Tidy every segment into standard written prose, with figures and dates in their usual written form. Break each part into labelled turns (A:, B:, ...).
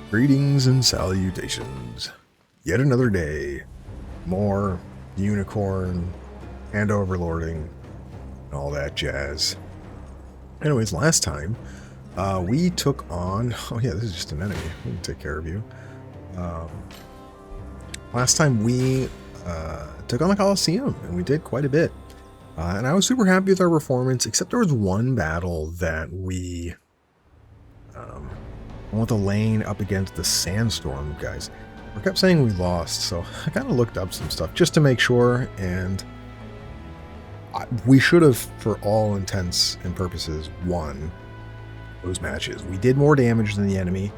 A: Greetings and salutations. Yet another day. More unicorn and overlording and all that jazz. Anyways, last time we took on... Oh yeah, this is just an enemy. We can take care of you. Last time we took on the Colosseum, and we did quite a bit. And I was super happy with our performance, except there was one battle that we... I want the lane up against the sandstorm, guys. We kept saying we lost, so I kind of looked up some stuff just to make sure, and we should have, for all intents and purposes, won those matches. We did more damage than the enemy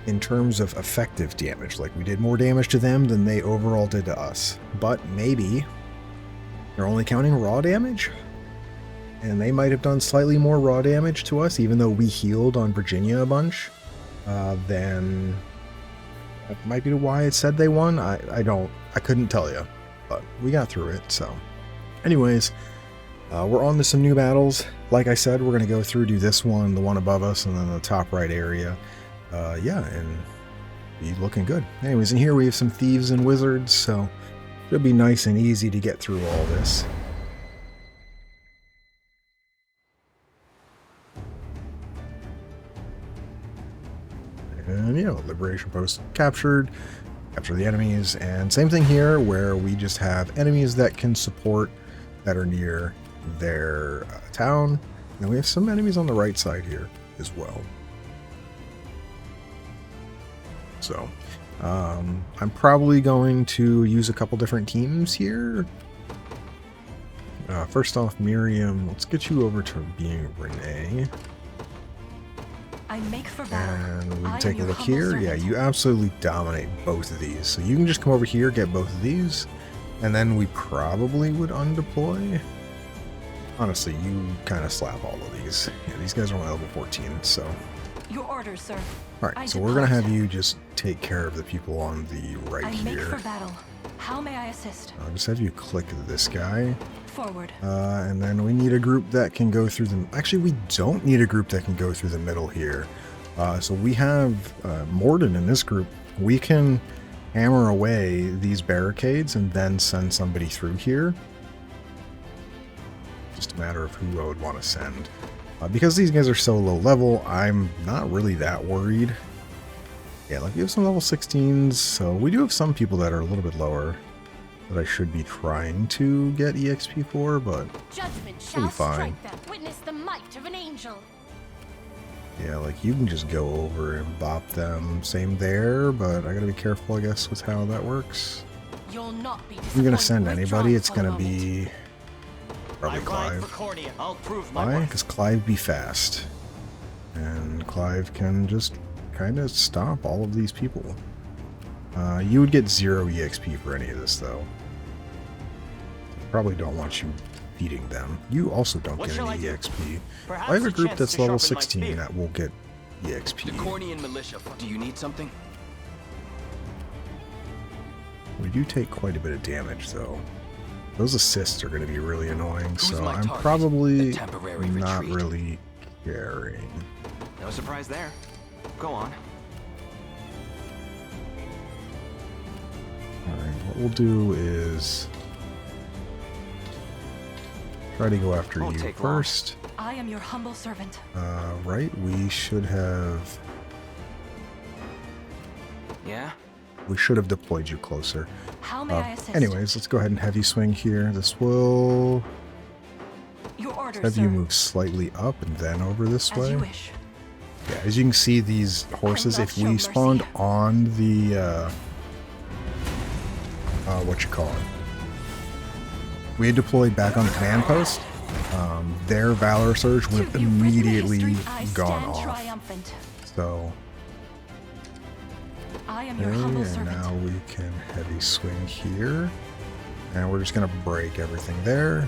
A: in terms of effective damage. Like, we did more damage to them than they overall did to us. But maybe they're only counting raw damage? And they might have done slightly more raw damage to us, even though we healed on Virginia a bunch. Then that might be why it said they won. I couldn't tell you, but we got through it. So, anyways, we're on to some new battles. Like I said, we're gonna go through, do this one, the one above us, and then the top right area. Yeah, and be looking good. Anyways, in here we have some thieves and wizards, so it'll be nice and easy to get through all this. And, you know, liberation post captured, capture the enemies, and same thing here where we just have enemies that can support that are near their town. And we have some enemies on the right side here as well. So, I'm probably going to use a couple different teams here. First off, Miriam, let's get you over to being Renee.
B: I make for battle.
A: And we can take a look here. Yeah, you absolutely dominate both of these. So you can just come over here, get both of these, and then we probably would undeploy. Honestly, you kind of slap all of these. Yeah, these guys are only level 14, so...
B: Your orders, sir.
A: Alright, so we're going to have you just take care of the people on the right
B: I
A: here.
B: Make for battle. How may I assist?
A: I'll just have you click this guy.
B: Forward.
A: And then we need a group that can go through the... Actually, we don't need a group that can go through the middle here. So we have Morden in this group. We can hammer away these barricades and then send somebody through here. Just a matter of who I would want to send. Because these guys are so low level, I'm not really that worried. Yeah, like we have some level 16s, so we do have some people that are a little bit lower that I should be trying to get EXP for, but it'll be fine.
C: Witness the might of an angel.
A: Yeah, like you can just go over and bop them. Same there, but I gotta be careful, I guess, with how that works.
C: You'll not be
A: If I'm gonna send anybody, it's gonna be probably Clive. Why? Because Clive be fast. And Clive can just kind of stop all of these people. You would get 0 EXP for any of this, though. Probably don't want you feeding them. You also don't get any EXP. I have a group that's level 16 that will get EXP.
D: Militia. Do you need something?
A: We do take quite a bit of damage, though. Those assists are going to be really annoying, so I'm probably not really caring.
D: No surprise there. Go on.
A: Alright, what we'll do is try to go after you first.
B: I am your humble servant.
A: Right, we should have...
D: Yeah?
A: We should have deployed you closer.
B: How may I assist?
A: Anyways, let's go ahead and have you swing here. This will...
B: Your orders,
A: have
B: sir.
A: you move slightly up and then over this way.
B: As you wish.
A: Yeah, as you can see, these horses, if we spawned on the... what you call it? We had deployed back on the command post. Their Valor Surge would have immediately gone off. So...
B: I am your humble servant.
A: And now we can heavy swing here. And we're just going to break everything there.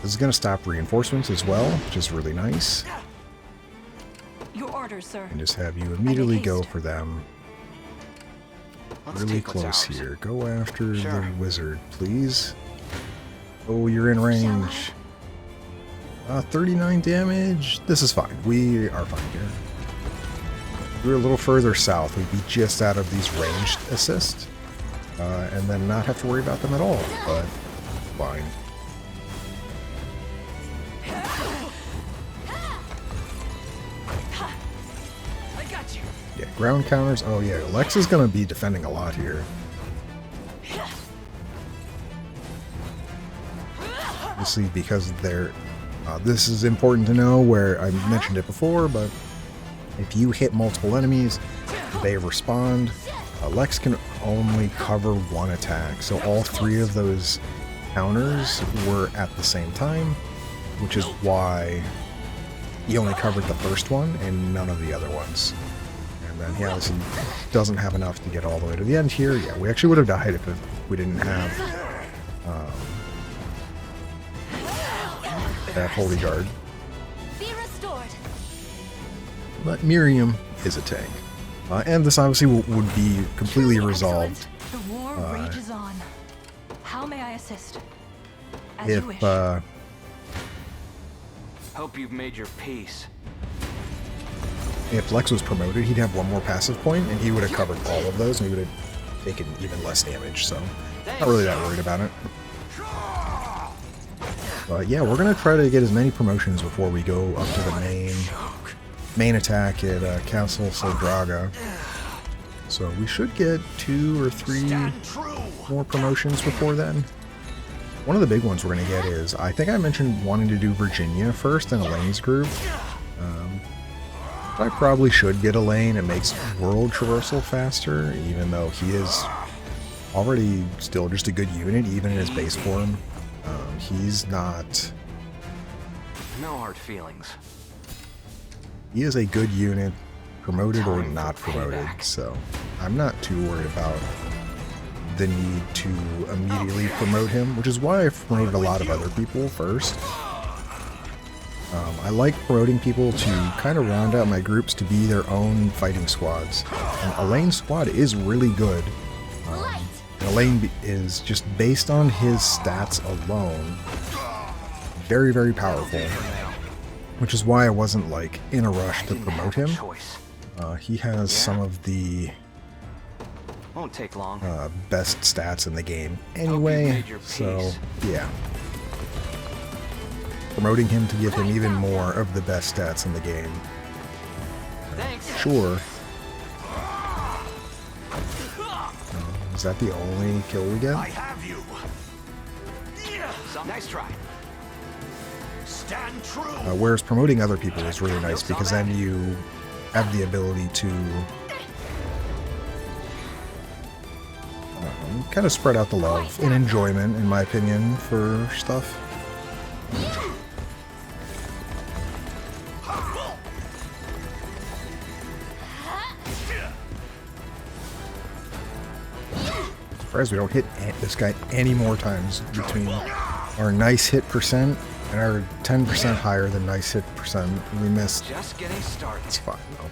A: This is going to stop reinforcements as well, which is really nice.
B: Your orders, sir.
A: And just have you immediately go for them. Really close here. Go after the wizard, please. Oh, you're in range. 39 damage. This is fine. We are fine here. If we were a little further south, we'd be just out of these ranged assists, and then not have to worry about them at all, but fine. Yeah, ground counters. Oh yeah, Lex is going to be defending a lot here. Obviously, because they're... this is important to know, where I mentioned it before, but if you hit multiple enemies, they respond. Lex can only cover one attack, so all three of those counters were at the same time, which is why he only covered the first one and none of the other ones. And then he obviously doesn't have enough to get all the way to the end here. Yeah, we actually would have died if we didn't have that Holy Guard.
C: Be restored.
A: But Miriam is a tank. And this obviously would be completely resolved
B: The war rages on. How may I assist? As
A: if
B: you wish.
D: Hope you've made your peace.
A: If Lex was promoted, he'd have one more passive point, and he would have covered all of those, and he would have taken even less damage, so not really that worried about it. But yeah, we're going to try to get as many promotions before we go up to the main attack at Castle Sodraga. So we should get 2 or 3 more promotions before then. One of the big ones we're going to get is, I think I mentioned wanting to do Virginia first in Elaine's group. I probably should get Elaine. It makes world traversal faster, even though he is already still just a good unit, even in his base form. He's not...
D: No hard feelings.
A: He is a good unit, promoted or not promoted, so I'm not too worried about the need to immediately promote him, which is why I've promoted a lot of other people first. I like promoting people to kind of round out my groups to be their own fighting squads. And Elaine's squad is really good. Elaine is just based on his stats alone, very, very powerful. Which is why I wasn't like in a rush to promote him. He has some of the
D: Won't take long.
A: Best stats in the game anyway, so yeah. Promoting him to give him even more of the best stats in the game. Sure. Is that the only kill we get?
E: I have you.
D: Nice try.
E: Stand true.
A: Whereas promoting other people is really nice, because then you have the ability to kind of spread out the love and enjoyment, in my opinion, for stuff. Surprised we don't hit this guy any more times between our nice hit percent and our 10% higher than nice hit percent. We missed.
D: Just getting started.
A: It's fine though.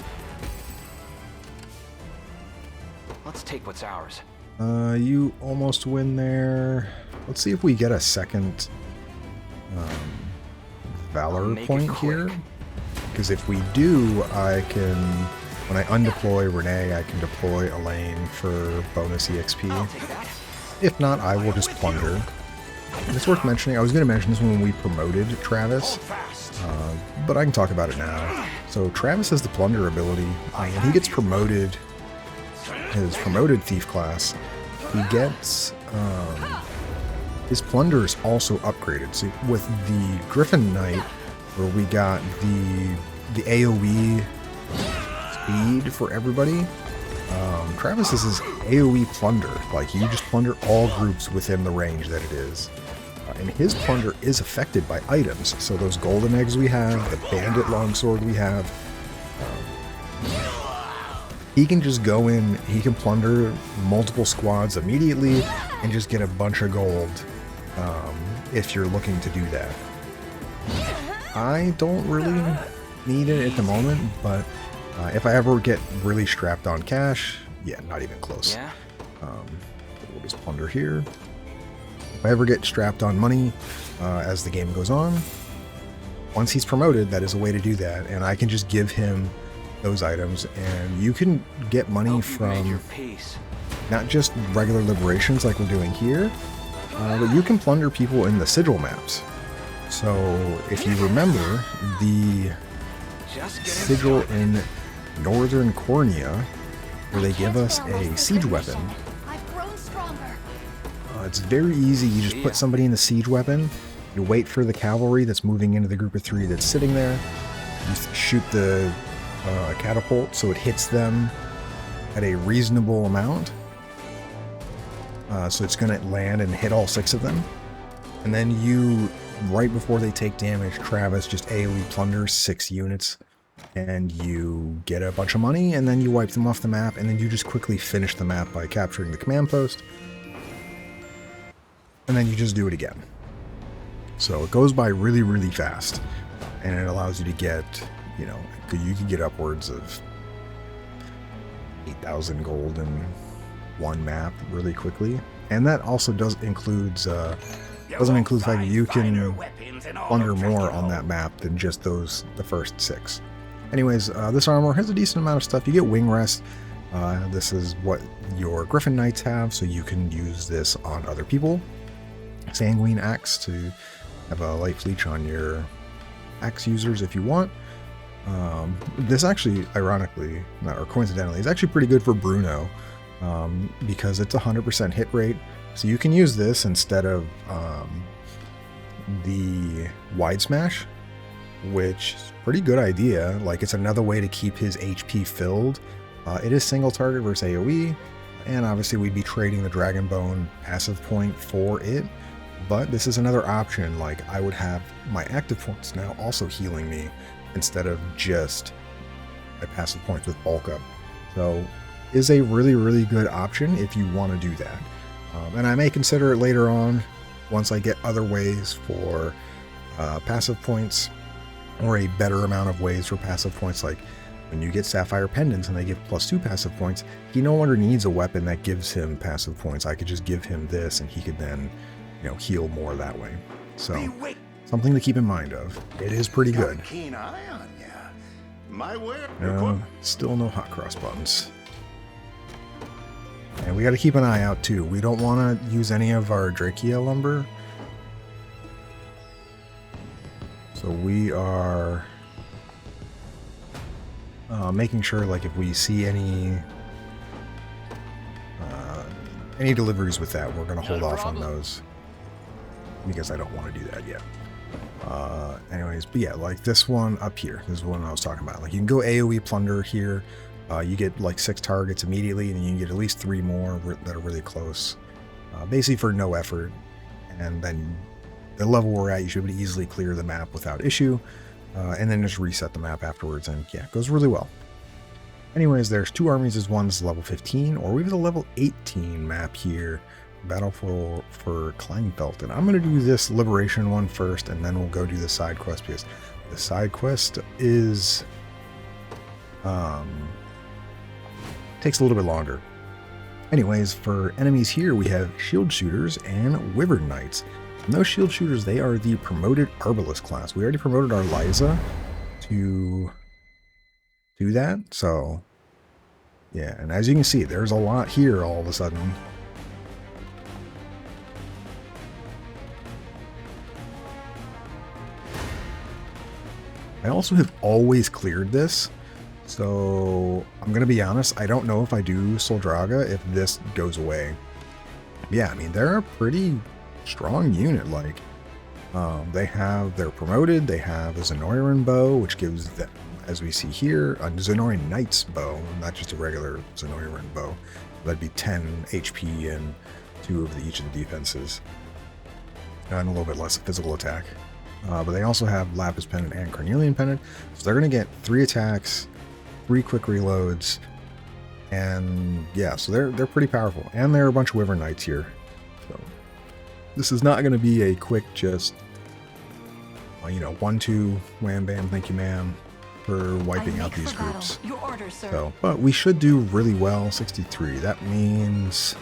D: Let's take what's ours.
A: You almost win there. Let's see if we get a second Valor point here. Because if we do, I can, when I undeploy Renee, I can deploy Elaine for bonus EXP. If not, I will just plunder. And it's worth mentioning, I was going to mention this when we promoted Travis, but I can talk about it now. So Travis has the plunder ability. When he gets promoted, his promoted thief class, he gets his plunder is also upgraded. So with the Griffin Knight, where we got the AoE speed for everybody, Travis is his AoE plunder. Like, you just plunder all groups within the range that it is. And his plunder is affected by items. So those golden eggs we have, the bandit longsword we have, he can just go in, he can plunder multiple squads immediately and just get a bunch of gold if you're looking to do that. I don't really need it at the moment, but if I ever get really strapped on cash, yeah, not even close.
D: Yeah.
A: We'll just plunder here. If I ever get strapped on money as the game goes on, once he's promoted, that is a way to do that, and I can just give him those items, and you can get money
D: Hope you made
A: from
D: your peace.
A: not just regular liberations like we're doing here, but you can plunder people in the sigil maps. So if you remember, the
D: Just getting
A: sigil
D: started.
A: in Northern Cornea, where they give us a siege weapon.
C: I've grown stronger.
A: It's very easy. You just
D: See
A: put
D: ya.
A: somebody in the siege weapon, you wait for the cavalry that's moving into the group of 3 that's sitting there, you shoot the catapult so it hits them at a reasonable amount. So it's going to land and hit all 6 of them. And then you, right before they take damage, Travis just AoE plunders 6 units, and you get a bunch of money, and then you wipe them off the map, and then you just quickly finish the map by capturing the command post, and then you just do it again. So it goes by really, really fast, and it allows you to get, you know, you can get upwards of 8,000 gold in one map really quickly. And that also doesn't include the fact that you can plunder more on that map than just the first 6. Anyways, this armor has a decent amount of stuff. You get wing rest. This is what your Griffin Knights have, so you can use this on other people. Sanguine Axe to have a light leech on your axe users if you want. This actually, ironically, or coincidentally, is actually pretty good for Bruno, because it's 100% hit rate. So you can use this instead of the Wide Smash, which is a pretty good idea. Like, it's another way to keep his HP filled. It is single target versus AoE, and obviously we'd be trading the Dragon Bone passive point for it. But this is another option. Like, I would have my active points now also healing me instead of just my passive points with bulk up. So is a really, really good option if you want to do that. And I may consider it later on once I get other ways for passive points, or a better amount of ways for passive points. Like when you get Sapphire Pendants and they give +2 passive points, he no longer needs a weapon that gives him passive points. I could just give him this and he could then, you know, heal more that way. So something to keep in mind of. It is pretty good.
E: Keen eye on ya. My word.
A: Still no hot cross buttons. And we got to keep an eye out too. We don't want to use any of our Drakea lumber. So we are making sure, like, if we see any deliveries with that, we're going to hold off on those, because I don't want to do that yet. Anyways, but yeah, like this one up here, this is the one I was talking about. Like, you can go AoE plunder here. You get like 6 targets immediately, and you can get at least 3 more that are really close, basically for no effort. And then the level we're at, you should be able to easily clear the map without issue, and then just reset the map afterwards, and yeah, it goes really well. Anyways, there's 2 armies. As one's level 15, or we have the level 18 map here, Battle for Kleinfelt. And I'm going to do this liberation one first, and then we'll go do the side quest, because the side quest is takes a little bit longer. Anyways, for enemies here, we have shield shooters and wyvern knights. And those shield shooters, they are the promoted Arbalist class. We already promoted our Liza to do that. So yeah, and as you can see, there's a lot here all of a sudden. I also have always cleared this, so I'm going to be honest, I don't know if I do Soldraga if this goes away. Yeah, I mean, they're a pretty strong unit. Like, they're promoted, they have a Zenoiran bow, which gives them, as we see here, a Zenoiran Knight's bow, not just a regular Zenoiran bow. That'd be 10 HP and 2 of each of the defenses, and a little bit less physical attack. But they also have Lapis Pendant and Carnelian Pendant, so they're going to get 3 attacks, 3 quick reloads, and yeah, so they're pretty powerful. And there are a bunch of Wyvern Knights here, so this is not going to be a quick just, you know, 1-2, wham bam, thank you ma'am, for wiping out these groups.
B: Your order, sir.
A: So, but we should do really well. 63. That means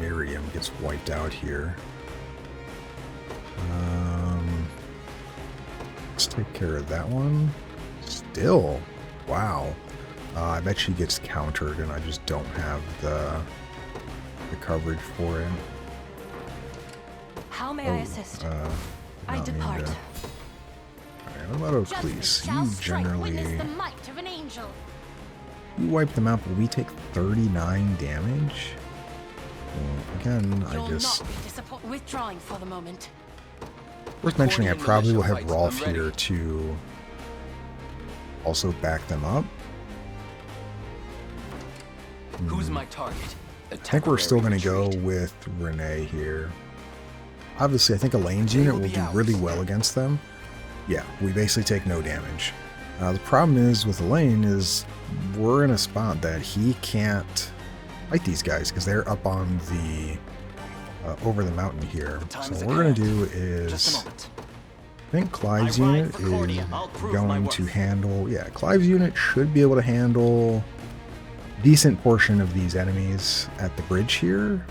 A: Miriam gets wiped out here. Let's take care of that one. Still, wow. I bet she gets countered, and I just don't have the coverage for it.
B: How may I assist? I
A: not
B: depart.
A: Minda. Alright, what about Oakley's?
C: Judgment shall
A: You
C: strike.
A: generally...
C: Witness the might of an angel.
A: You wipe them out, but we take 39 damage? Well, again, I
C: You'll
A: just...
C: not be disappointed. Withdrawing for the moment.
A: Worth mentioning, I probably will have
D: Militia
A: Rolf
D: fights, I'm
A: here
D: ready.
A: to also back them up.
D: Who's my target?
A: I think we're still going to go with Renee here. Obviously, I think Elaine's unit will do really well against them. Yeah, we basically take no damage. The problem is with Elaine is we're in a spot that he can't fight these guys because they're up on the over the mountain here. So what we're going to do is, I think Clive's unit is going to handle, yeah, Clive's unit should be able to handle a decent portion of these enemies at the bridge here.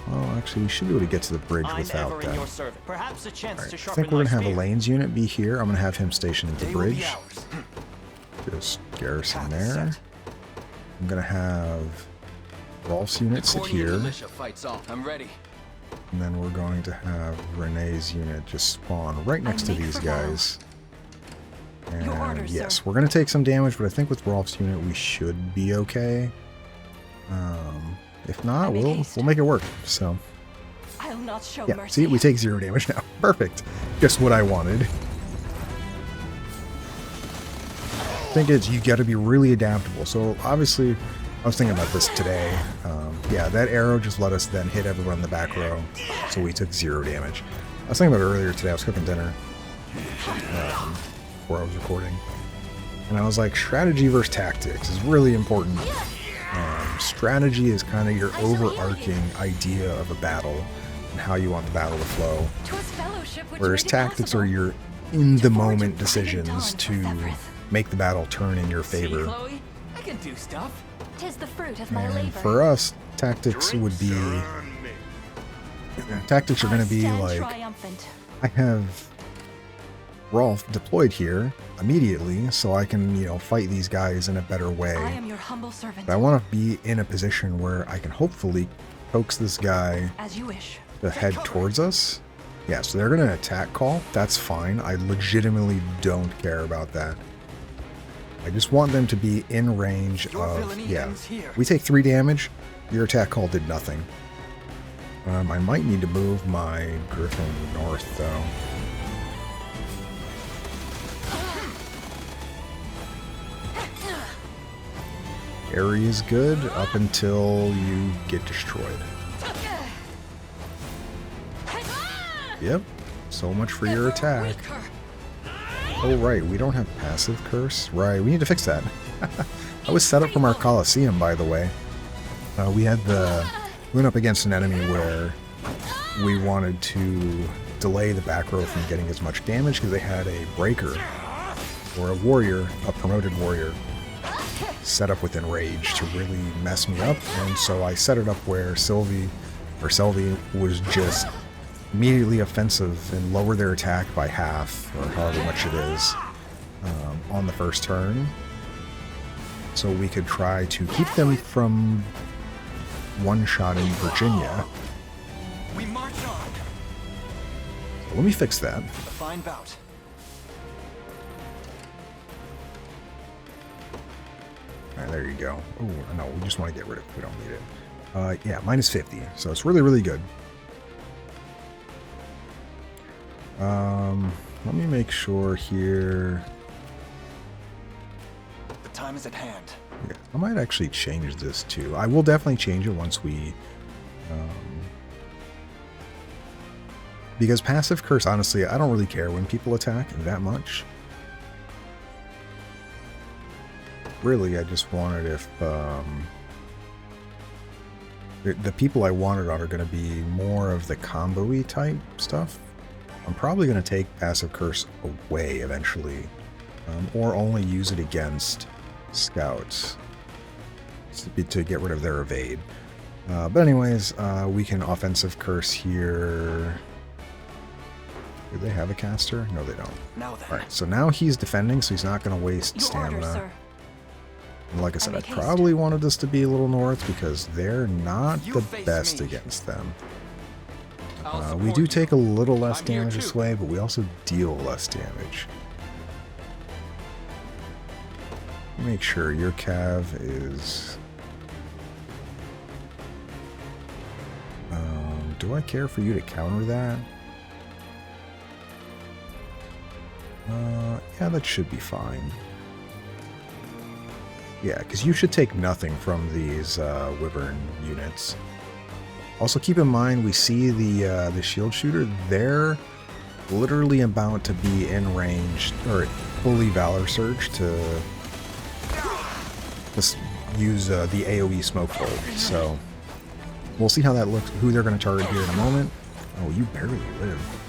A: Well, actually, we should be able to get to the bridge without that.
F: Perhaps a chance
A: Alright,
F: to
A: I
F: sharpen
A: think we're going to
F: my
A: have
F: spear.
A: Elaine's unit be here. I'm going to have him stationed at the
D: They will be
A: bridge.
D: ours.
A: Just garrison
D: Path
A: there.
D: set.
A: I'm going to have Rolf's unit sit
D: Cornian
A: here.
D: militia fights on. I'm ready.
A: And then we're going to have Renee's unit just spawn right next to
B: make
A: these
B: for battle.
A: guys.
B: Your
A: And
B: orders,
A: yes,
B: sir.
A: we're going to take some damage, but I think with Rolf's unit we should be okay. If not,
B: make
A: we'll
B: haste.
A: make it work. So
B: I'll not show
A: yeah,
B: mercy.
A: see, we take 0 damage now. Perfect. Just what I wanted. Thing is, you got to be really adaptable. So obviously, I was thinking about this today. Yeah, that arrow just let us then hit everyone in the back row, so we took 0 damage. I was thinking about it earlier today. I was cooking dinner before I was recording, and I was like, strategy versus tactics is really important. Strategy is kind of your overarching idea of a battle and how you want the battle to flow,
C: 'Twas fellowship which
A: whereas
C: made it
A: tactics are
C: possible.
A: your in-the-moment
B: forge a
A: decisions
B: dawn
A: to
B: for Severus.
A: make the battle turn in your
F: See,
A: favor.
F: Chloe? I can do stuff.
C: 'Tis the fruit of my
A: And
C: labor.
A: for us, tactics would be... Tactics are going to be
B: Stand
A: like,
B: triumphant.
A: I have Rolf deployed here immediately so I can, you know, fight these guys in a better way.
B: I am your humble servant.
A: But I want to be in a position where I can hopefully coax this guy
B: As you wish.
A: to head towards us. Yeah, so they're going to attack call. That's fine. I legitimately don't care about that. I just want them to be in range
D: Your
A: of...
D: villainy
A: Yeah,
D: ends here.
A: we take 3 damage. Your attack call did nothing. I might need to move my Griffin north, though. Area is good up until you get destroyed. Yep. So much for your attack. Oh, right. We don't have passive curse. Right. We need to fix that. That was set up from our Coliseum, by the way. We went up against an enemy where we wanted to delay the back row from getting as much damage because they had a breaker or a warrior, a promoted warrior, set up within rage to really mess me up. And so I set it up where Selvi was just immediately offensive and lower their attack by half or however much it is on the first turn. So we could try to keep them from one-shotting Virginia.
D: We march on.
A: So let me fix that.
D: A fine bout.
A: Alright, there you go. Oh, no, we just want to get rid of it. We don't need it. Yeah, minus 50. So it's really, really good. Let me make sure here.
D: The time is at hand.
A: Yeah, I might actually change this too. I will definitely change it once we... because passive curse, honestly, I don't really care when people attack that much. Really, I just wanted if... the people I wanted are going to be more of the combo-y type stuff. I'm probably going to take passive curse away eventually. Or only use it against scouts to get rid of their evade. But anyways, we can offensive curse here. Do they have a caster? No, they don't.
D: Now then.
A: Alright, so now he's defending, so he's not going to waste
B: Your order,
A: stamina.
B: sir.
A: And like I said, I
B: make haste.
A: probably wanted us to be a little north because they're not
D: You
A: the
D: face
A: best
D: me.
A: against them.
D: I'll
A: We
D: support
A: do
D: you.
A: take a little less
D: I'm here
A: damage this
D: too.
A: way, but we also deal less damage. Make sure your cav is... do I care for you to counter that? Yeah, that should be fine. Yeah, because you should take nothing from these Wyvern units. Also, keep in mind, we see the shield shooter. They're literally about to be in range, or fully Valor Surge to just use the AoE smoke bolt. So we'll see how that looks, who they're going to target here in a moment. Oh, you barely live.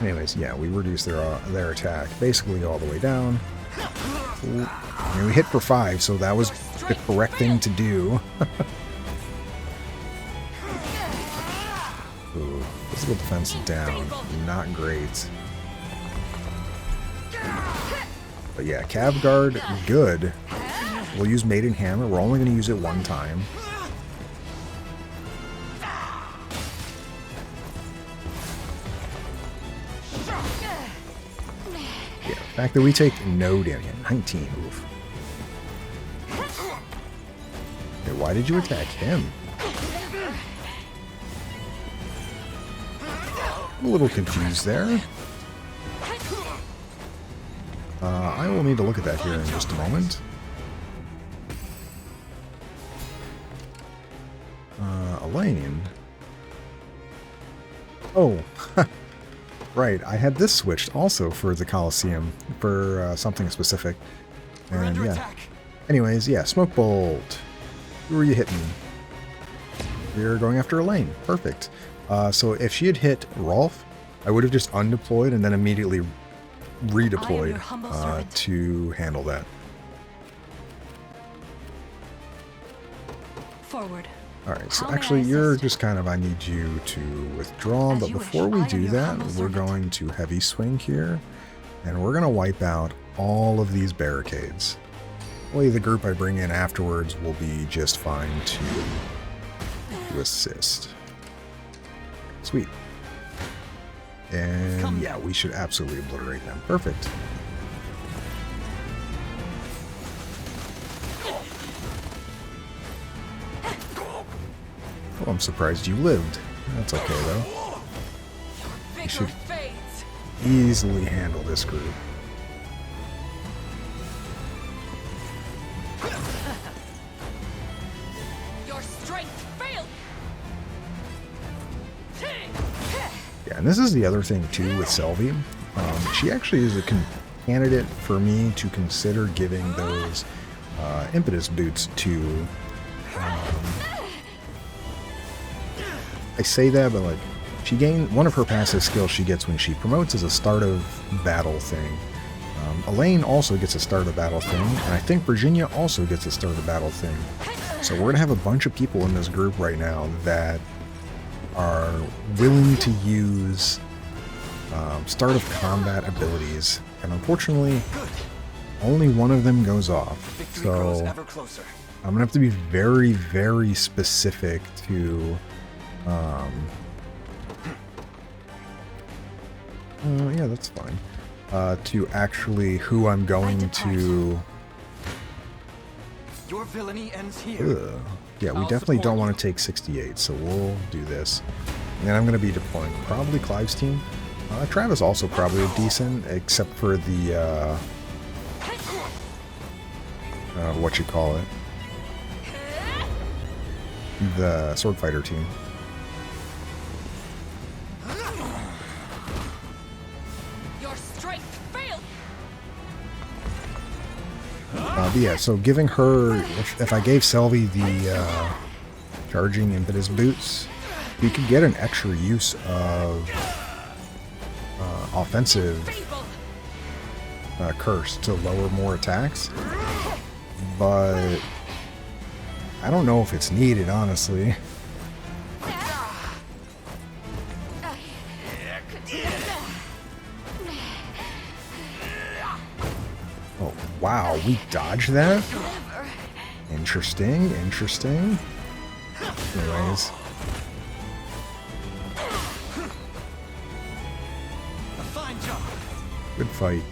A: Anyways, yeah, we reduced their attack basically all the way down. Ooh. I mean, we hit for 5, so that was the correct thing to do. Ooh, physical defense down. Not great. But yeah, Cav Guard, good. We'll use Maiden Hammer. We're only going to use it one time. Yeah, the fact that we take no damage. 19. Oof. Okay, why did you attack him? I'm a little confused there. I will need to look at that here in just a moment. Elaine. Oh, right. I had this switched also for the Coliseum for something specific.
D: We're
A: And
D: under
A: yeah.
D: attack.
A: Anyways, yeah, Smoke Bolt. Who are you hitting? You're going after Elaine. Perfect. So if she had hit Rolf, I would have just undeployed and then immediately redeployed
B: humble servant.
A: to handle that.
B: Forward.
A: Alright, so
B: How may
A: actually
B: I
A: you're
B: assist?
A: just kind of, I need you to withdraw,
B: As
A: but
B: you wish.
A: before we
B: I am
A: do
B: your
A: that,
B: humble
A: we're
B: servant.
A: going to heavy swing here, and we're going to wipe out all of these barricades. Hopefully the group I bring in afterwards will be just fine to assist. Sweet. And yeah, we should absolutely obliterate them. Perfect. Oh, I'm surprised you lived. That's okay though. You should
C: fades.
A: easily handle this group.
C: Your strength failed.
A: Yeah, and this is the other thing too with Selvi. She actually is a candidate for me to consider giving those impetus boots to. I say that, but like, she gained one of her passive skills she gets when she promotes as a start of battle thing. Elaine also gets a start of battle thing, and I think Virginia also gets a start of battle thing. So we're gonna have a bunch of people in this group right now that are willing to use start of combat abilities, and unfortunately, only one of them goes off.
D: Victory grows
A: So
D: ever closer.
A: I'm gonna have to be very, very specific to. Yeah, that's fine. To actually who I'm going to.
D: Your villainy ends here.
A: Ugh. Yeah, we
D: I'll
A: definitely
D: support
A: don't
D: you.
A: want to take 68, so we'll do this. And then I'm going to be deploying probably Clive's team. Travis also probably decent, except for the, what you call it, the sword fighter team.
C: Your strength failed.
A: But yeah, so giving her, if I gave Selvi the charging impetus boots, we could get an extra use of offensive
C: Feeble.
A: curse to lower more attacks, but I don't know if it's needed, honestly. Oh, wow, we dodged that? Interesting, interesting. Anyways.
F: A fine job.
A: Good fight.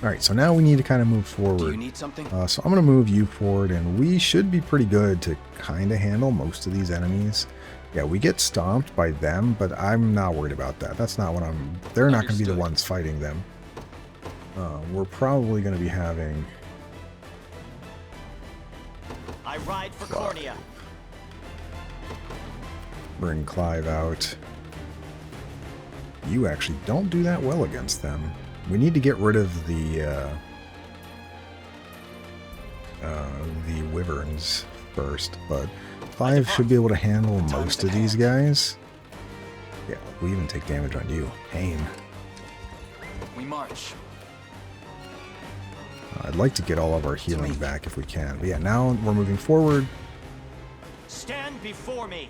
A: Alright, so now we need to kind of move forward.
F: Do you need something?
A: So I'm going to move you forward, and we should be pretty good to kind of handle most of these enemies. Yeah, we get stomped by them, but I'm not worried about that. That's not what I'm... They're not going to be the
F: Understood.
A: ones fighting them. We're probably going to be having...
F: I ride for Cornea.
A: Bring Clive out. You actually don't do that well against them. We need to get rid of the wyverns first, but Clive should be able to handle most of these guys. Yeah, we even take damage on you. Pain.
F: We march.
A: I'd like to get all of our healing back if we can. But yeah, now we're moving forward.
F: Stand before me.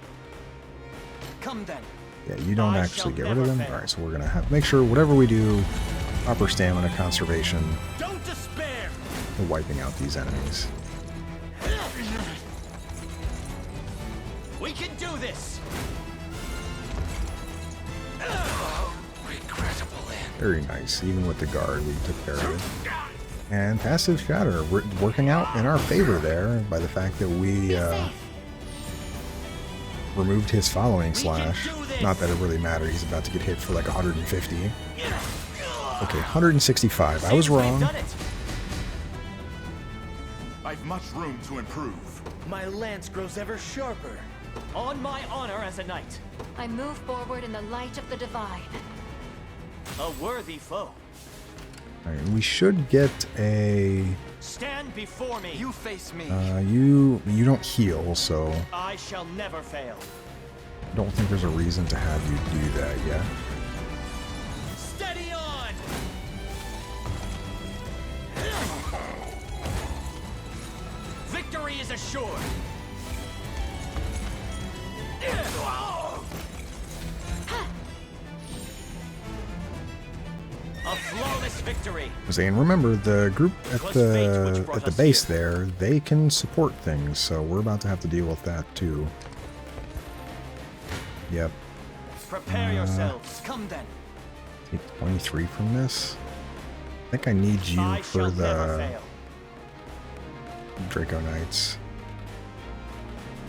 F: Come then.
A: Yeah, you don't
F: I
A: actually
F: shall
A: get rid of
F: never
A: them.
F: fail.
A: Alright, so we're going to have make sure whatever we do, proper stamina conservation,
F: Don't despair.
A: we're wiping out these enemies.
F: We can do this.
E: Regrettable end.
A: Very nice. Even with the guard, we took care of it. And passive shatter, we're working out in our favor there by the fact that we removed his following slash. Not that it really mattered. He's about to get hit for like 150. Okay, 165. I was
F: Seems we've
A: wrong.
F: done it.
E: I've much room to improve.
F: My lance grows ever sharper. On my honor as a knight.
B: I move forward in the light of the divine.
F: A worthy foe.
A: All right, we should get a.
F: Stand before me.
D: You face me.
A: You don't heal, so
F: I shall never fail.
A: I don't think there's a reason to have you do that yet.
F: Steady on. Victory is assured. A flawless victory.
A: And remember, the group at the base there, they can support things, so we're about to have to deal with that too. Yep.
F: Prepare yourselves. Come then.
A: Take 23 from this. I think I need you
F: I
A: for
F: shall never
A: the
F: fail.
A: Draco Knights.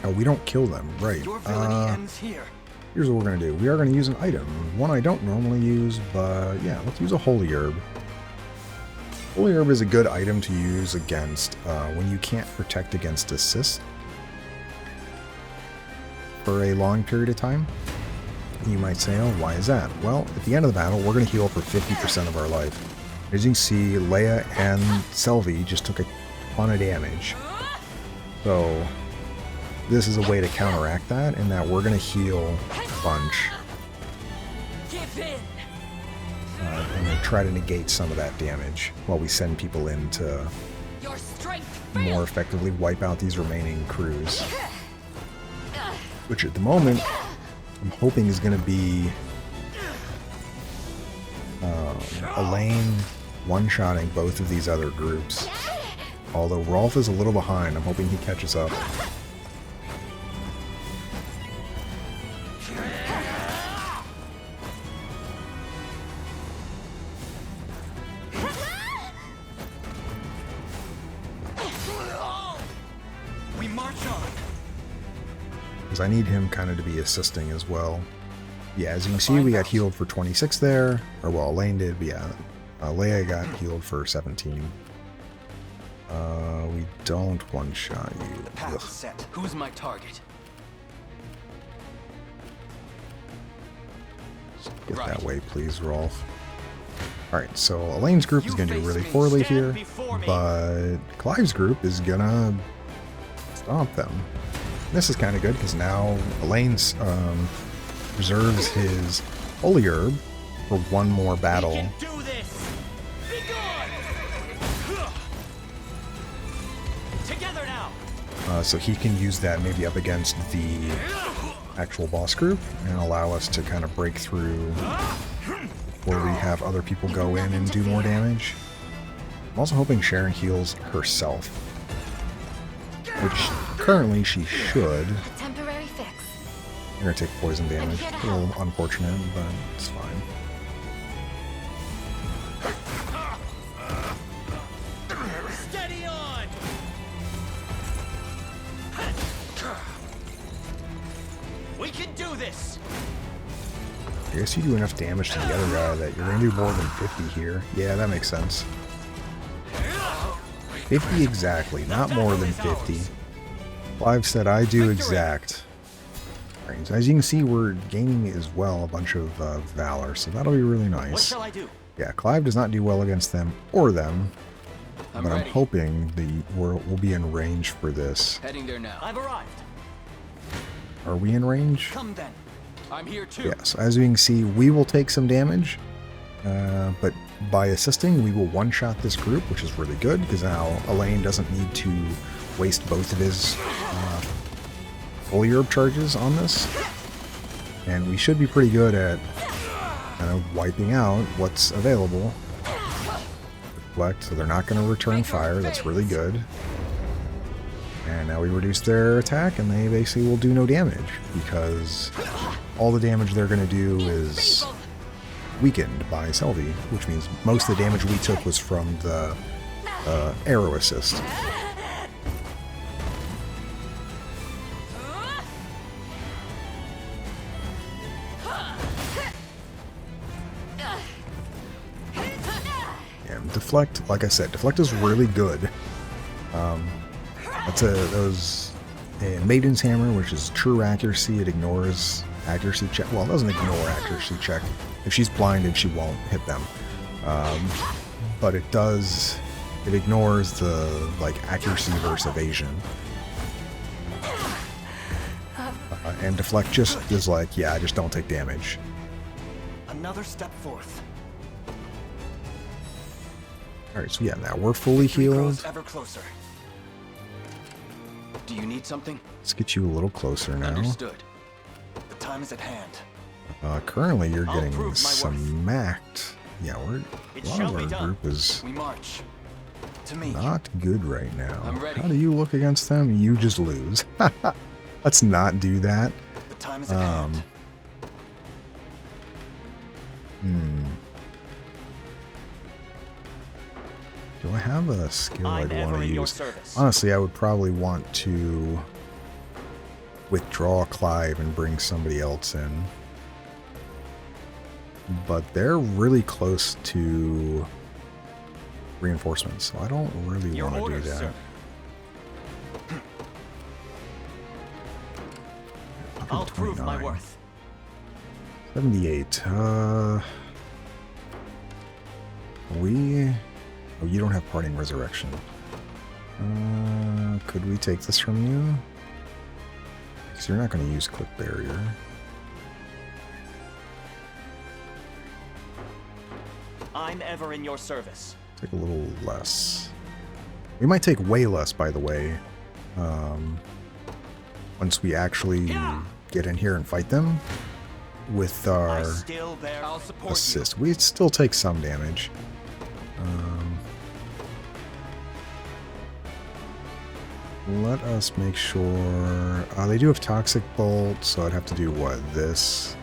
A: Oh, we don't kill them, right?
D: Your villainy ends here.
A: Here's what we're gonna do. We are gonna use an item, one I don't normally use, but yeah, let's use a Holy Herb. Holy Herb is a good item to use against when you can't protect against assist for a long period of time. You might say, oh, why is that? Well, at the end of the battle, we're going to heal for 50% of our life. As you can see, Leia and Selvi just took a ton of damage. So, this is a way to counteract that, in that we're going to heal a bunch.
C: Give in.
A: And then try to negate some of that damage while we send people in to
C: Your strength
A: more
C: fails.
A: effectively wipe out these remaining crews. Which at the moment, I'm hoping is going to be Elaine one-shotting both of these other groups. Although Rolf is a little behind, I'm hoping he catches up.
D: We march on.
A: Because I need him kind of to be assisting as well. Yeah, as you can see, we got healed for 26 there. Or, well, Elaine did, but yeah. Leia got healed for 17. We don't one-shot you.
D: Path
A: Ugh.
D: set. Who's my target?
A: Get
D: Right.
A: that way, please, Rolf. Alright, so Elaine's group is
D: You
A: going to do
D: face
A: really
D: me.
A: poorly
F: Stand
A: here,
F: before me.
A: but Clive's group is gonna stomp them. This is kind of good, because now Elaine's reserves his Holy Herb for one more
F: We
A: battle.
F: can do this. Be gone. Together now.
A: So he can use that maybe up against the actual boss group and allow us to kind of break through have other people go in and do more damage. I'm also hoping Sharon heals herself, which currently she should.
C: A temporary fix.
A: You're gonna take poison damage. A little unfortunate, but it's fine.
F: Steady on! We can do this!
A: I guess you do enough damage to the other guy that you're gonna do more than 50 here. Yeah, that makes sense. 50 exactly, not more than 50. Clive said I do exact. So as you can see, we're gaining as well a bunch of Valor, so that'll be really nice.
F: What shall I do?
A: Yeah, Clive does not do well against them or them, but I'm hoping we'll be in range for this.
D: Heading there now.
F: I've arrived.
A: Are we in range?
F: Come then.
D: I'm here too.
A: Yes, as you can see, we will take some damage, but by assisting, we will one-shot this group, which is really good, because now Elaine doesn't need to waste both of his fully herb charges on this. And we should be pretty good at kind of wiping out what's available. Reflect, so they're not going to return fire, that's really good. And now we reduce their attack, and they basically will do no damage, because all the damage they're going to do is weakened by Selvi, which means most of the damage we took was from the arrow assist. And deflect, like I said, deflect is really good. That was a Maiden's Hammer, which is true accuracy. It ignores accuracy check. Well, it doesn't ignore accuracy check. If she's blinded, she won't hit them. But it does. It ignores the accuracy versus evasion. And deflect just is like, yeah, I just don't take damage.
F: Another step forth.
A: All right, so yeah, now we're fully healed.
F: Ever closer.
D: Do you need something?
A: Let's get you a little closer now.
D: Understood.
F: The time is at hand.
A: Currently, you're
F: I'll
A: getting
F: prove my
A: smacked. Yeah, a lot of our group is
D: We march.
F: To me.
A: not good right now.
D: I'm ready.
A: How do you look against them? You just lose. Let's not do that.
F: The time is at hand.
A: Do I have a skill I'd
F: I'm
A: want
F: ever
A: to
F: in your
A: use?
F: service.
A: Honestly, I would probably want to withdraw Clive and bring somebody else in. But they're really close to reinforcements, so I don't really
F: Your
A: want to do
F: orders,
A: that.
F: sir. I'll prove my
A: 29.
F: worth.
A: 78. Oh, you don't have Parting Resurrection. Could we take this from you? Because you're not going to use Click Barrier.
F: I'm ever in your service.
A: Take a little less. We might take way less, by the way. Once we actually get in here and fight them with
F: I
A: our
F: still bear.
D: I'll support
A: assist. We still take some damage. Let us make sure. They do have Toxic Bolt, so I'd have to do what? This.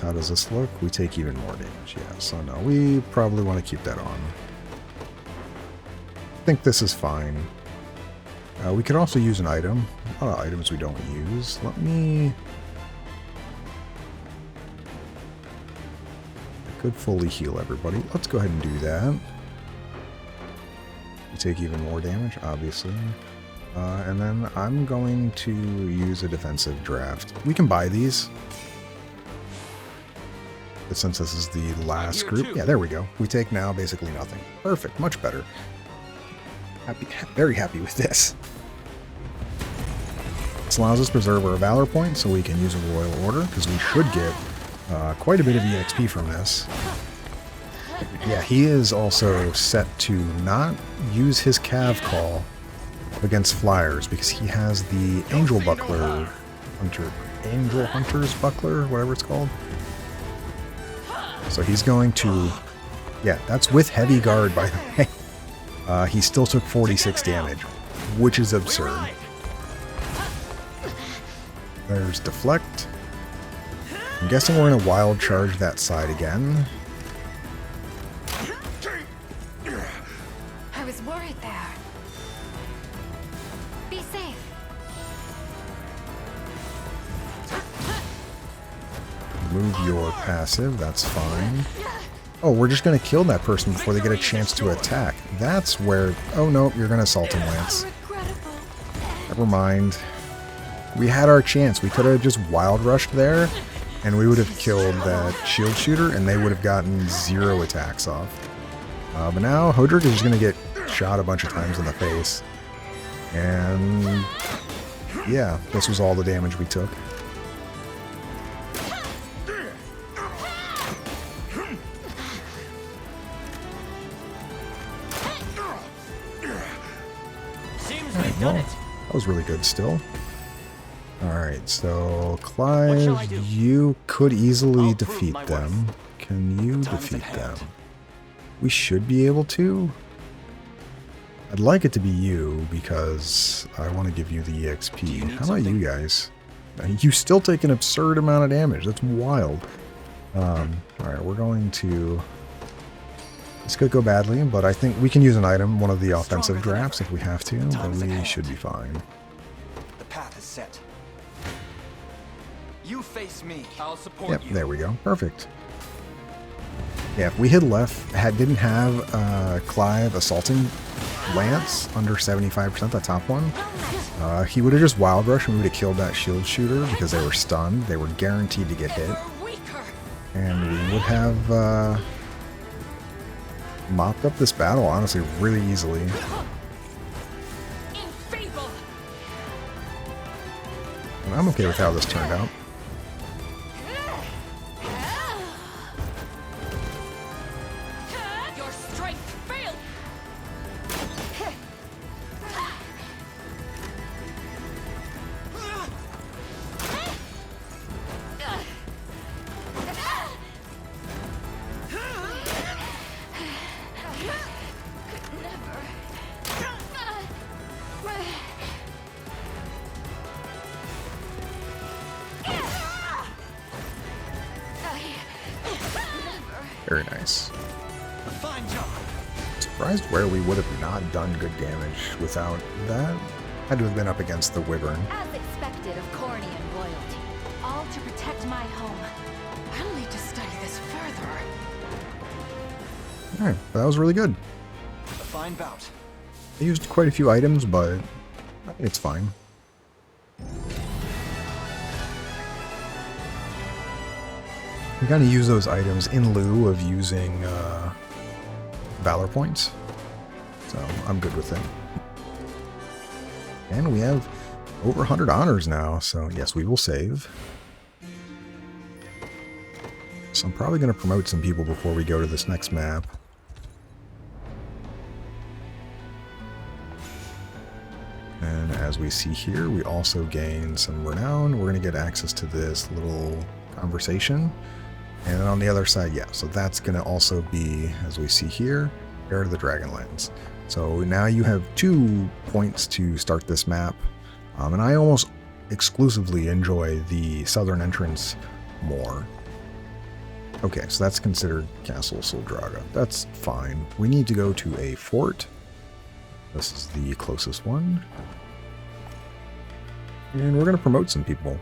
A: How does this look? We take even more damage. Yeah, so no, we probably want to keep that on. I think this is fine. We could also use an item. A lot of items we don't use. Let me... I could fully heal everybody. Let's go ahead and do that. You take even more damage, obviously. And then I'm going to use a defensive draft. We can buy these. But since this is the last group...
D: too.
A: Yeah, there we go. We take now basically nothing. Perfect. Much better. Very happy with this. This allows us to preserve our Valor point so we can use a Royal Order, because we should get quite a bit of EXP from this. Yeah, he is also set to not use his Cav Call against Flyers, because he has the Angel Hunter's Buckler, whatever it's called. So he's going to... Yeah, that's with heavy guard, by the way. He still took 46 damage, which is absurd. There's deflect. I'm guessing we're going to wild charge that side again.
G: I was worried there. Be safe.
A: Move your passive, that's fine. Oh, we're just going to kill that person before they get a chance to attack. That's where... Oh no, you're going to assault him, Lance. Never mind. We had our chance. We could have just wild rushed there, and we would have killed that shield shooter, and they would have gotten 0 attacks off. But now, Hodrick is just going to get shot a bunch of times in the face. And... yeah, this was all the damage we took. Well, that was really good still. Alright, so Clive, you could easily defeat them. Can you defeat them? We should be able to. I'd like it to be you because I want to give you the EXP. How about you guys? You still take an absurd amount of damage. That's wild. Alright, we're going to... This could go badly, but I think we can use an item, one of the offensive drafts if we have to, but we should be fine.
D: The path is set. You face me. I'll support
A: Yep,
D: you.
A: there we go. Perfect. Yeah, if we had didn't have Clive assaulting Lance under 75%, the top one, he would have just wild rushed and we would have killed that shield shooter because they were stunned. They were guaranteed to get hit. And we would have... mopped up this battle, honestly, really easily. And I'm okay with how this turned out.
C: Your strength failed.
A: Very nice.
F: Fine job.
A: Surprised where we would have not done good damage without that. Had to have been up against the Wyvern.
G: As expected of Cornian royalty.
B: All to protect my home. I'll need to study this further.
A: Alright, that was really good.
D: A fine bout.
A: I used quite a few items, but I think it's fine. We kind of use those items in lieu of using Valor points. So I'm good with it. And we have over 100 honors now, so yes, we will save. So I'm probably going to promote some people before we go to this next map. And as we see here, we also gain some renown. We're going to get access to this little conversation. And then on the other side, yeah, so that's going to also be, as we see here, Heir to the Dragonlands. So now you have 2 points to start this map. And I almost exclusively enjoy the southern entrance more. Okay, so that's considered Castle Soldraga. That's fine. We need to go to a fort. This is the closest one. And we're going to promote some people.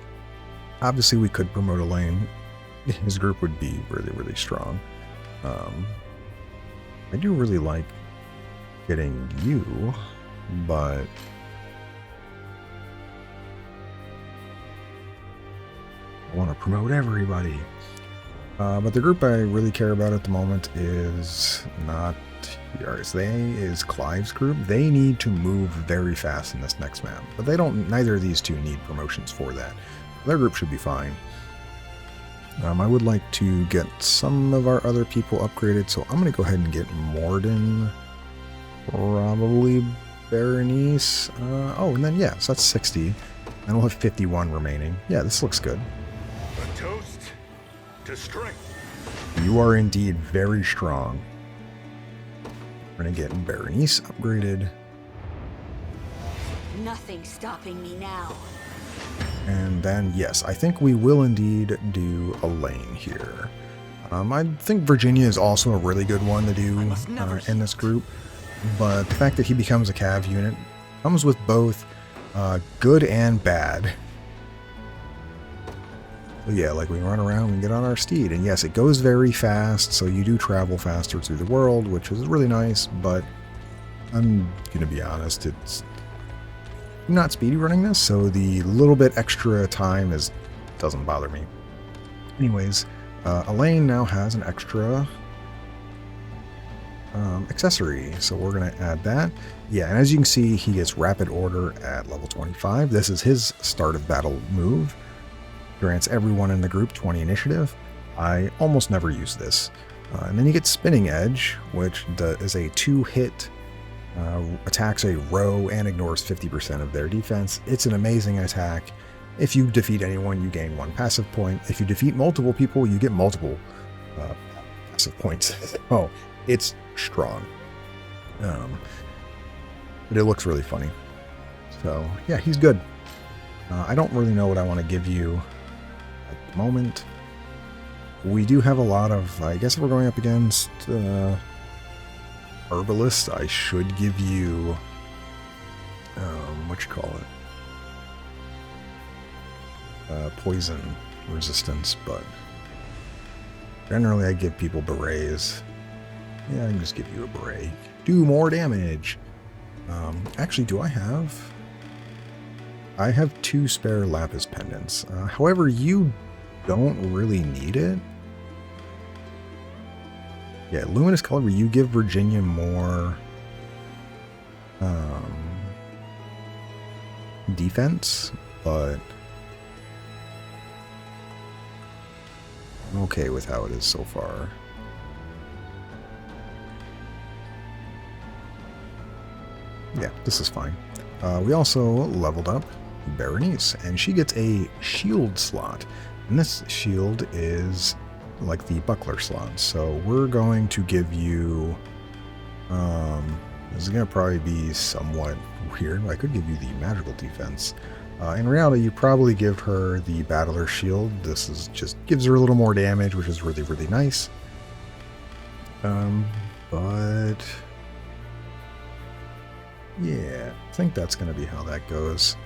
A: Obviously, we could promote Elaine. His group would be really, really strong. I do really like getting you, but... I want to promote everybody. But the group I really care about at the moment is not yours. Is Clive's group. They need to move very fast in this next map. But they don't, neither of these two need promotions for that. Their group should be fine. I would like to get some of our other people upgraded, so I'm going to go ahead and get Morden. Probably Berenice. Oh, and then, yeah, so that's 60. And we'll have 51 remaining. Yeah, this looks good.
E: A toast to strength.
A: You are indeed very strong. We're going to get Berenice upgraded.
G: Nothing stopping me now.
A: And then, yes, I think we will indeed do Elaine here. I think Virginia is also a really good one to do in this group. But the fact that he becomes a cav unit comes with both good and bad. So yeah, like we run around, we get on our steed. And yes, it goes very fast, so you do travel faster through the world, which is really nice. But I'm going to be honest, it's not speedy running this, so the little bit extra time doesn't bother me. Anyways, Elaine now has an extra accessory, so we're going to add that. Yeah, and as you can see, he gets Rapid Order at level 25. This is his start of battle move. Grants everyone in the group 20 initiative. I almost never use this. And then you get Spinning Edge, which is a 2-hit attacks a row and ignores 50% of their defense. It's an amazing attack. If you defeat anyone, you gain 1 passive point. If you defeat multiple people, you get multiple passive points. Oh, it's strong. But it looks really funny. So, yeah, he's good. I don't really know what I want to give you at the moment. We do have a lot of, I guess if we're going up against Herbalist, I should give you, what you call it? Poison resistance, but generally I give people berets. Yeah, I can just give you a beret. Do more damage. Actually, do I have... I have 2 spare lapis pendants. However, you don't really need it. Yeah, Luminous Color, you give Virginia more defense, but I'm okay with how it is so far. Yeah, this is fine. We also leveled up Berenice, and she gets a shield slot. And this shield is like the buckler slot. So we're going to give you... this is going to probably be somewhat weird. I could give you the magical defense. In reality, you probably give her the battler shield. This is just gives her a little more damage, which is really, really nice. But... yeah, I think that's going to be how that goes.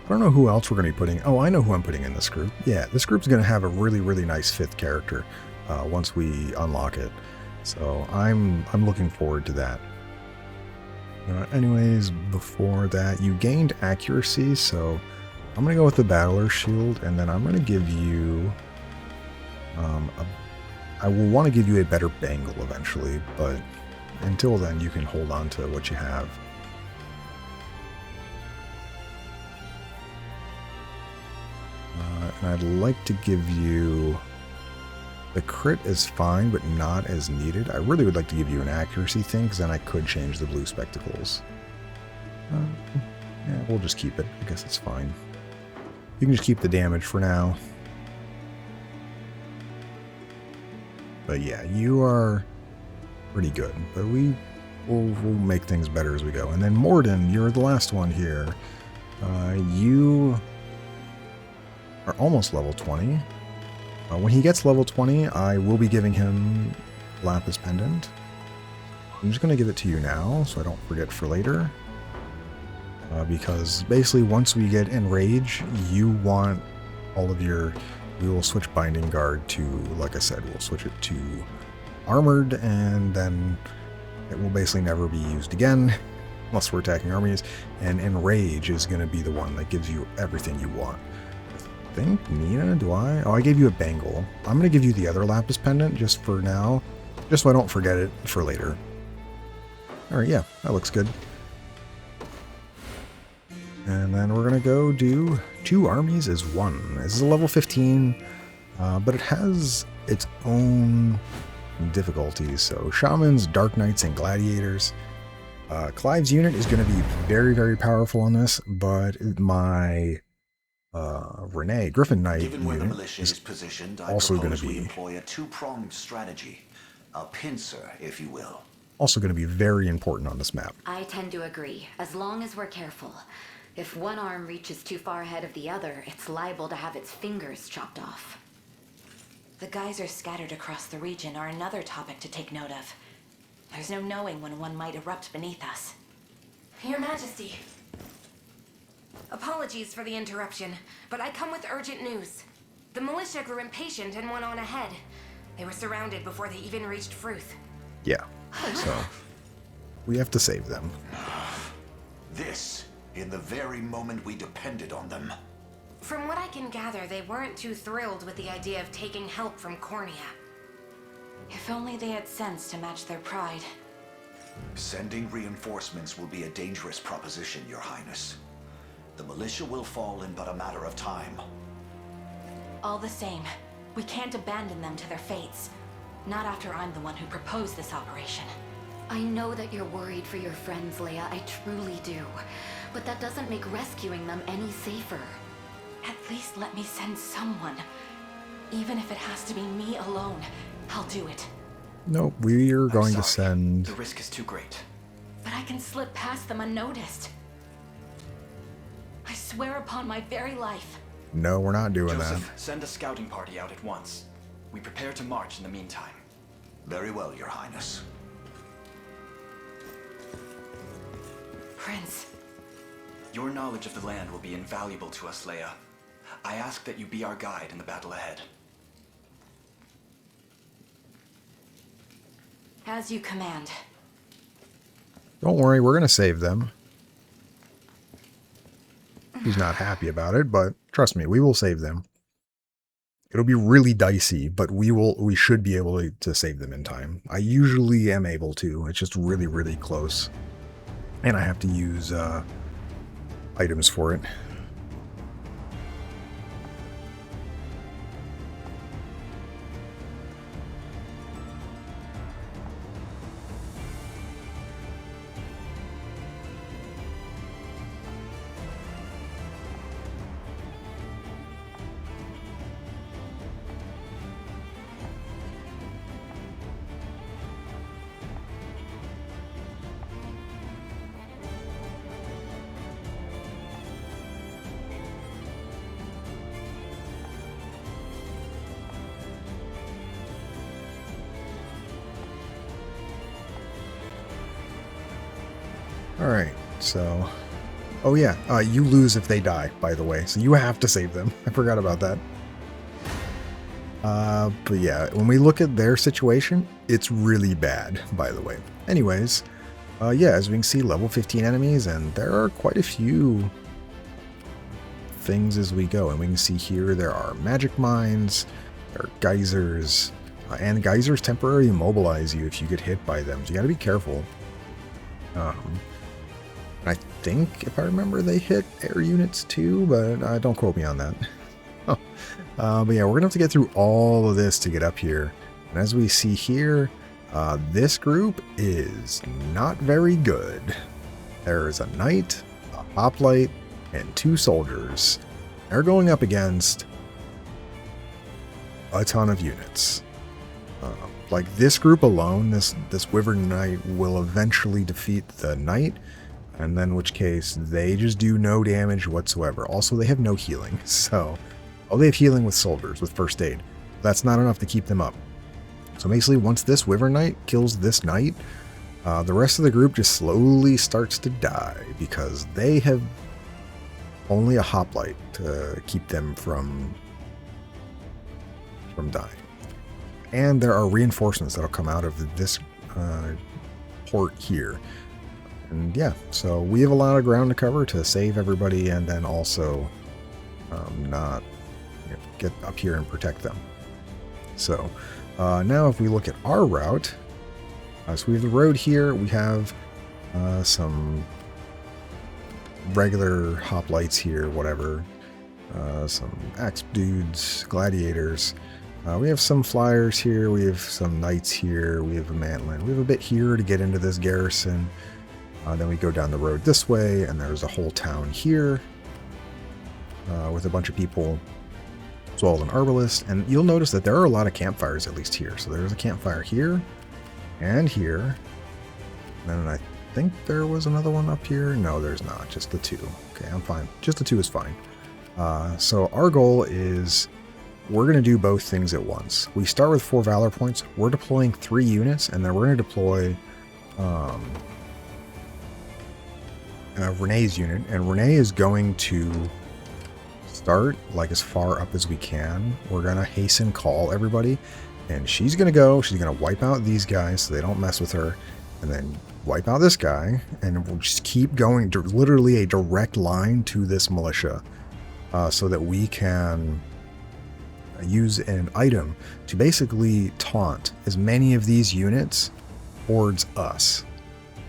A: I don't know who else we're going to be putting... oh, I know who I'm putting in this group. Yeah, this group's going to have a really, really nice 5th character once we unlock it. So I'm looking forward to that. Anyways, before that, you gained accuracy, so I'm going to go with the Battler Shield, and then I'm going to give you... I will want to give you a better bangle eventually, but until then you can hold on to what you have. And I'd like to give you... the crit is fine, but not as needed. I really would like to give you an accuracy thing, because then I could change the blue spectacles. Yeah, we'll just keep it. I guess it's fine. You can just keep the damage for now. But yeah, you are pretty good. But we'll make things better as we go. And then Morden, you're the last one here. You are almost level 20. When he gets level 20, I will be giving him Lapis Pendant. I'm just going to give it to you now, so I don't forget for later. Because basically, once we get Enrage, you want all of your... we will switch Binding Guard to, like I said, we'll switch it to Armored, and then it will basically never be used again, unless we're attacking armies. And Enrage is going to be the one that gives you everything you want. I think, Nina, do I? Oh, I gave you a bangle. I'm going to give you the other Lapis Pendant just for now, just so I don't forget it for later. Alright, yeah, that looks good. And then we're going to go do 2 armies as 1. This is a level 15, but it has its own difficulties. So Shamans, Dark Knights, and Gladiators. Clive's unit is going to be very, very powerful on this, but my Renee, Griffin Knight
H: Given where the
A: unit
H: militia
A: is
H: is positioned, I
A: also
H: propose
A: gonna
H: we
A: be-
H: employ a two-pronged strategy. A pincer, if you will.
A: also going to be very important on this map.
G: I tend to agree, as long as we're careful. If one arm reaches too far ahead of the other, it's liable to have its fingers chopped off.
B: The geysers scattered across the region are another topic to take note of. There's no knowing when one might erupt beneath us.
I: Your Majesty. Apologies for the interruption, but I come with urgent news. The militia grew impatient and went on ahead. They were surrounded before they even reached Fruth.
A: Yeah, so we have to save them.
H: This, in the very moment we depended on them.
I: From what I can gather, they weren't too thrilled with the idea of taking help from Cornea.
B: If only they had sense to match their pride.
H: Sending reinforcements will be a dangerous proposition, Your Highness. The militia will fall in but a matter of time.
B: All the same, we can't abandon them to their fates. Not after I'm the one who proposed this operation.
G: I know that you're worried for your friends, Leia. I truly do. But that doesn't make rescuing them any safer.
B: At least let me send someone. Even if it has to be me alone, I'll do it.
A: Nope, we are going to
D: sorry.
A: send...
D: The risk is too great.
B: But I can slip past them unnoticed. I swear upon my very life.
A: No, we're not doing
D: Joseph, send a scouting party out at once. We prepare to march in the meantime.
H: Very well, Your Highness.
B: Prince,
D: Your knowledge of the land will be invaluable to us, Leia. I ask that you be our guide in the battle ahead.
B: as you command.
A: that. Don't worry, we're going to save them. He's not happy about it, but trust me, we will save them. It'll be really dicey, but we should be able to save them in time. I usually am able to. It's just really, really close. And I have to use items for it. Alright, so... Oh yeah, you lose if they die, by the way, so you have to save them. I forgot about that. But yeah, when we look at their situation, it's really bad, by the way. Anyways, yeah, as we can see, level 15 enemies, and there are quite a few things as we go. And we can see here there are magic mines, there are geysers, and geysers temporarily immobilize you if you get hit by them, so you gotta be careful. I think, if I remember, they hit air units too, but don't quote me on that. But yeah, we're going to have to get through all of this to get up here. And as we see here, this group is not very good. There is a knight, a hoplite, and 2 soldiers. They're going up against a ton of units. Like this group alone, this Wyvern Knight will eventually defeat the Knight, and then in which case they just do no damage whatsoever. Also, they have no healing, so... Oh, they have healing with soldiers, with first aid. That's not enough to keep them up. So basically, once this Wyvern Knight kills this Knight, the rest of the group just slowly starts to die, because they have only a hoplite to keep them from dying. And there are reinforcements that'll come out of this port here. And yeah, so we have a lot of ground to cover to save everybody and then also not get up here and protect them. So now if we look at our route, so we have the road here, we have some regular hoplites here, whatever, some axe dudes, gladiators. We have some flyers here, we have some knights here, we have a mantlin. We have a bit here to get into this garrison. Then we go down the road this way, and there's a whole town here. with a bunch of people, as well as an arbalist. And you'll notice that there are a lot of campfires, at least here. So there's a campfire here and here. And then I think there was another one up here. No, there's not. Just the 2. Okay, I'm fine. Just the 2 is fine. So our goal is we're going to do both things at once. We start with 4 Valor points. We're deploying 3 units, and then we're going to deploy Renee's unit. And Renee is going to start like as far up as we can. We're going to hasten call everybody. And she's going to go. She's going to wipe out these guys so they don't mess with her. And then wipe out this guy. And we'll just keep going. Literally a direct line to this militia. So that we can use an item to basically taunt as many of these units towards us.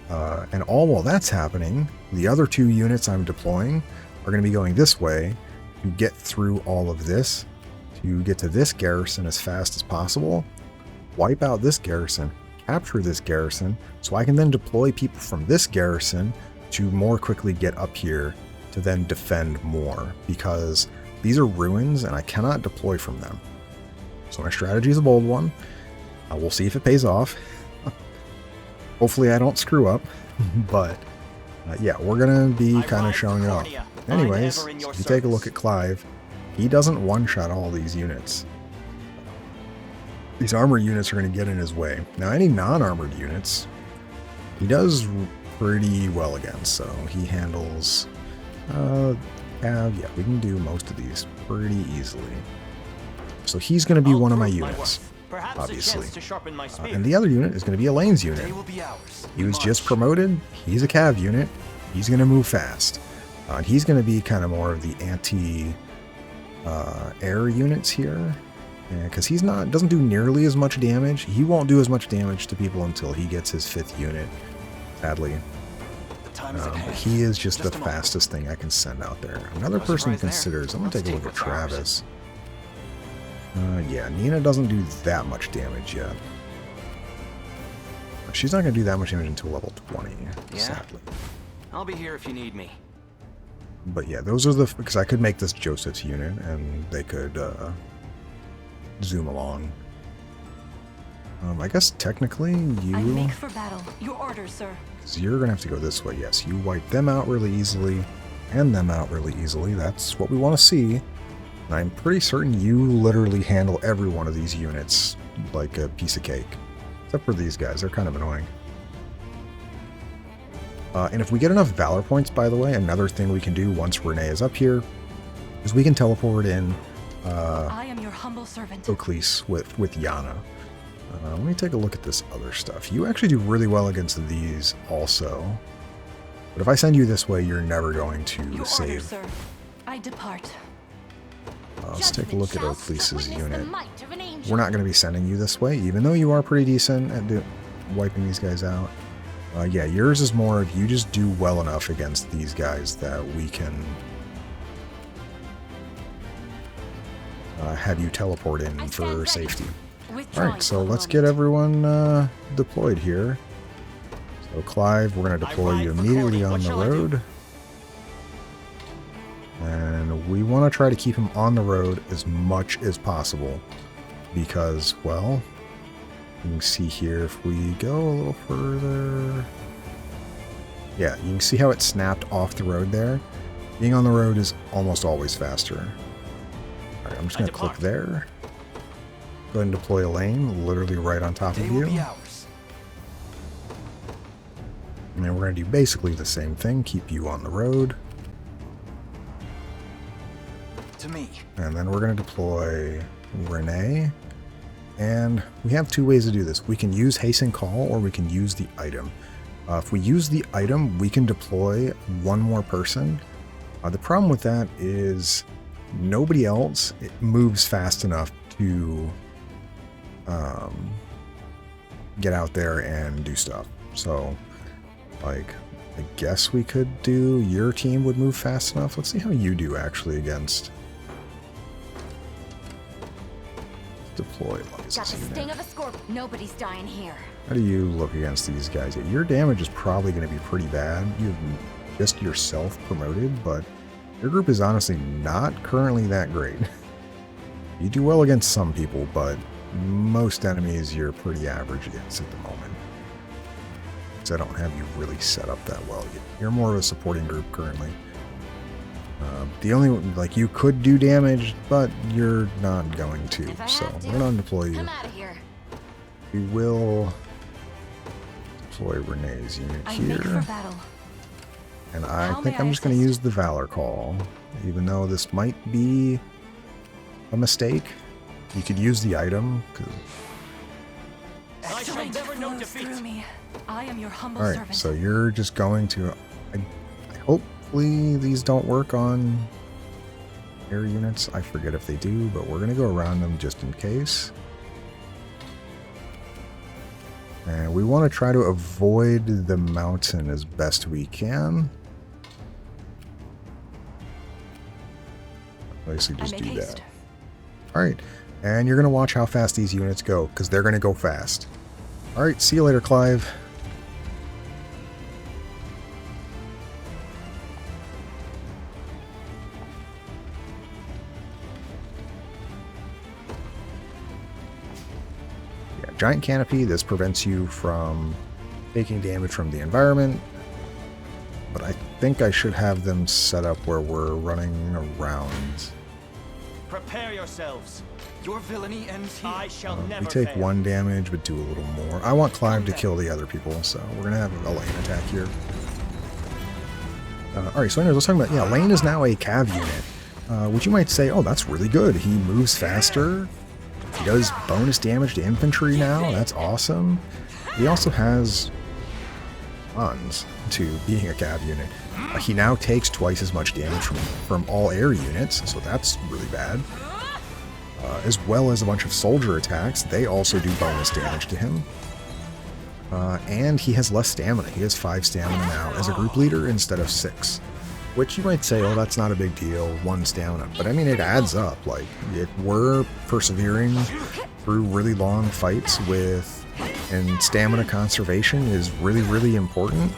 A: And all while that's happening, the other 2 units I'm deploying are going to be going this way to get through all of this, to get to this garrison as fast as possible, wipe out this garrison, capture this garrison, so I can then deploy people from this garrison to more quickly get up here to then defend more, because these are ruins and I cannot deploy from them. So my strategy is a bold one. We'll see if it pays off. Hopefully I don't screw up, but yeah, we're going to be kind of showing it off. Anyways, so if you take a look at Clive, he doesn't one-shot all these units. These armored units are going to get in his way. Now, any non-armored units, he does pretty well against, so he handles... yeah, we can do most of these pretty easily. So he's going to be one of my units, obviously. And the other unit is going to be Elaine's unit. He was just promoted. He's a cav unit. He's going to move fast. And he's going to be kind of more of the anti-air units here. Because he's doesn't do nearly as much damage. He won't do as much damage to people until he gets his 5th unit, sadly. But he is just the fastest thing I can send out there. Another person to consider is, I'm going to take a look at Travis. Yeah, Nina doesn't do that much damage yet. She's not going to do that much damage until level 20, sadly.
F: I'll be here if you need me.
A: But yeah, those are because I could make this Joseph's unit, and they could zoom along. I guess technically you...
C: I make for battle. Your orders, sir.
A: So you're going to have to go this way, yes. You wipe them out really easily, and them out really easily. That's what we want to see. And I'm pretty certain you literally handle every one of these units like a piece of cake. Except for these guys, they're kind of annoying. And if we get enough Valor points, by the way, another thing we can do once Renee is up here is we can teleport in
C: I am your humble servant.
A: Oclese with Yana. Let me take a look at this other stuff. You actually do really well against these also. But if I send you this way, you're never going to
C: Your
A: save.
C: orders, sir. I depart.
A: Let's take a look at Oclese's unit. We're not going to be sending you this way, even though you are pretty decent at wiping these guys out. Yeah, yours is more of you just do well enough against these guys that we can have you teleport in for safety. Alright, so let's get everyone deployed here. So Clive, we're going to deploy you immediately on the road. And we want to try to keep him on the road as much as possible. Because, well, you can see here if we go a little further... Yeah, you can see how it snapped off the road there. Being on the road is almost always faster. Alright, I'm just going to click there. Go ahead and deploy Elaine, literally right on top of you. And then we're going to do basically the same thing, keep you on the road.
D: To me.
A: And then we're going to deploy Renee. And we have 2 ways to do this. We can use Hasten Call, or we can use the item. If we use the item, we can deploy 1 more person. The problem with that is nobody else moves fast enough to get out there and do stuff. So, like, I guess we could do, your team would move fast enough. Let's see how you do actually against deploy
G: Got the sting of a scorpion. Nobody's dying here.
A: How do you look against these guys? Your damage is probably going to be pretty bad. You have just yourself promoted, but Your group is honestly not currently that great. You do well against some people, but most enemies you're pretty average against at the moment. So I don't have you really set up that well yet. You're more of a supporting group currently. The only, like, you could do damage, but you're not going to, so we're going to deploy you.
G: Come out of here.
A: We will deploy Renee's unit
C: I make for
A: here.
C: battle.
A: And I
C: How
A: think
C: may
A: I'm
C: I
A: just going to
C: assist?
A: use the Valor Call, even though this might be a mistake. You could use the item, 'cause...
F: I shall
C: Strength
F: never know
C: flows
F: defeat.
C: through me. I am your humble
A: Alright,
C: servant.
A: so you're just going to... hopefully these don't work on air units. I forget if they do, but we're going to go around them just in case. And we want to try to avoid the mountain as best we can. Basically
C: I
A: just
C: make
A: do
C: haste.
A: that. Alright, and you're going to watch how fast these units go, because they're going to go fast. Alright, see you later, Clive. Yeah, giant canopy, this prevents you from taking damage from the environment. But I think I should have them set up where we're running around.
F: Prepare yourselves.
D: Your villainy ends here.
F: I shall never
A: We take
F: fail.
A: 1 damage, but do a little more. I want Clive to kill the other people, so we're going to have a Lane attack here. Alright, so anyways, let's talk about... Yeah, Lane is now a cav unit. Which you might say, oh, that's really good. He moves faster. He does bonus damage to infantry now. That's awesome. He also has cons to being a cav unit. He now takes twice as much damage from all air units, so that's really bad. As well as a bunch of soldier attacks. They also do bonus damage to him. And he has less stamina. He has 5 stamina now as a group leader instead of 6. Which you might say, oh, that's not a big deal, 1 stamina. But I mean, it adds up. Like, if we're persevering through really long fights and stamina conservation is really, really important.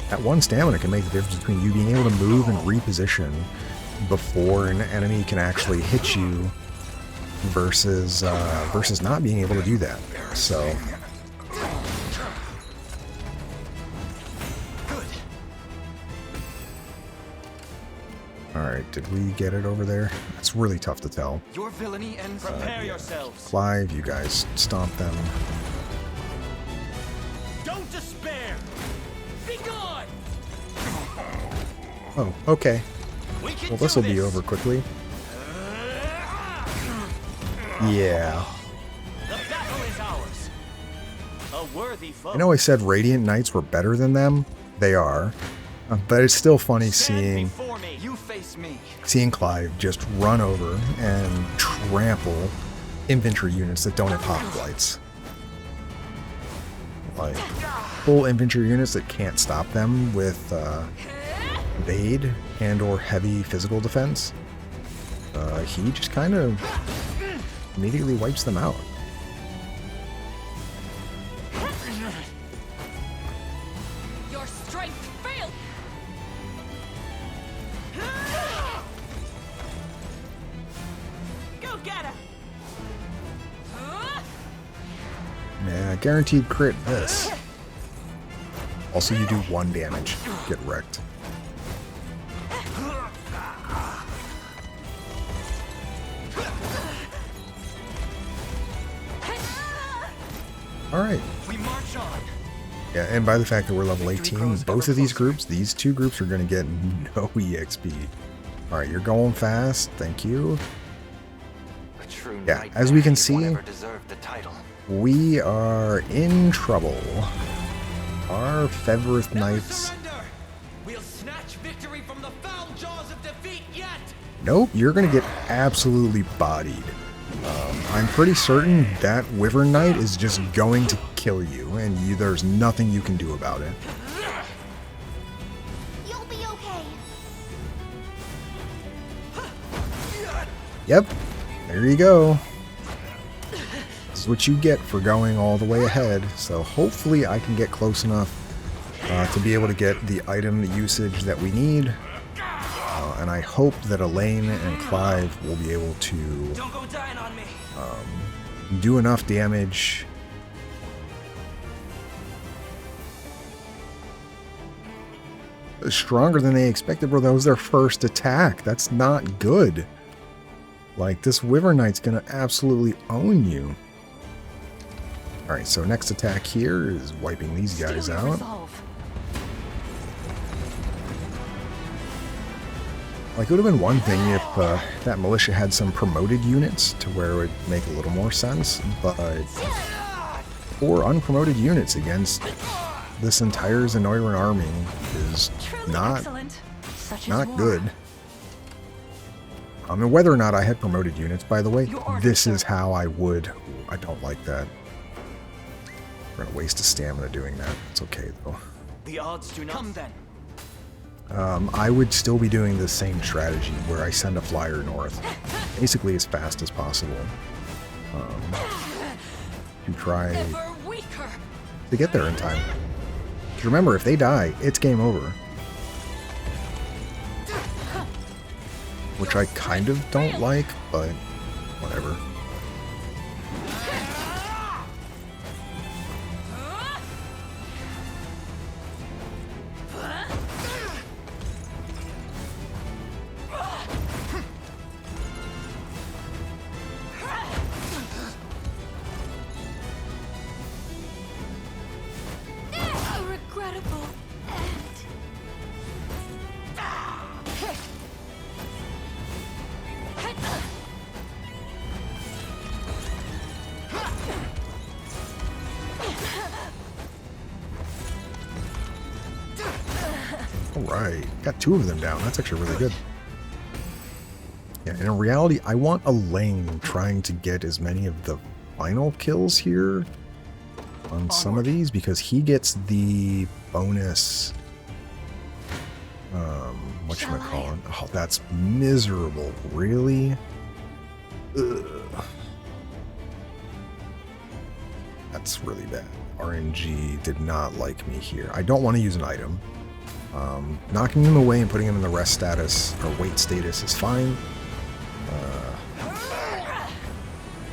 A: That 1 stamina can make the difference between you being able to move and reposition before an enemy can actually hit you versus not being able to do that. So alright, did we get it over there? It's really tough to tell.
D: Your villainy ends
F: Prepare yourselves.
A: Clive, you guys stomp them.
F: Don't despair. Be gone.
A: Oh, okay.
F: We can
A: Well,
F: do
A: this will be over quickly. Yeah.
F: The battle is ours. A worthy foe.
A: I know I said Radiant Knights were better than them. They are. But it's still funny
F: Stand before me.
D: You face me.
A: seeing Clive just run over and trample infantry units that don't have hoplites. Like, full infantry units that can't stop them with evade and or heavy physical defense. He just kind of immediately wipes them out.
C: Your strength failed. Go get her.
A: Yeah, guaranteed crit this. Also, you do 1 damage. Get wrecked. Alright.
F: We march on.
A: Yeah, and by the fact that we're level 18, both of these groups, these 2 groups are going to get no EXP. Alright, you're going fast. Thank you.
D: A true
A: Yeah,
D: knight
A: as we can
D: if one
A: see,
D: ever deserved the title.
A: we are in trouble. Our Fevrith Knights...
F: We'll snatch victory from the foul jaws of defeat yet.
A: Nope, you're going to get absolutely bodied. I'm pretty certain that Wyvern Knight is just going to kill you, and there's nothing you can do about it.
G: You'll be okay.
A: Yep, there you go. This is what you get for going all the way ahead, so hopefully I can get close enough to be able to get the item usage that we need. And I hope that Elaine and Clive will be able to
F: Don't go dying on me.
A: do enough damage. Stronger than they expected, bro. That was their first attack. That's not good. Like, this Wyvern Knight's gonna absolutely own you. Alright, so next attack here is wiping these guys
C: Steal your
A: out.
C: resolve.
A: Like, it would have been one thing if that militia had some promoted units to where it would make a little more sense, but 4 unpromoted units against this entire Zenoiran army is
C: Truly
A: not
C: excellent. Such is
A: not
C: war.
A: good. And whether or not I had promoted units, by the way,
C: Your order,
A: this
C: sir.
A: is how I would... Ooh, I don't like that. We're gonna waste a stamina doing that. It's okay, though.
F: The odds do not. Come then.
A: I would still be doing the same strategy where I send a flyer north, basically as fast as possible, to try
C: Ever weaker.
A: to get there in time. 'Cause remember, if they die, it's game over. Which I kind of don't like, but whatever.
C: A regrettable end.
A: Alright, got 2 of them down. That's actually really good. Yeah, and in reality, I want Elaine trying to get as many of the final kills here on some of these, because he gets the bonus... whatchamacallit? Oh, that's miserable. Really? Ugh. That's really bad. RNG did not like me here. I don't want to use an item. Knocking him away and putting him in the rest status, or wait status, is fine.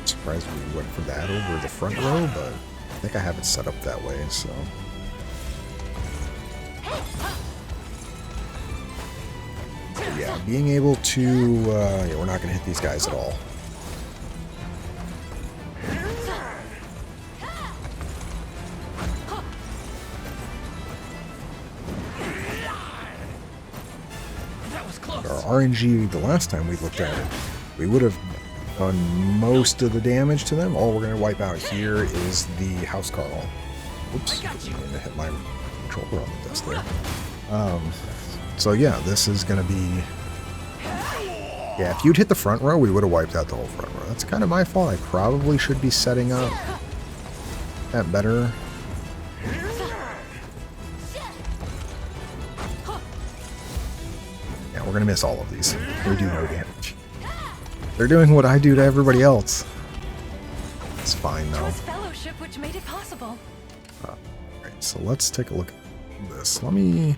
A: Surprised we went for that over the front row, but I think I have it set up that way, so... But yeah, being able to... yeah, we're not going to hit these guys at all. Our RNG the last time we looked at it, we would have done most of the damage to them. All we're going to wipe out here is the House Carl. Oops, I didn't mean to hit my controller on the desk there. So yeah, this is going to be... Yeah, if you'd hit the front row, we would have wiped out the whole front row. That's kind of my fault. I probably should be setting up that better. We're gonna miss all of these. They do no damage. They're doing what I do to everybody else. It's fine though.
C: It was fellowship which made it possible.
A: Alright, so let's take a look at this. I'm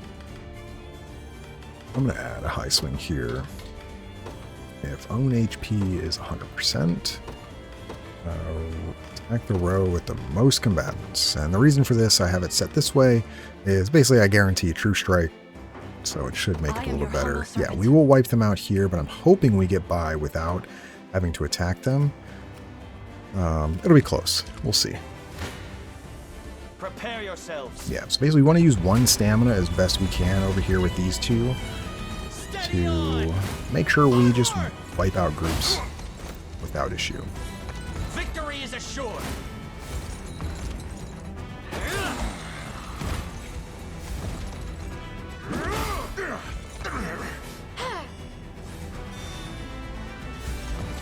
A: gonna add a high swing here. If own HP is 100%, attack the row with the most combatants. And the reason for this, I have it set this way, is basically I guarantee a true strike. So it should make it a little better. Yeah, we will wipe them out here, but I'm hoping we get by without having to attack them. It'll be close. We'll see.
F: Prepare yourselves.
A: Yeah, so basically we want to use 1 stamina as best we can over here with these 2 to make sure we just wipe out groups without issue.
F: Victory is assured.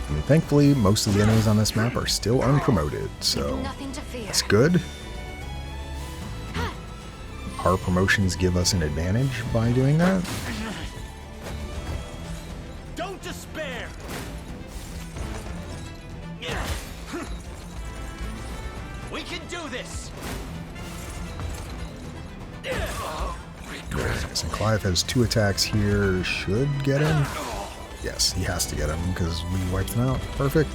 A: And thankfully, most of the enemies on this map are still unpromoted, so
G: Nothing to fear.
A: that's good. Our promotions give us an advantage by doing that.
F: Don't despair. We can do this.
A: And Clive has 2 attacks here. Should get him. Yes, he has to get him because we wiped him out. Perfect.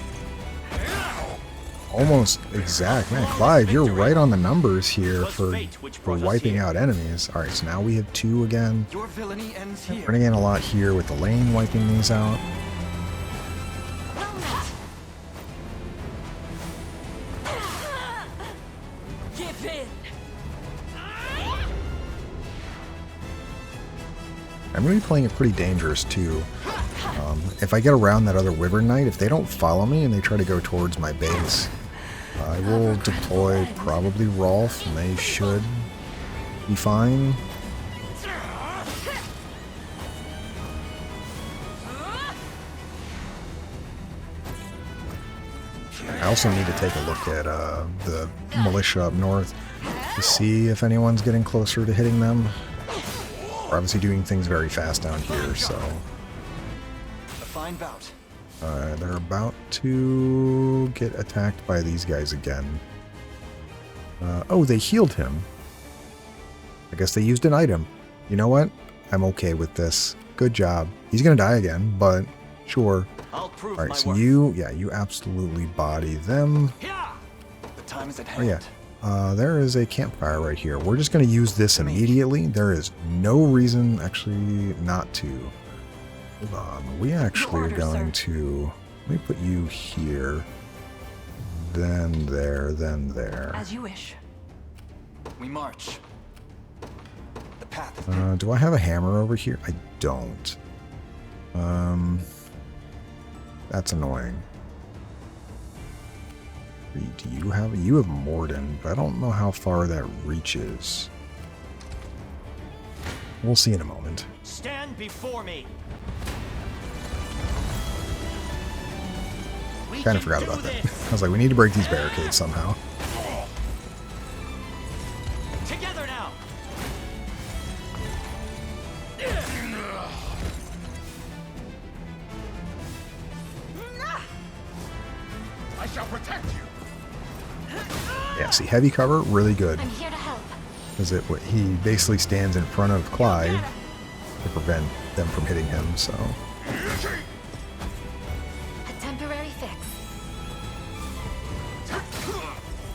A: Almost exact. Man, Clive, you're right on the numbers here for wiping out enemies. Alright, so now we have 2 again.
D: Your villainy ends here.
A: Running in a lot here with the lane wiping these out.
C: Give in.
A: I'm going to be playing it pretty dangerous too. If I get around that other Wyvern Knight, if they don't follow me and they try to go towards my base, I will deploy probably Rolf and they should be fine. I also need to take a look at the militia up north to see if anyone's getting closer to hitting them. We're obviously doing things very fast down here, so...
D: A fine bout.
A: They're about to get attacked by these guys again. Oh, they healed him. I guess they used an item. You know what? I'm okay with this. Good job. He's gonna die again, but sure. Alright, so you absolutely body them.
D: The time is at
A: Oh
D: hand.
A: yeah. There is a campfire right here. We're just going to use this immediately. There is no reason, actually, not to. Hold on. We actually are going to... Let me put you here. Then there, then there.
C: As you wish.
D: We march. The path is
A: Do I have a hammer over here? I don't. That's annoying. Do you have... You have Morden, but I don't know how far that reaches. We'll see in a moment.
F: Stand before me.
A: Kind of forgot about that. I was like, we need to break these barricades somehow.
F: Together now.
E: I shall protect you.
A: Yeah, see, heavy cover, really good.
C: I'm here to help.
A: Because he basically stands in front of Clive to prevent them from hitting him, so...
C: A temporary fix.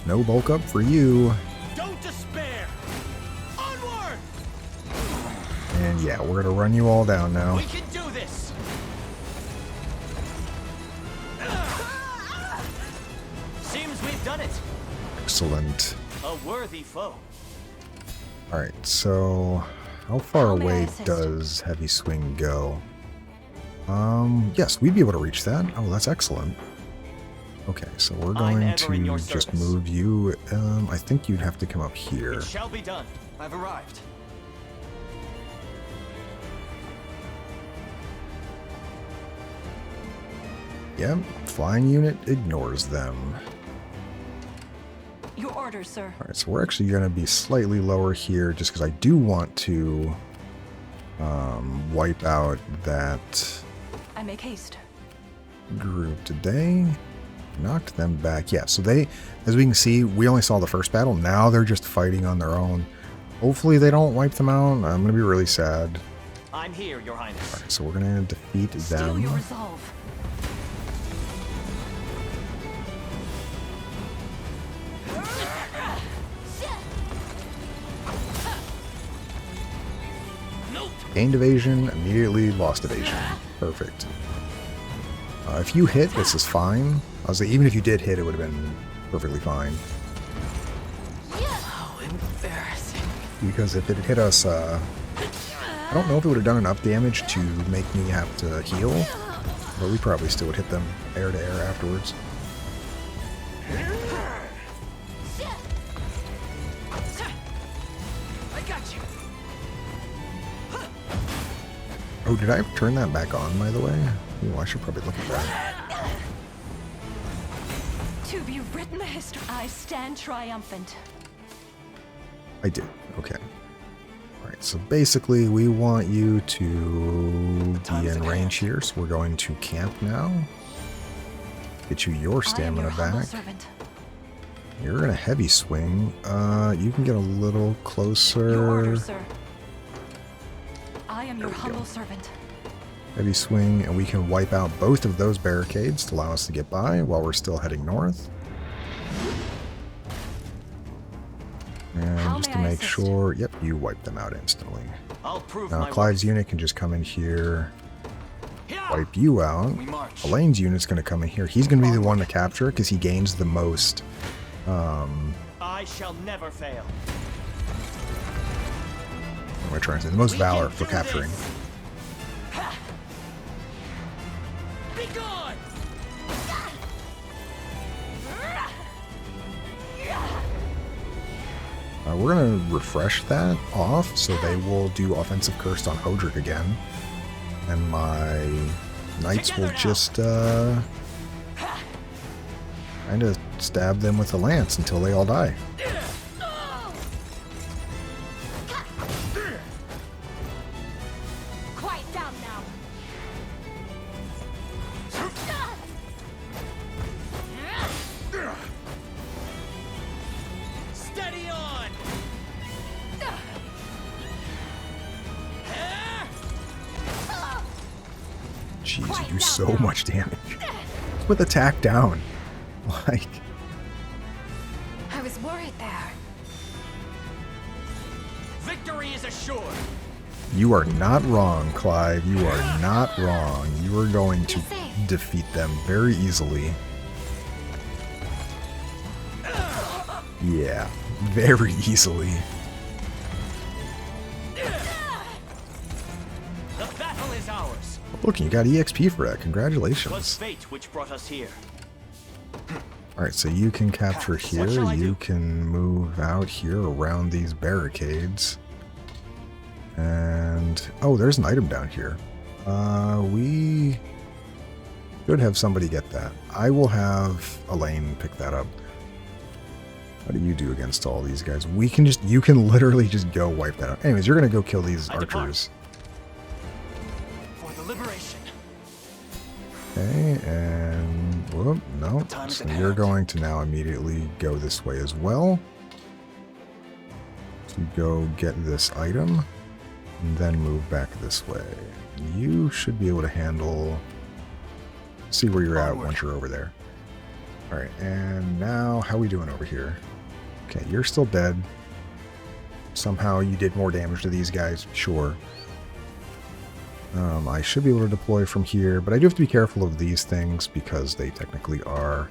A: No bulk up for you.
F: Don't despair. Onward.
A: And yeah, we're gonna run you all down now.
F: We can do this. Seems we've done it.
A: Excellent.
F: A worthy foe.
A: Alright, so... How far
C: How may I
A: away
C: assist?
A: does Heavy Swing go? Yes, we'd be able to reach that. Oh, that's excellent. Okay, so we're
F: I'm
A: going
F: ever in your
A: to just
F: service.
A: move you. I think you'd have to come up here.
F: It shall be done.
D: I've arrived.
A: Yep, flying unit ignores them.
C: Your orders, sir.
A: Alright, so we're actually going to be slightly lower here just because I do want to wipe out that
C: I make haste.
A: group today. Knocked them back. Yeah, so they, as we can see, we only saw the first battle. Now they're just fighting on their own. Hopefully they don't wipe them out. I'm going to be really sad.
F: I'm here, Your Highness.
A: Alright, so we're going to defeat
C: Steel your
A: them.
C: resolve.
A: Gained evasion, immediately lost evasion. Perfect. If you hit, this is fine. I was like, even if you did hit, it would have been perfectly fine.
C: How embarrassing.
A: Because if it hit us, I don't know if it would have done enough damage to make me have to heal, but we probably still would hit them air to air afterwards.
C: I got you.
A: Oh, did I ever turn that back on, by the way? Ooh, I should probably look at that.
C: To be written the history. I stand triumphant.
A: I did. Okay. Alright, so basically we want you to be in range here, so we're going to camp now. Get you your
C: I am
A: stamina
C: your humble
A: back.
C: servant.
A: You're in a heavy swing. You can get a little closer.
C: Your order, sir. I am your
A: There we
C: humble
A: go.
C: servant.
A: Heavy swing, and we can wipe out both of those barricades to allow us to get by while we're still heading north. And
C: How
A: just
C: may
A: to
C: I
A: make
C: assist?
A: sure, yep, you wiped them out instantly.
F: I'll prove
A: Now
F: my
A: Clive's
F: worth.
A: unit can just come in here,
F: Yeah.
A: wipe you out.
F: We march.
A: Elaine's unit's going to come in here. He's going to be the one to capture because he gains the most.
F: I shall never fail.
A: What am I trying to say? The most
F: We
A: valor
F: can
A: for
F: do
A: capturing.
F: this. Ha! Be gone!
A: We're going to refresh that off, so they will do offensive curse on Hodrick again. And my knights will just kind of stab them with a lance until they all die.
C: Quiet down now.
F: Steady on!
A: Jeez, you do so much damage. With attack down. Like,
I: I was worried there.
F: Victory is assured.
A: you are not wrong, Clive. You are not wrong. You are going to defeat them very easily. Yeah, very easily.
F: The battle is ours.
A: Look, you got EXP for that.
F: 'Twas
A: Congratulations.
F: fate which brought us here.
A: Alright, so you can capture here.
F: shall I
A: You
F: do?
A: can move out here around these barricades. And... oh, there's an item down here. We should have somebody get that. I will have Elaine pick that up. What do you do against all these guys? We can just... you can literally just go wipe that out. Anyways, you're gonna go kill these
F: I depart.
A: archers.
F: For the liberation.
A: Okay, and... whoop, no.
D: Time is
A: So
D: at
A: you're
D: hand.
A: going to now immediately go this way as well. To go get this item. And then move back this way. You should be able to handle... see where you're at
D: Onward.
A: once you're over there. Alright, and now, how we doing over here? Okay, you're still dead. Somehow you did more damage to these guys, sure. I should be able to deploy from here, but I do have to be careful of these things because they technically are...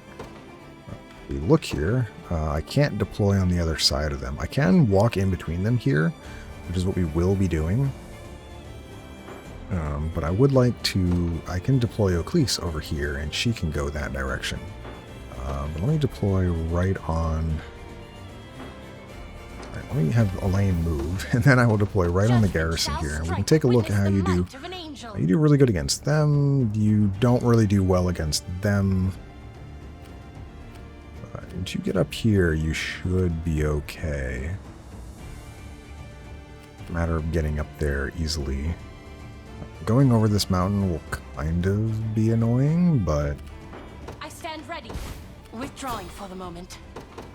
A: if we look here, I can't deploy on the other side of them. I can walk in between them here, which is what we will be doing. But I would like to... I can deploy Oclise over here, and she can go that direction. But let me deploy right on... Alright, let me have Elaine move, and then I will deploy right on the garrison here. And we can take a look at how you do. You do really good against them. You don't really do well against them. Once you get up here, you should be okay. Matter of getting up there easily. Going over this mountain will kind of be annoying, but
C: I stand ready. Withdrawing for the moment.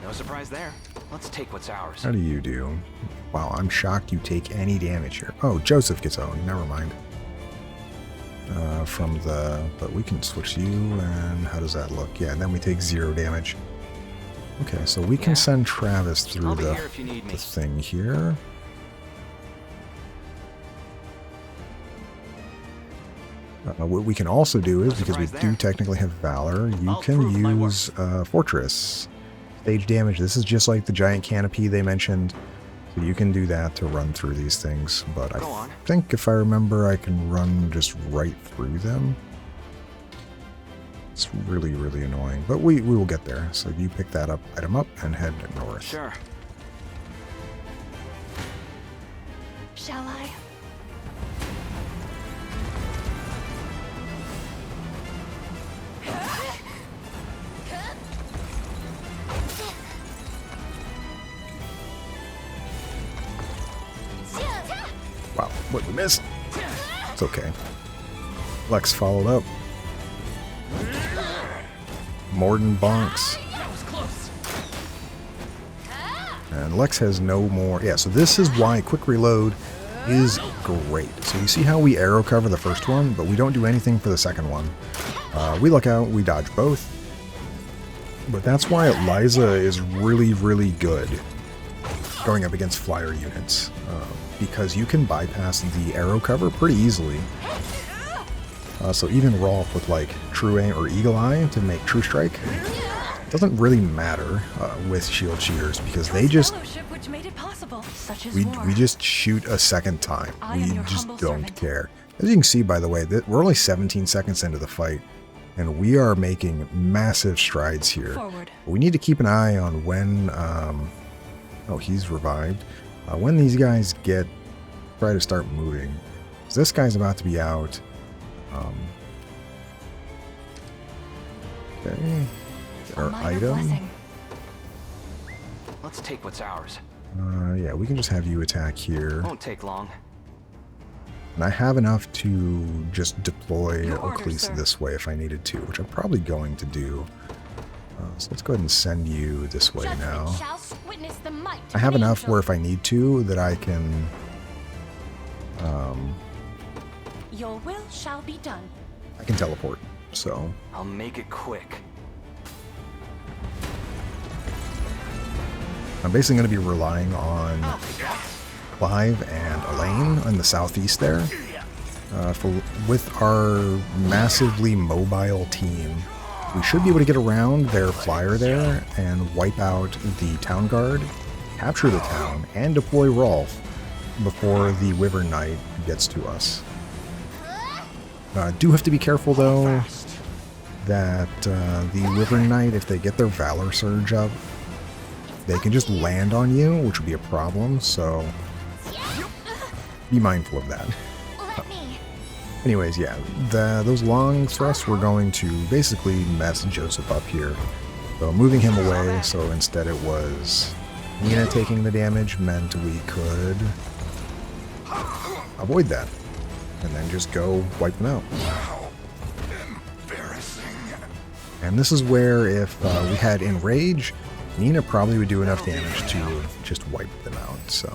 D: No surprise there. Let's take what's ours.
A: how do you do? Wow, I'm shocked you take any damage here. Oh, Joseph gets owned. Never mind. From the... but we can switch you, and how does that look? Yeah, and then we take 0 damage. Okay, so we can
D: Yeah.
A: send Travis through
D: I'll be
A: the,
D: here if you need me.
A: the thing here. What we can also do is, because we
D: surprise
A: do
D: there.
A: technically have Valor, you
F: I'll
A: can
F: prove my
A: use Fortress. Stage damage. This is just like the giant canopy they mentioned. So you can do that to run through these things. But
D: Go
A: I
D: on.
A: think if I remember, I can run just right through them. It's really, really annoying. But we will get there. So you pick that item up and head north.
D: Sure.
C: Shall I?
A: Wow, what, we missed? It's okay. Lex followed up. Morden bonks.
F: That was close.
A: And Lex has no more. Yeah, so this is why quick reload is great. So you see how we arrow cover the first one, but we don't do anything for the second one. We look out, we dodge both. But that's why Liza is really, really good going up against flyer units. Because you can bypass the arrow cover pretty easily. So even Rolf with like True Aim or Eagle Eye to make True Strike doesn't really matter with shield shooters because they just we just shoot a second time. We just don't care. As you can see, by the way, that we're only 17 seconds into the fight, and we are making massive strides here. We need to keep an eye on when. Oh, he's revived. When these guys try to start moving, so this guy's about to be out. Okay. Our item.
F: Let's take what's ours.
A: Yeah, we can just have you attack here.
F: Won't take long.
A: And I have enough to just deploy Oclese this way if I needed to, which I'm probably going to do. So let's go ahead and send you this way now. I have enough where if I need to, that I can...
C: Your will shall be done.
A: I can teleport, so...
F: I'll make it quick.
A: I'm basically going to be relying on Clive and Elaine in the southeast there. With our massively mobile team, we should be able to get around their flyer there and wipe out the town guard, capture the town, and deploy Rolf before the Wyvern Knight gets to us. Do have to be careful though that the Wyvern Knight, if they get their Valor Surge up, they can just land on you, which would be a problem, so be mindful of that. Anyways, yeah, those long thrusts were going to basically mess Joseph up here. So moving him away, so instead it was Nina taking the damage meant we could avoid that. And then just go wipe them out. And this is where if we had Enrage, Nina probably would do enough damage to just wipe them out. So,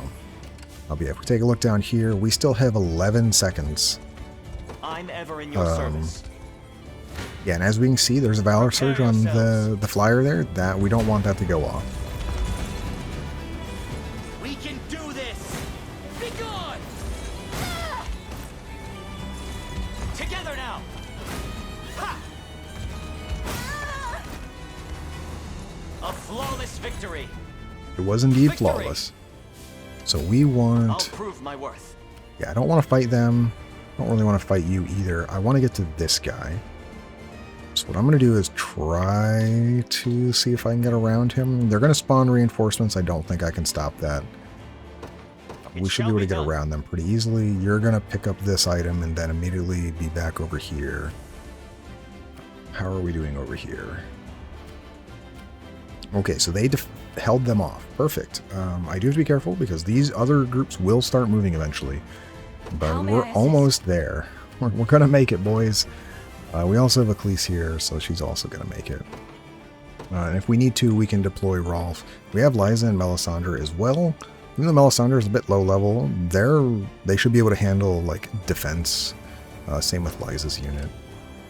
A: if we take a look down here, we still have 11 seconds.
F: I'm ever in your service.
A: Yeah, and as we can see, there's a Valor Surge on the flyer there. That we don't want that to go off.
F: We can do this. Be gone. Together now. Ha! A flawless victory.
A: It was indeed flawless. So we want...
F: I'll prove my worth.
A: Yeah, I don't want to fight them. I don't really want to fight you either. I want to get to this guy. So what I'm going to do is try to see if I can get around him. They're going to spawn reinforcements. I don't think I can stop that. We should be able to get around them pretty easily. You're going to pick up this item and then immediately be back over here. How are we doing over here? Okay, so they held them off. Perfect. I do have to be careful because these other groups will start moving eventually. But we're almost there. We're going to make it, boys. We also have Oclese here, so she's also going to make it. And if we need to, we can deploy Rolf. We have Liza and Melisandre as well. Even though Melisandre is a bit low level, they should be able to handle like defense. Same with Liza's unit.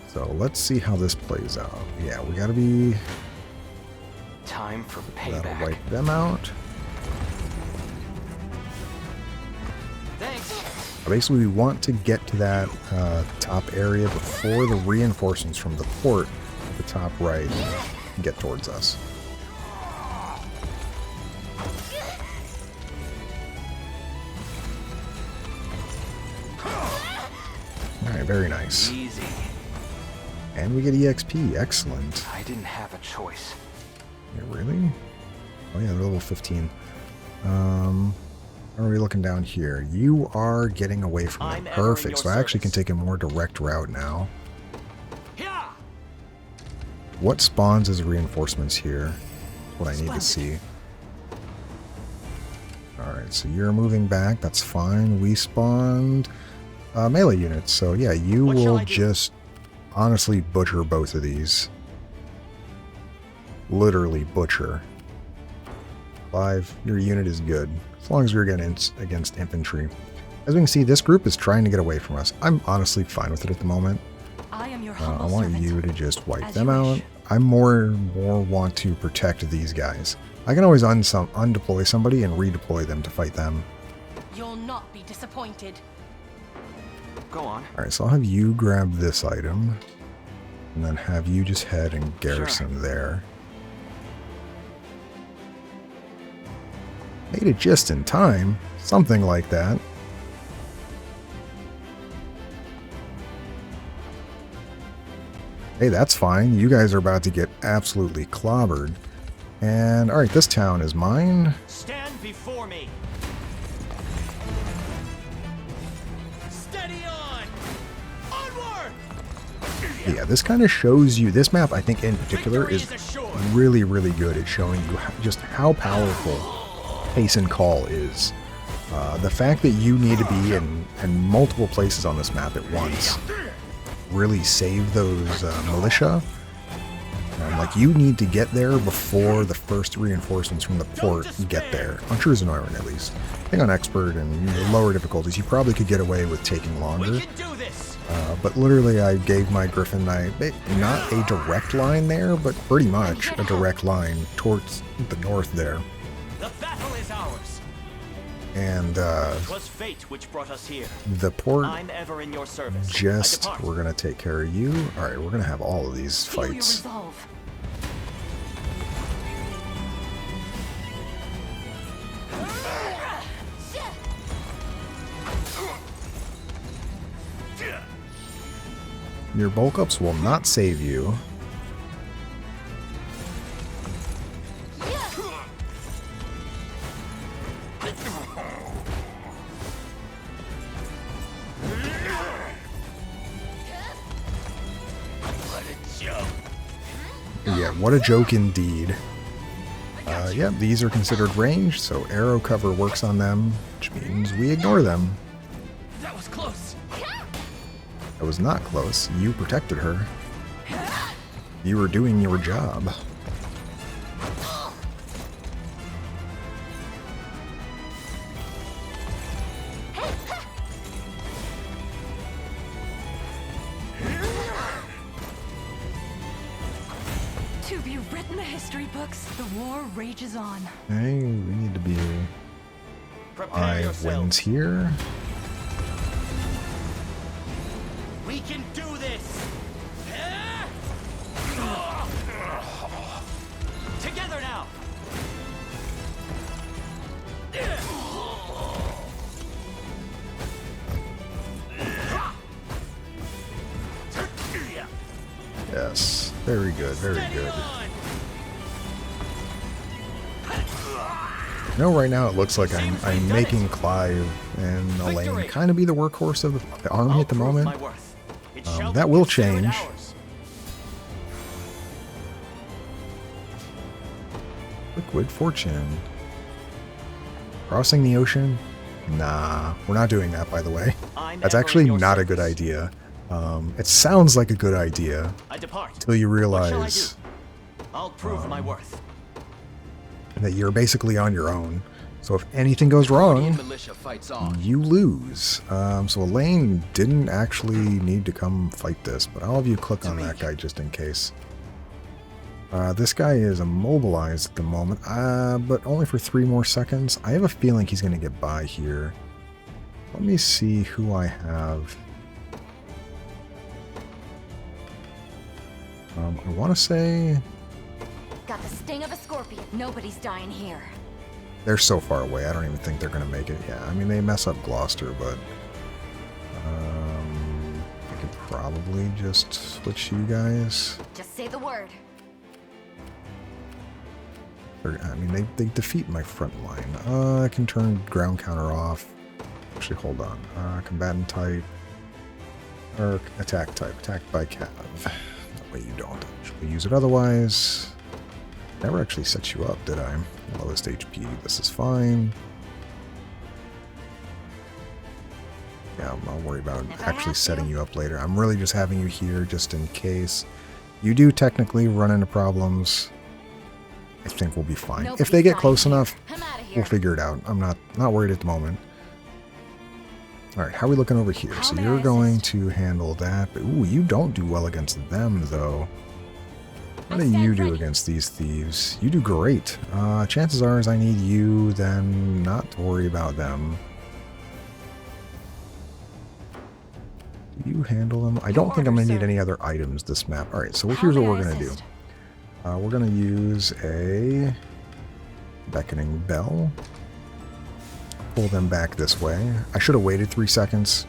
A: So let's see how this plays out. Yeah, we got to be...
F: Time for payback.
A: That'll wipe them out.
F: Thanks.
A: Basically, we want to get to that top area before the reinforcements from the port at the top right get towards us. Alright, very nice.
F: Easy.
A: And we get EXP. Excellent.
F: I didn't have a choice.
A: Yeah, really? Oh yeah, they're level 15. How are we looking down here? You are getting away from them. Perfect. So I actually can take a more direct route now. What spawns as reinforcements here? What I need to see. Alright, so you're moving back. That's fine. We spawned melee units. So yeah, you will just honestly butcher both of these. Literally butcher. 5. Your unit is good, as long as you're against infantry. As we can see, this group is trying to get away from us. I'm honestly fine with it at the moment.
C: I am your
A: I
C: humble
A: want
C: servant.
A: you to just wipe
C: As
A: them
C: you
A: out.
C: wish.
A: I more want to protect these guys. I can always undeploy somebody and redeploy them to fight them.
C: You'll not be disappointed.
F: Go on.
A: Alright, so I'll have you grab this item, and then have you just head and garrison there. Made it just in time. Something like that. Hey, that's fine. You guys are about to get absolutely clobbered. And, alright, this town is mine.
F: Stand before me. Steady on. Onward.
A: Yeah, this kind of shows you, this map I think in particular
F: Victory
A: is
F: assured.
A: really, really good at showing you just how powerful Pace and Call is. The fact that you need to be in multiple places on this map at once really save those militia. Like, you need to get there before the first reinforcements from the port get there. On True Zenoiran, at least. I think on Expert and the lower difficulties, you probably could get away with taking longer.
F: We can do this.
A: But literally, I gave my Griffin Knight not a direct line there, but pretty much a direct line towards the north there.
F: The battle is ours.
A: And
F: It was fate which brought us here.
A: the port,
F: I'm ever in your service. I
A: just,
F: depart.
A: we're going to take care of you. Alright, we're going to have all of these
C: Feel your
A: fights.
C: resolve.
A: Your bulk ups will not save you. Yeah, what a joke indeed. Yeah, these are considered ranged, so arrow cover works on them, which means we ignore them.
F: That was close.
A: It was not close. You protected her. You were doing your job.
C: To be written the history books, the war rages on.
A: Hey, we need to be
F: Prepare
A: 5
F: yourselves.
A: wins here.
F: We can do this. Together now.
A: Yes, very good, very good. You know, right now it looks like I'm making Clive and Elaine kind of be the workhorse of the army at the moment. That will change. Liquid Fortune. Crossing the ocean? Nah, we're not doing that, by the way. That's actually not a good idea. It sounds like a good idea
F: I depart.
A: until you
F: What shall I
A: realize
F: do? I'll prove my worth.
A: that you're basically on your own. So if anything goes wrong,
E: Militia fights on.
A: you lose. So Elaine didn't actually need to come fight this, but I'll have you click on that guy just in case. This guy is immobilized at the moment, but only for 3 more seconds. I have a feeling he's going to get by here. Let me see who I have. I want to say
C: Got the sting of a scorpion. Nobody's dying here.
A: they're so far away. I don't even think they're going to make it. Yeah, I mean, they mess up Gloucester, but I could probably just switch you guys.
C: Just say the word.
A: I mean, they defeat my front line. I can turn ground counter off. Actually, hold on. Combatant type. Or attack type. Attacked by Cav. That way you don't actually use it otherwise. Never actually set you up, did I? Lowest HP. This is fine. Yeah, I'll worry about actually setting you up later. I'm really just having you here just in case. You do technically run into problems. I think we'll be fine.
C: Nobody's
A: If they get
C: dying
A: close
C: here.
A: enough,
C: I'm outta here.
A: we'll figure it out. I'm not worried at the moment. All right, how are we looking over here?
C: How
A: So
C: may
A: you're
C: I
A: going
C: assist?
A: to handle that. But, ooh, you don't do well against them, though. What
C: I
A: do
C: stand
A: you do
C: ready.
A: against these thieves? You do great. Chances are is I need you then not to worry about them. Do you handle them? I don't think I'm going to need any other items this map. All right, so
C: How
A: here's what
C: may
A: we're
C: I
A: going to do.
C: assist?
A: We're going to use a beckoning bell. Pull them back this way. I should have waited 3 seconds.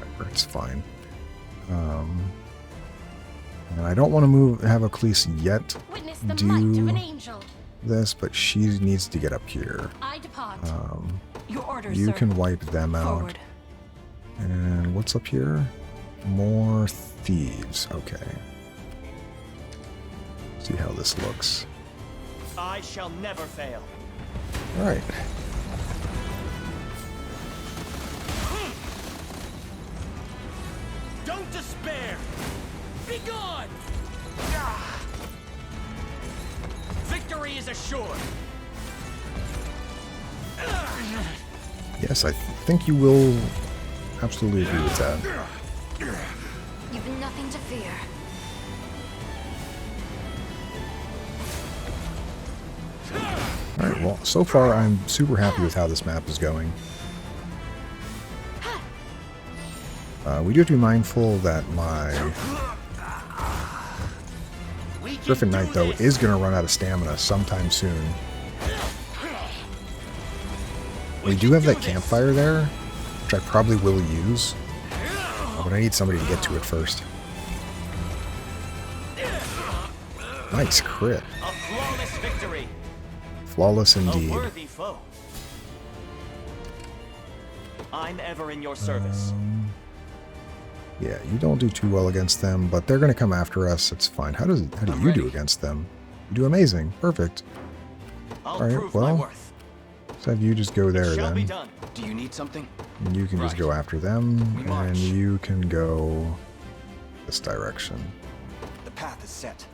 A: Whatever, it's fine. And I don't want to have Ecclesi yet
C: Witness the might of
A: do
C: an angel.
A: this, but she needs to get up here.
C: I depart. Your orders,
A: You
C: sir.
A: can wipe them out.
C: Forward.
A: And what's up here? More thieves. Okay. See how this looks.
F: I shall never fail.
A: All right.
F: Don't despair! Be gone! Victory is assured!
A: Yes, I think you will absolutely agree with that.
G: You've nothing to fear.
A: Alright, well, so far I'm super happy with how this map is going. We do have to be mindful that my Griffin Knight, though, is going to run out of stamina sometime soon. We do have that campfire there, which I probably will use, but I need somebody to get to it first. Nice crit.
F: A flawless victory!
A: Flawless
F: A
A: indeed.
F: worthy foe. I'm ever in your service.
A: Yeah, you don't do too well against them, but they're going to come after us. It's fine. How do you do against them? You do amazing. Perfect.
F: I'll
A: Alright,
F: prove my
A: well,
F: worth.
A: let's have you just go there
F: Shall be
A: then.
F: done.
D: Do you need something?
A: And you can just
D: Right.
A: go after them,
D: We
A: and
D: march.
A: you can go this direction.
D: The path is set.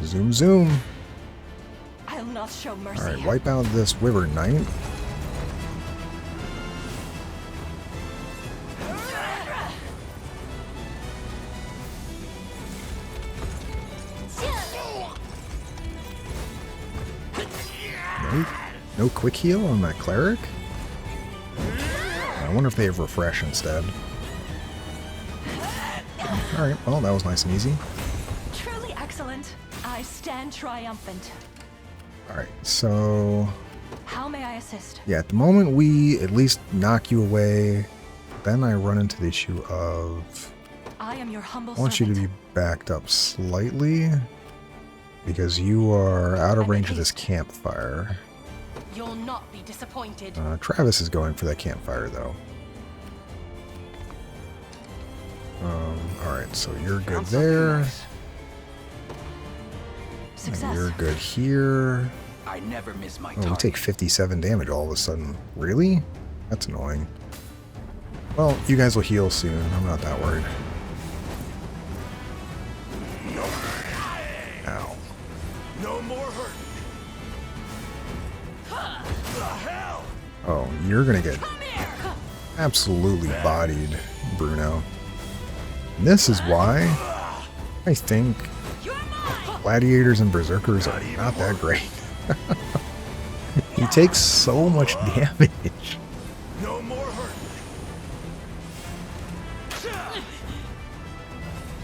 A: Zoom, zoom.
C: I'll not show mercy.
A: All right, wipe out this Wyvern Knight. Nope. No quick heal on that cleric? I wonder if they have refresh instead. Alright, well, that was nice and easy.
C: Truly excellent. I stand triumphant.
A: Alright, so
C: How may I assist?
A: yeah, at the moment we at least knock you away. Then I run into the issue of
C: I am your humble
A: I want you to
C: servant.
A: be backed up slightly because you are out of range of this campfire.
C: You'll not be disappointed.
A: Travis is going for that campfire though. Alright, so you're good
D: Found something
A: there.
D: nice.
A: And
C: Success.
A: you're good here.
D: I never miss my
A: Oh, we
D: target.
A: take 57 damage all of a sudden. Really? That's annoying. Well, you guys will heal soon. I'm not that worried. Ow.
E: No more hurt. The hell?
A: Oh, you're gonna get absolutely bodied, Bruno. And this is why I think gladiators and berserkers are not that great. He takes so much damage.
E: No more hurt.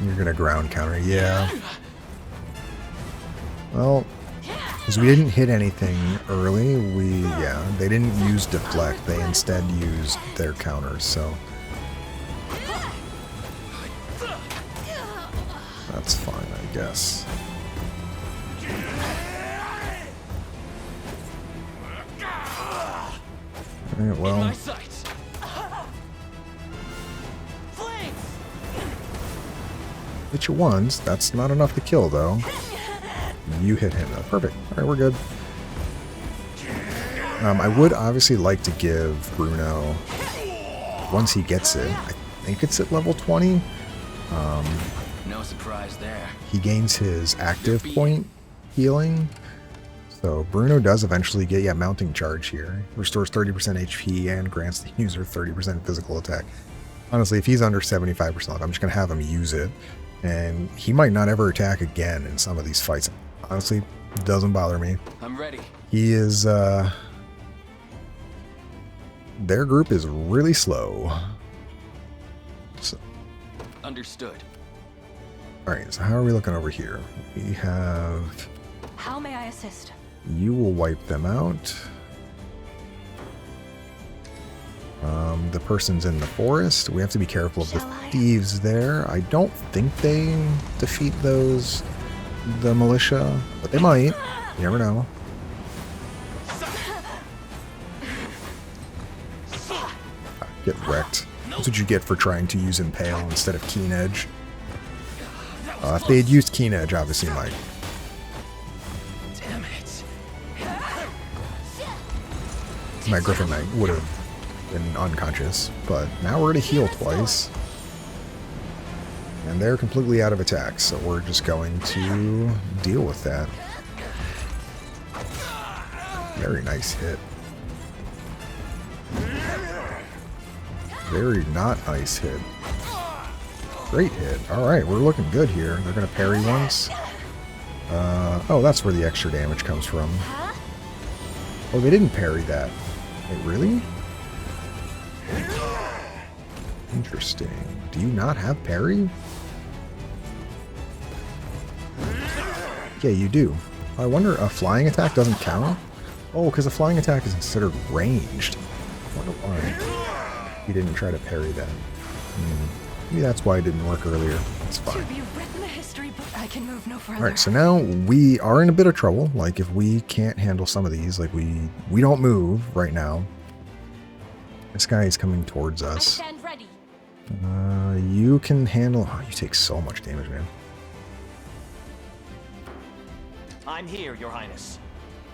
A: You're gonna ground counter, yeah. Well, because we didn't hit anything early, they didn't use deflect, they instead used their counters, so that's fine, I guess. Alright,
F: In
A: well,
F: my sights. Flames!
A: hit you once, that's not enough to kill, though. You hit him, though. Perfect. Alright, we're good. I would obviously like to give Bruno, once he gets it, I think it's at level 20,
D: No surprise there.
A: he gains his active point, healing. So Bruno does eventually get, yeah, mounting charge here. Restores 30% HP and grants the user 30% physical attack. Honestly, if he's under 75%, I'm just going to have him use it. And he might not ever attack again in some of these fights. Honestly, doesn't bother me.
F: I'm ready.
A: He is, their group is really slow. So.
F: Understood.
A: Alright, so how are we looking over here? We have...
C: How may I assist?
A: You will wipe them out. The person's in the forest. We have to be careful of the thieves there. I don't think they defeat those, the militia, but they might. You never know. Get wrecked. That's what you get for trying to use Impale instead of Keen Edge. If they had used Keen Edge, obviously might.
F: Damn it.
A: My Griffin Knight would have been unconscious, but now we're going to heal twice. And they're completely out of attack, so we're just going to deal with that. Very nice hit. Very not nice hit. Great hit. Alright, we're looking good here. They're going to parry once. Oh, that's where the extra damage comes from. Oh, they didn't parry that. Wait, really? Interesting. Do you not have parry? Yeah, you do. I wonder, a flying attack doesn't count? Oh, because a flying attack is considered ranged. I wonder why you didn't try to parry that. Maybe that's why it didn't work earlier. It's fine.
C: I can move no further.
A: Alright, so now we are in a bit of trouble. Like, if we can't handle some of these, like we don't move right now. This guy is coming towards us.
C: I stand ready.
A: You can handle... Oh, you take so much damage, man.
F: I'm here, Your Highness.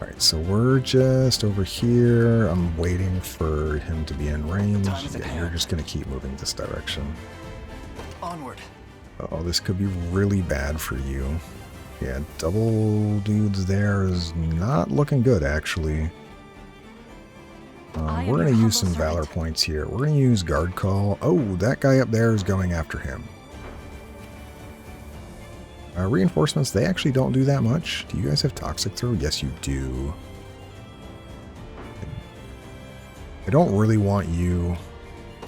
A: Alright, so we're just over here. I'm waiting for him to be in range. Yeah, you're just going to keep moving this direction.
F: Onward.
A: Oh, this could be really bad for you. Yeah, double dudes there is not looking good, actually. We're going to use some Valor points here. We're going to use Guard Call. Oh, that guy up there is going after him. Reinforcements, they actually don't do that much. Do you guys have Toxic Throw? Yes, you do. I don't really want you...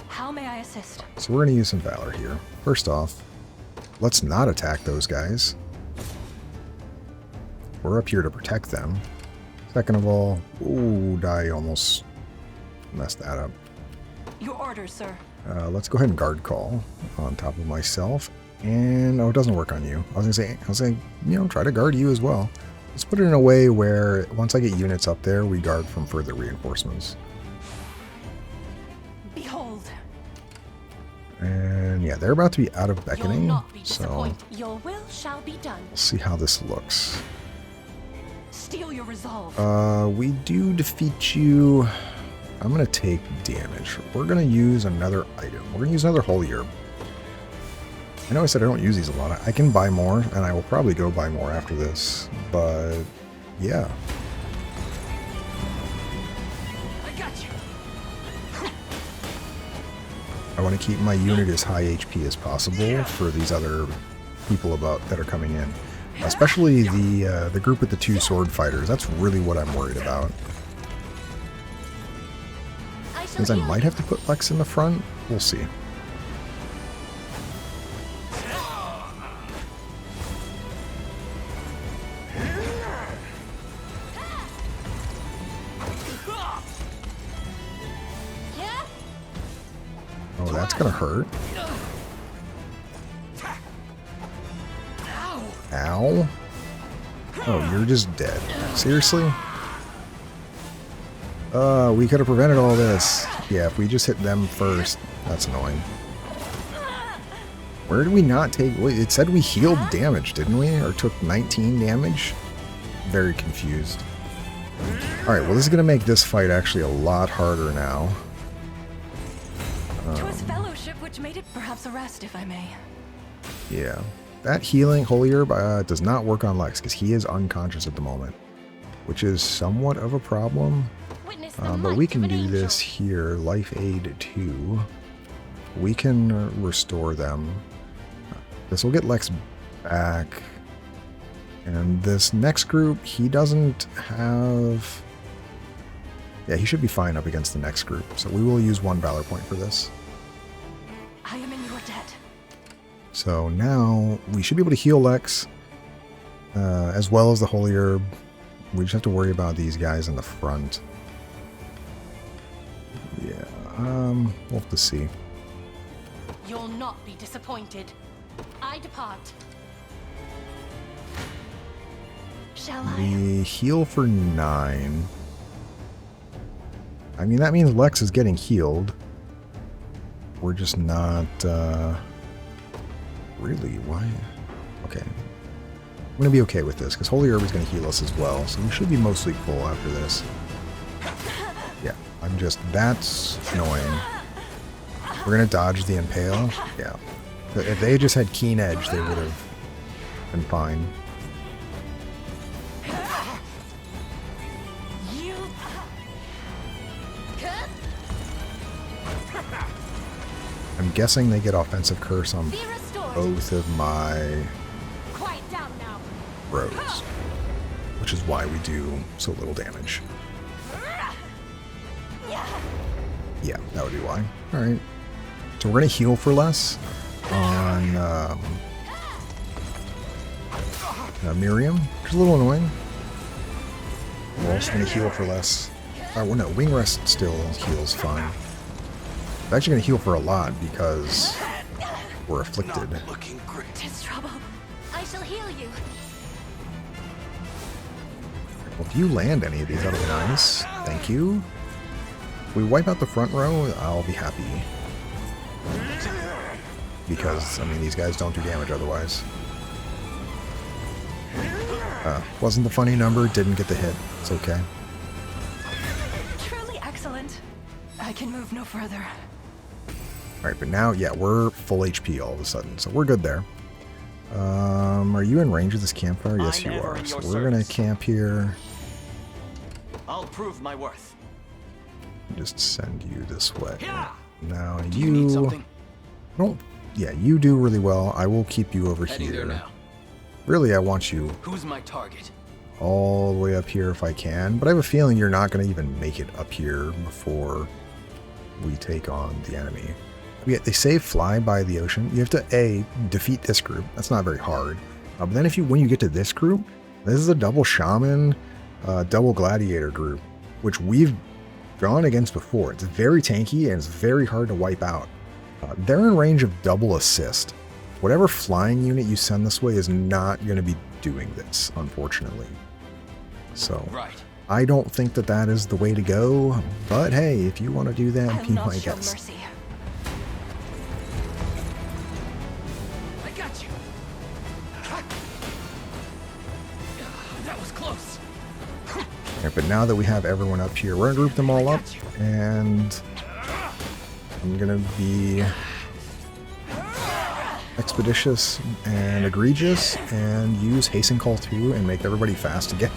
C: How may I assist?
A: So we're going to use some Valor here. First off, let's not attack those guys. We're up here to protect them. Second of all, ooh, I almost messed that up.
C: Your orders, sir.
A: Let's go ahead and Guard Call on top of myself. And, oh, it doesn't work on you. I was going to say, you know, try to guard you as well. Let's put it in a way where once I get units up there, we guard from further reinforcements.
C: Behold.
A: And yeah, they're about to be out of beckoning.
C: You'll not be
A: So
C: disappointed. Your will shall be done.
A: we'll see how this looks.
C: Steel your resolve.
A: We do defeat you. I'm going to take damage. We're going to use another item. We're going to use another Holy Herb. I know I said I don't use these a lot. I can buy more, and I will probably go buy more after this. But, yeah.
C: I got you.
A: I want to keep my unit as high HP as possible for these other people that are coming in. Especially the group with the 2 sword fighters. That's really what I'm worried about. Because I might have to put Lex in the front. We'll see. Oh, that's gonna hurt. Ow. Oh, you're just dead. Seriously? We could have prevented all this. Yeah, if we just hit them first. That's annoying. Where did we not take... Wait, it said we healed damage, didn't we? Or took 19 damage? Very confused. Alright, well this is going to make this fight actually a lot harder now.
C: 'Twas fellowship which made it, perhaps a rest, if I may.
A: Yeah. that healing Holy Herb does not work on Lex because he is unconscious at the moment, which is somewhat of a problem.
C: Witness the
A: But
C: might
A: we
C: of
A: can
C: an
A: do
C: angel.
A: this here. Life Aid 2. We can restore them. This will get Lex back. And this next group, he doesn't have... Yeah, he should be fine up against the next group. So we will use 1 Valor point for this.
C: I am in your debt.
A: So now we should be able to heal Lex, as well as the Holy Herb. We just have to worry about these guys in the front. Yeah, we'll have to see.
C: You'll not be disappointed. I depart. Shall I?
A: We heal for 9. I mean, that means Lex is getting healed. We're just not, really, why? Okay. I'm going to be okay with this, because Holy Herb is going to heal us as well, so we should be mostly full after this. Yeah, that's annoying. We're going to dodge the Impale. Yeah. If they just had Keen Edge, they would have been fine. I'm guessing they get Offensive Curse on both of my
C: Quiet down now.
A: rows, which is why we do so little damage. Yeah, that would be why. Alright. So we're going to heal for less on Miriam, which is a little annoying. We're also going to heal for less. Well, no, Wing Rest still heals fine. I'm actually going to heal for a lot because we're afflicted.
C: Tis trouble. I shall heal you.
A: Well, if you land any of these, that'll be nice. Thank you. If we wipe out the front row, I'll be happy. Because, I mean, these guys don't do damage otherwise. Wasn't the funny number, didn't get the hit. It's okay.
C: Truly excellent. I can move no further.
A: Alright, but now, yeah, we're full HP all of a sudden, so we're good there. Are you in range of this campfire? Yes,
F: I'm
A: you
F: ever
A: are.
F: in
A: So
F: your
A: we're going to
F: service.
A: camp here.
F: I'll prove my worth.
A: Just send you this way.
F: Yeah.
A: Now
F: Do you need something?
A: don't. Yeah, you do really well. I will keep you over
F: Heading there
A: here.
F: now.
A: Really, I want you
F: Who's my target?
A: all the way up here if I can, but I have a feeling you're not going to even make it up here before we take on the enemy. Yeah, they say fly by the ocean. You have to defeat this group. That's not very hard. But then when you get to this group, this is a double shaman, double gladiator group, which we've gone against before. It's very tanky and it's very hard to wipe out. They're in range of double assist. Whatever flying unit you send this way is not going to be doing this, unfortunately. So
F: Right.
A: I don't think that is the way to go. But hey, if you want to do that,
C: I'll
A: be
C: not
A: my
C: show
A: guest.
C: mercy.
F: I got you. That was close.
A: Yeah, but now that we have everyone up here, we're going to group them all up. And I'm going to be expeditious and egregious and use Hasten Call 2 and make everybody fast again.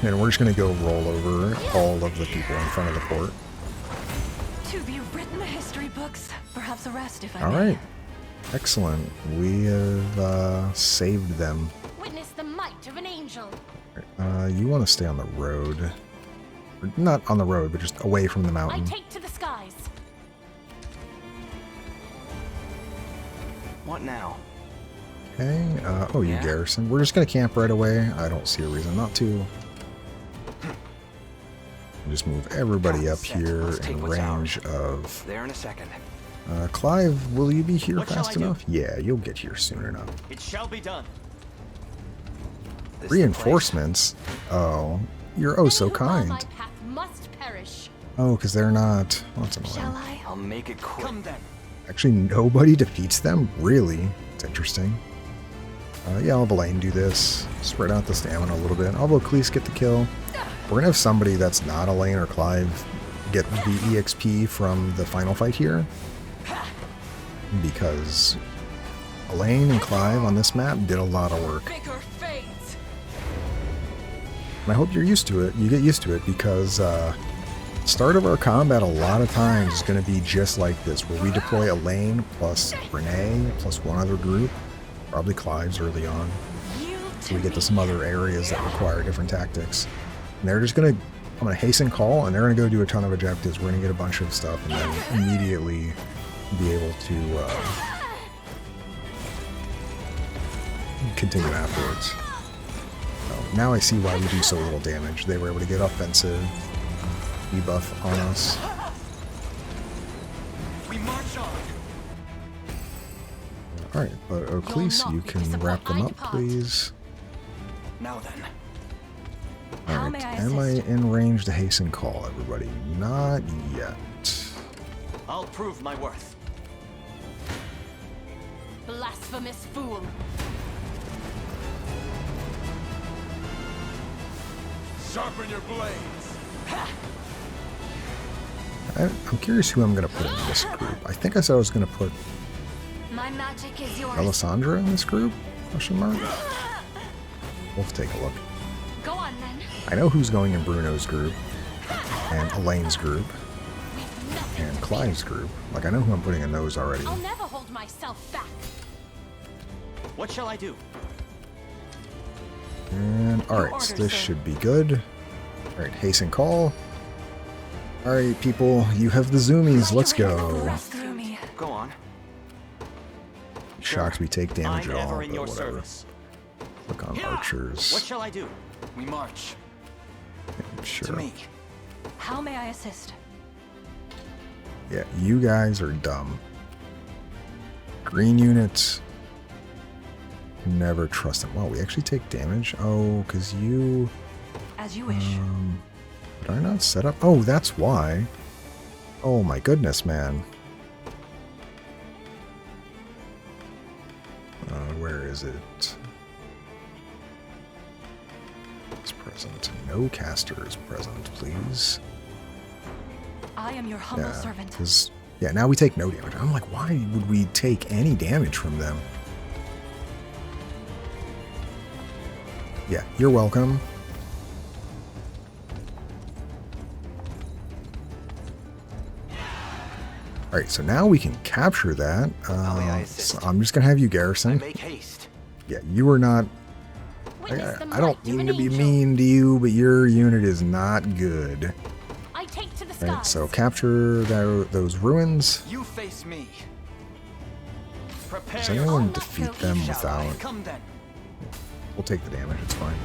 A: And we're just going to go roll over all of the people in front of the port.
C: To be written the history books. Perhaps a rest if I
A: All
C: may.
A: right. Excellent. We have saved them.
C: Witness the might of an angel.
A: You want to stay on the road. Or not on the road, but just away from the
C: I
A: mountain.
C: take to the skies.
D: What now?
A: Okay. Oh, you
D: Yeah?
A: garrison. We're just going to camp right away. I don't see a reason not to. Just move everybody up here
D: Let's take
A: in
D: what's
A: range
D: ours.
A: of...
D: There in a second.
A: Clive, will you be here
F: What shall
A: fast
F: I do?
A: enough? Yeah, you'll get here soon enough.
F: It shall be done.
D: This
A: Reinforcements? Oh, you're oh so
C: Any who bar
A: kind.
C: my path must perish.
A: Oh, because they're not... Oh, that's
C: Shall
A: annoying.
C: I?
D: I'll make it quick.
F: Come then.
A: Actually, nobody defeats them? Really? It's interesting. Yeah, I'll have Elaine do this. Spread out the stamina a little bit. I'll have Cleese get the kill. We're going to have somebody that's not Elaine or Clive get the EXP from the final fight here. Because Elaine and Clive on this map did a lot of work.
C: Vigor fades.
A: And I hope you're used to it. You get used to it because start of our combat a lot of times is going to be just like this, where we deploy Elaine plus Renee plus one other group, probably Clive's early on. So we get to some other areas that require different tactics. And they're just going to, I'm going to hasten call, and they're going to go do a ton of objectives. We're going to get a bunch of stuff, and then immediately be able to continue afterwards. So now I see why we do so little damage. They were able to get offensive debuff on us.
F: We march on.
A: Alright, but Oclese, you can wrap them up, please.
D: Now then.
A: Alright,
C: may I
A: am I
C: assist?
A: in range to hasten call, everybody? Not yet.
F: I'll prove my worth.
C: Blasphemous fool.
E: Sharpen your blades.
A: I'm curious who I'm going to put in this group. I think I said I was going to put
G: My magic is yours.
A: Alessandra in this group? Question mark? We'll take a look.
C: Go on then.
A: I know who's going in Bruno's group, and Elaine's group, and Clive's group. Like, I know who I'm putting in those already.
C: I'll never hold myself back.
F: What shall I do?
A: And, alright, so this should be good. Alright, hasten call. Alright, people, you have the zoomies. Let's go.
C: Rest through me.
F: Go on.
A: Shocked we take damage
F: I'm
A: at all,
F: ever in
A: but
F: your
A: whatever.
F: service.
A: Look on
F: What
A: archers.
F: shall I do?
D: We march.
A: Sure.
D: To me.
C: How may I assist?
A: Yeah, you guys are dumb. Green units. Never trust them. Wow, we actually take damage? Oh, because you...
C: As you wish.
A: Did I not set up? Oh, that's why. Oh my goodness, man. Where is it? It's present. No caster is present, please.
C: I am your humble
A: Yeah,
C: servant.
A: because yeah, now we take no damage. I'm like, why would we take any damage from them? Yeah, you're welcome. Alright, so now we can capture that. So I'm just gonna have you garrison.
D: Make haste.
A: Yeah, you are not...
C: Witness the
A: I don't
C: might of
A: mean
C: an
A: to be
C: angel.
A: mean to you, but your unit is not good.
C: I take to the
A: Right,
C: skies.
A: so capture those ruins.
D: You face me.
F: Prepare
A: Does
F: your
A: anyone
C: I'll not
A: defeat
C: kill
A: them
C: you,
D: Shall I?
A: without...
D: Come then.
A: We'll take the damage, it's fine.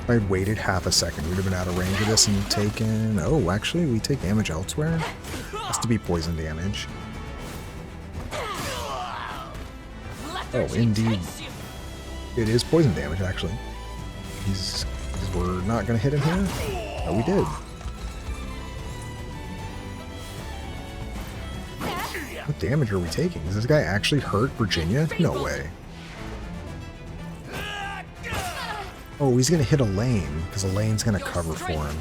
A: If I'd waited half a second, we'd have been out of range of this and taken... Oh, actually, we take damage elsewhere? Has to be poison damage. Oh, indeed. It is poison damage, actually. Because we're not going to hit him here? Oh, we did. What damage are we taking? Does this guy actually hurt Virginia? No way. Oh, he's going to hit Elaine, because Elaine's going to cover for him.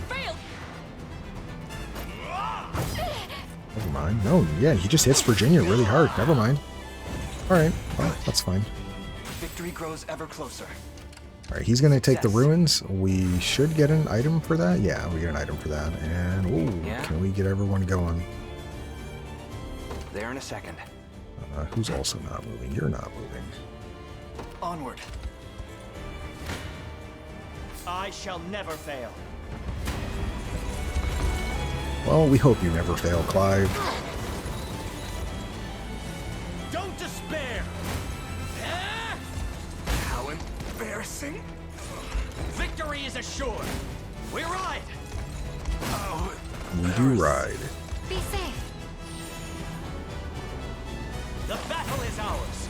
A: Never mind. No, yeah, he just hits Virginia really hard. Never mind. Alright, well, that's fine.
D: Victory grows ever closer.
A: Alright, he's going to take the ruins. We should get an item for that. Yeah, we get an item for that. And, ooh,
D: Yeah?
A: can we get everyone going?
D: There in a second.
A: Who's also not moving? You're not moving.
D: Onward.
F: I shall never fail.
A: Well, we hope you never fail, Clive.
F: Don't despair.
D: How embarrassing.
F: Victory is assured. We ride.
D: Oh,
A: We do ride.
G: Be safe.
F: The battle is ours.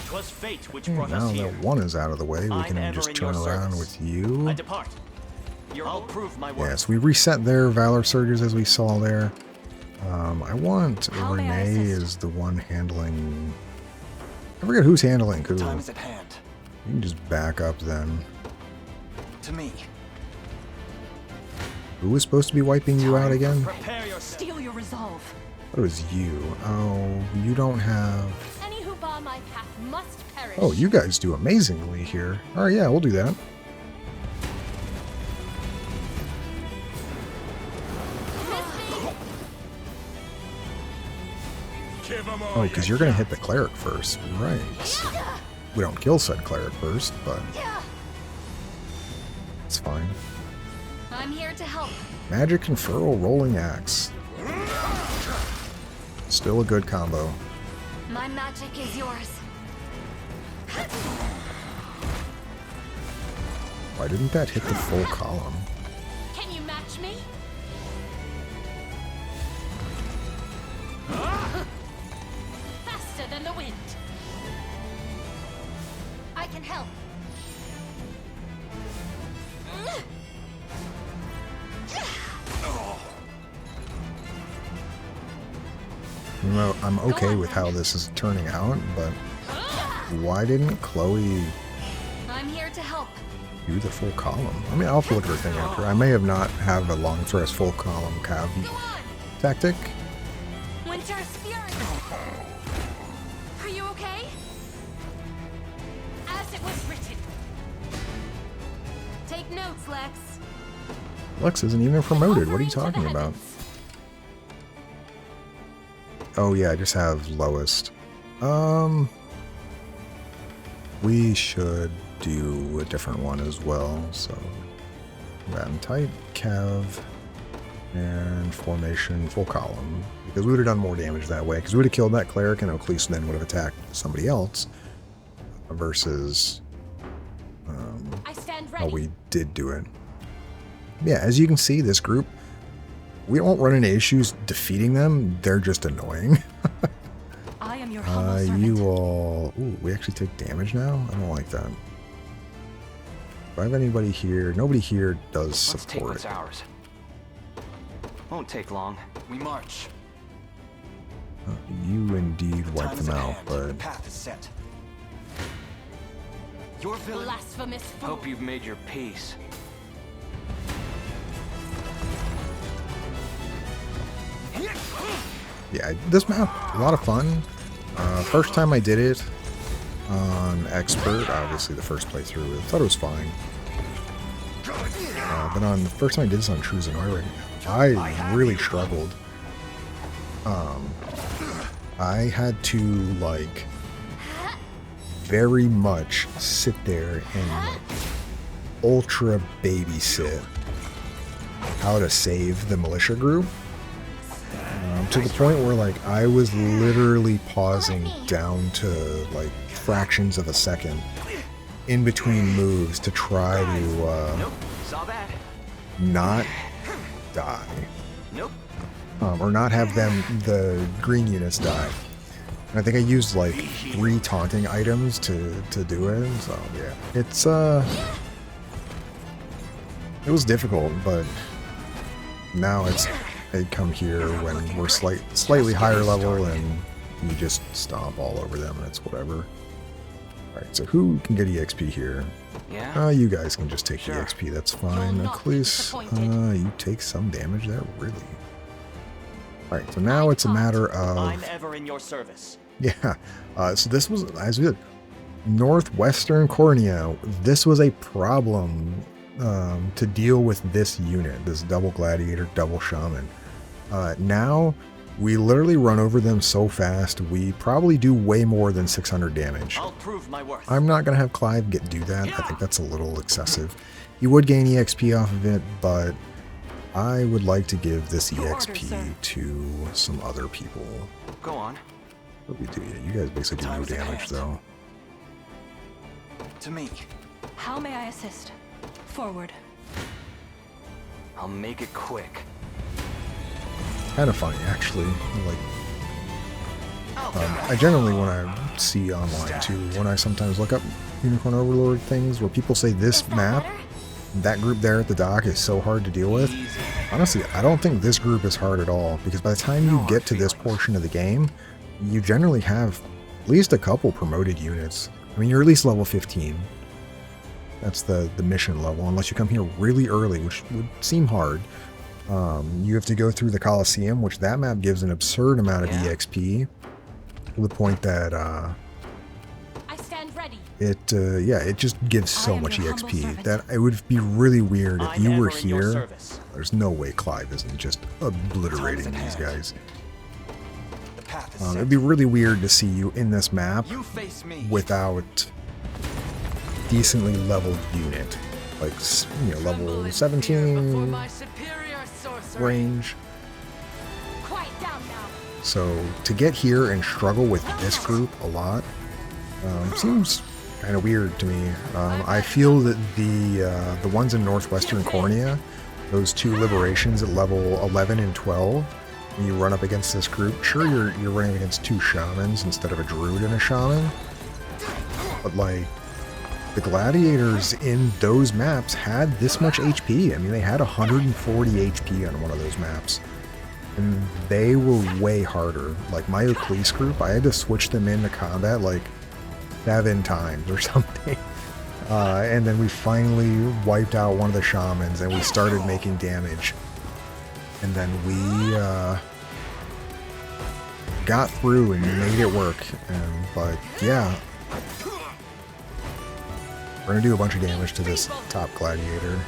F: 'Twas fate which brought
A: Now
F: us here.
A: that one is out of the way, we
F: I'm
A: can
F: ever
A: just
F: in
A: turn
F: your
A: around
F: service.
A: with you.
F: I depart. I'll prove my worth.
A: Yes, we reset their Valor Surges as we saw there. I want
C: How may I
A: Renee
C: assist?
A: is the one handling... I forget who's handling who.
D: time
A: You
D: is at hand.
A: can just back up then.
D: To me.
A: Who was supposed to be wiping you out again?
F: Prepare yourself.
C: Steal your resolve.
A: That was you. Oh, you don't have...
C: on my path must perish.
A: Oh, you guys do amazingly here. Alright, yeah, we'll do that.
E: Give 'em all
A: Oh,
E: you
A: because you're going to hit the cleric first. Right. We don't kill said cleric first, but it's fine.
C: I'm here to help.
A: Magic Conferral Rolling Axe. Still a good combo.
C: My magic is yours.
A: Why didn't that hit the full column?
C: Can you match me? Faster than the wind. I can help.
A: You know, I'm okay with how this is turning out, but why didn't Chloe
C: I'm here to help.
A: do the full column? I mean, I'll have to look at her thing after. I may have not have a long thrust full column cav
C: Go on.
A: tactic.
C: Winter's fury. Are you okay? As it was written. Take notes, Lex.
A: Lex isn't even promoted. What are you
C: Over into
A: talking
C: the
A: about?
C: heavens.
A: Oh yeah, I just have lowest. We should do a different one as well. So, Ram type, cav, and formation full column. Because we would have done more damage that way. Because we would have killed that cleric and Oakley then would have attacked somebody else. Versus
C: I stand
A: how
C: ready.
A: we did do it. Yeah, as you can see, this group, we don't run into issues defeating them. They're just annoying.
C: I am your humble servant.
A: You all... Ooh, we actually take damage now? I don't like that. Do I have anybody here? Nobody here does
F: Let's take
A: support
F: what's
A: it.
F: ours. Won't take long.
D: We march.
A: You indeed wipe
D: Time is
A: them
D: at
A: out,
D: hand.
A: but...
D: The path is set. Your villain.
C: Blasphemous fool.
F: Hope you've made your peace.
A: Yeah, this map, a lot of fun. First time I did it on Expert, obviously the first playthrough, I thought it was fine. But on the first time I did this on True Zenoiran, I really struggled. I had to, like, very much sit there and like, ultra babysit how to save the militia group. To the point where, like, I was literally pausing down to, like, fractions of a second in between moves to try to,
F: Nope. Saw that.
A: not die.
F: Nope.
A: Or not have them, the green units die. And I think I used, like, 3 taunting items to do it, so, yeah. It's, it was difficult, but now they come here when we're slightly higher level and you just stomp all over them and it's whatever. Alright, so who can get EXP here?
F: Yeah.
A: You guys can just take
F: Sure.
A: EXP, that's fine.
C: You'll not be
A: Eccles,
C: disappointed.
A: you take some damage there, really? Alright, so now it's a matter
F: I'm
A: of...
F: ever in your service.
A: Yeah, so this was, as we did, Northwestern Cornea, this was a problem to deal with this unit, this double gladiator, double shaman. Now, we literally run over them so fast, we probably do way more than 600 damage.
F: I'll prove my worth.
A: I'm not going to have Clive do that. I think that's a little excessive. You would gain EXP off of it, but I would like to give this
C: Your order,
A: EXP
C: sir.
A: to some other people.
F: Go on.
A: What do we do? Yeah, you guys basically do no
D: Time's at
A: damage,
D: hand.
A: though.
D: To me.
C: How may I assist? Forward.
F: I'll make it quick.
A: Kind of funny, actually. Like, I generally, when I see online too, when I sometimes look up Unicorn Overlord things where people say this map, that group there at the dock is so hard to deal with. Honestly, I don't think this group is hard at all, because by the time you get to this portion of the game, you generally have at least a couple promoted units. I mean, you're at least level 15. That's the mission level, unless you come here really early, which would seem hard. You have to go through the Coliseum, which that map gives an absurd amount of EXP, to the point that it just gives so much
C: your humble
A: EXP
C: servant.
A: that it would be really weird if
F: I'm
A: you were
F: ever in your
A: here.
F: service.
A: There's no way Clive isn't just obliterating
D: Time is
A: these
D: at hand.
A: guys.
D: The path is
A: It'd
D: set.
A: be really weird to see you in this map
D: You face me.
A: without decently leveled unit, like level 17 range.
C: Quiet down now.
A: So to get here and struggle with this group a lot seems kind of weird to me. I feel that the ones in northwestern Cornea, those two liberations at level 11 and 12, when you run up against this group, sure you're running against two shamans instead of a druid and a shaman, but like the gladiators in those maps had this much HP. I mean, they had 140 HP on one of those maps. And they were way harder. Like my Euclid group, I had to switch them into combat like 7 times or something. And then we finally wiped out one of the shamans and we started making damage. And then we got through and made it work. But yeah, we're gonna do a bunch of damage to this top gladiator.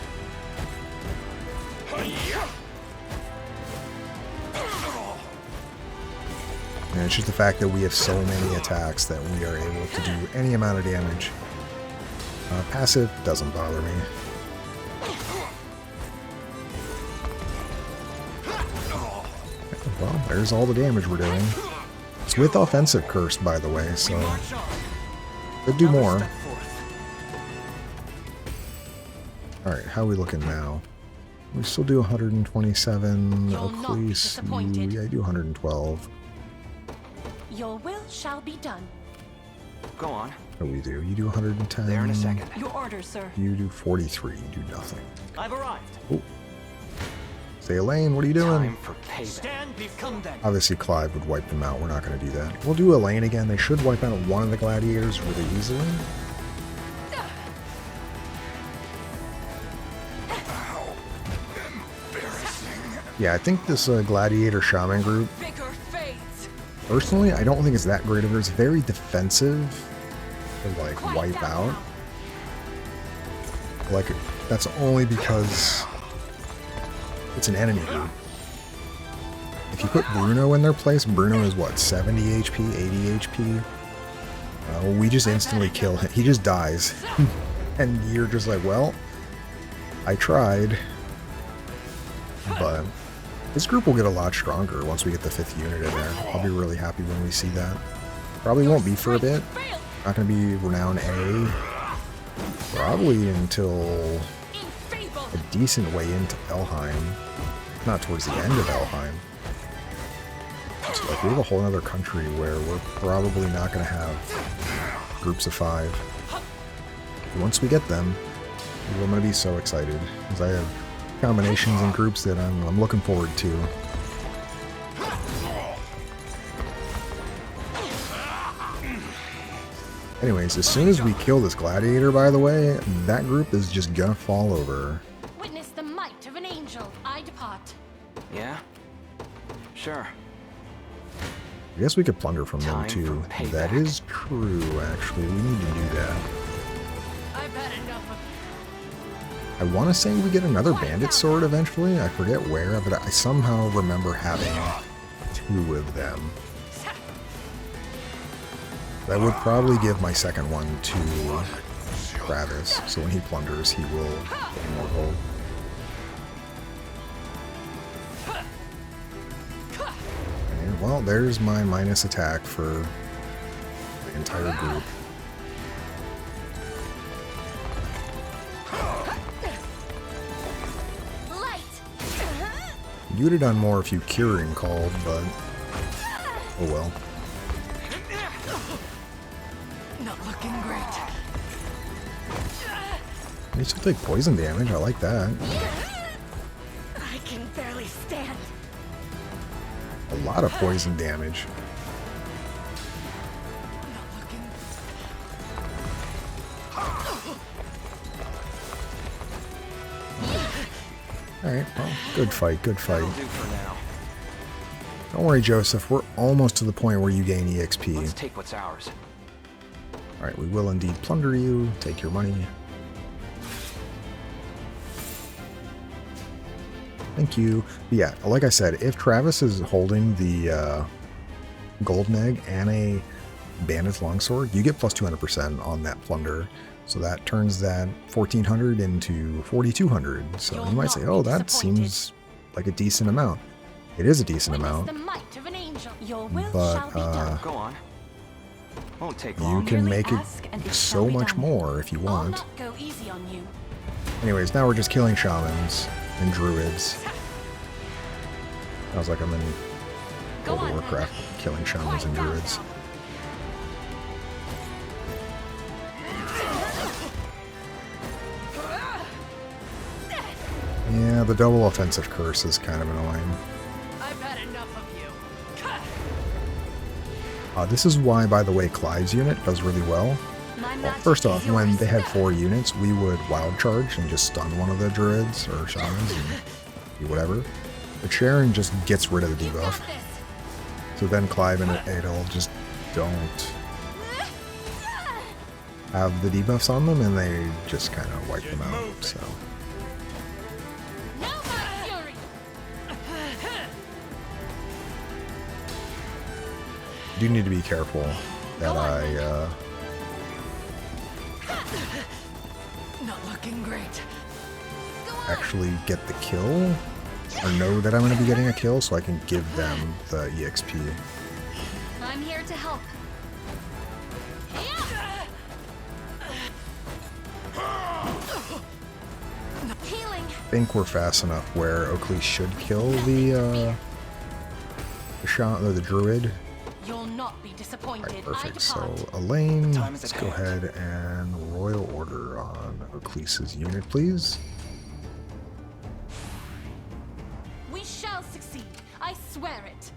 A: And it's just the fact that we have so many attacks that we are able to do any amount of damage. Passive doesn't bother me. Well, there's all the damage we're doing. It's with offensive curse, by the way, so could do more. Alright, how are we looking now? We still do 127. Police. Yeah, I do 112.
C: Your will shall be done.
D: Go on.
A: What do we do? You do 110.
D: There in a second.
C: Your orders, sir.
A: You do 43. You do nothing.
F: I've arrived.
A: Oh. Say, Elaine, what are you doing?
D: Time for payback.
F: Stand become then.
A: Obviously, Clive would wipe them out. We're not going to do that. We'll do Elaine again. They should wipe out one of the gladiators really easily. Yeah, I think this gladiator shaman group, personally, I don't think it's that great of it. It's very defensive to, like, wipe out. Like, that's only because it's an enemy group. If you put Bruno in their place, Bruno is what, 70 HP, 80 HP? We just instantly kill him. He just dies. And you're just like, well, I tried. But this group will get a lot stronger once we get the 5th unit in there. I'll be really happy when we see that. Probably won't be for a bit. Not going to be Renown A. Probably until a decent way into Elheim. Not towards the end of Elheim. So, like, we have a whole other country where we're probably not going to have groups of 5. Once we get them, I'm going to be so excited. Because I have combinations and groups that I'm looking forward to. Anyways, as soon as we kill this gladiator, by the way, that group is just gonna fall over.
C: Witness the might of an angel. I depart.
D: Yeah? Sure.
A: I guess we could plunder from them
D: Time
A: too.
D: for payback.
A: That is true, actually. We need to do that.
C: I've had enough of
A: I want to say we get another bandit sword eventually. I forget where, but I somehow remember having 2 of them. That would probably give my second one to Travis, so when he plunders, he will gain more gold. And, well, there's my minus attack for the entire group. You'd have done more if you curing called, but oh well.
C: not looking great.
A: You still take poison damage, I like that.
C: I can barely stand.
A: A lot of poison damage.
C: Not looking.
A: Alright, well, good fight, good fight.
D: That'll do for now.
A: Don't worry, Joseph, we're almost to the point where you gain EXP.
D: Let's take what's ours.
A: Alright, we will indeed plunder you. Take your money. Thank you. But yeah, like I said, if Travis is holding the golden egg and a bandit's longsword, you get plus 200% on that plunder. So that turns that 1400 into 4200. So you might say, oh, that seems like a decent amount. It is a decent amount. But
F: Go on. Won't take
A: you
F: long.
A: can make it so much more if you want.
C: Go easy on you.
A: Anyways, now we're just killing shamans and druids. Sounds like I'm in World of Warcraft, killing shamans and druids. Yeah, the double offensive curse is kind of annoying.
C: I've had enough of you.
A: This is why, by the way, Clive's unit does really well. Well, first off, when they had 4 units, we would wild charge and just stun one of the druids or shamans and do whatever. But Sharon just gets rid of the debuff. So then Clive and Adel just don't have the debuffs on them, and they just kind of wipe them out. So. Do need to be careful that I
C: Not looking great.
A: actually get the kill, or know that I'm going to be getting a kill, so I can give them the EXP.
G: I'm here to help. Healing.
A: I think we're fast enough where Oakley should kill the shot or the druid.
C: You'll not be disappointed.
A: Alright, perfect. So Elaine, let's go ahead and royal order on Oakleys's unit, please.
C: We shall succeed. I swear it.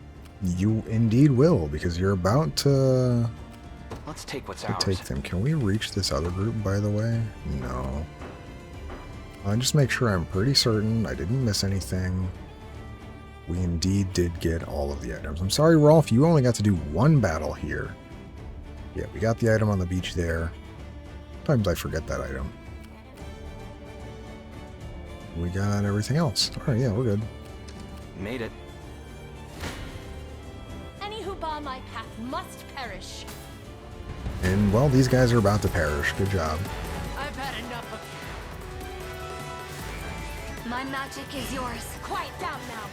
A: You indeed will, because you're about to
F: Let's take what's
A: to
F: ours.
A: take them. Can we reach this other group, by the way? No. Just make sure I'm pretty certain I didn't miss anything. We indeed did get all of the items. I'm sorry, Rolf, you only got to do one battle here. Yeah, we got the item on the beach there. Sometimes I forget that item. We got everything else. Alright, yeah, we're good.
F: Made it.
C: Any who bar my path must perish.
A: And, well, these guys are about to perish. Good job.
C: I've had enough of you.
G: My magic is yours.
C: Quiet down now.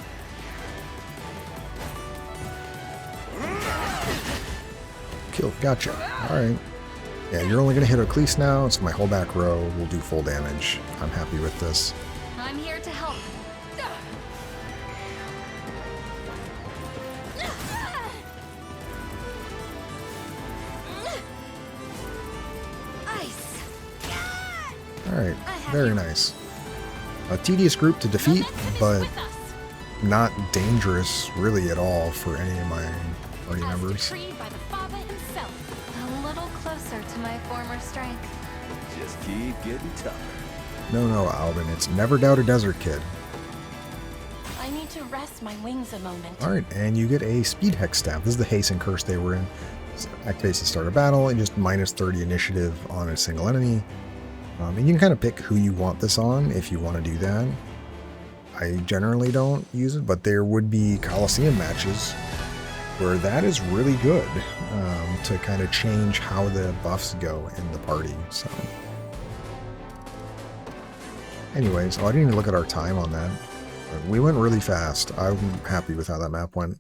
A: Kill. Gotcha. Alright. Yeah, you're only going to hit Oaklys now, so my whole back row will do full damage. I'm happy with this.
G: I'm here to help. Ice.
A: Alright, very nice. A tedious group to defeat, but not dangerous really at all for any of my party members.
C: Decreed by the Father himself.
G: A little closer to my former strength.
E: Just keep getting tougher.
A: No, Alvin, it's never doubt a desert kid.
C: I need to rest my wings a moment.
A: Alright, and you get a speed hex staff. This is the haste and curse they were in. So activates the start of battle and just minus 30 initiative on a single enemy. And you can kind of pick who you want this on if you want to do that. I generally don't use it, but there would be Coliseum matches where that is really good to kind of change how the buffs go in the party. So, anyways, I didn't even look at our time on that. We went really fast. I'm happy with how that map went.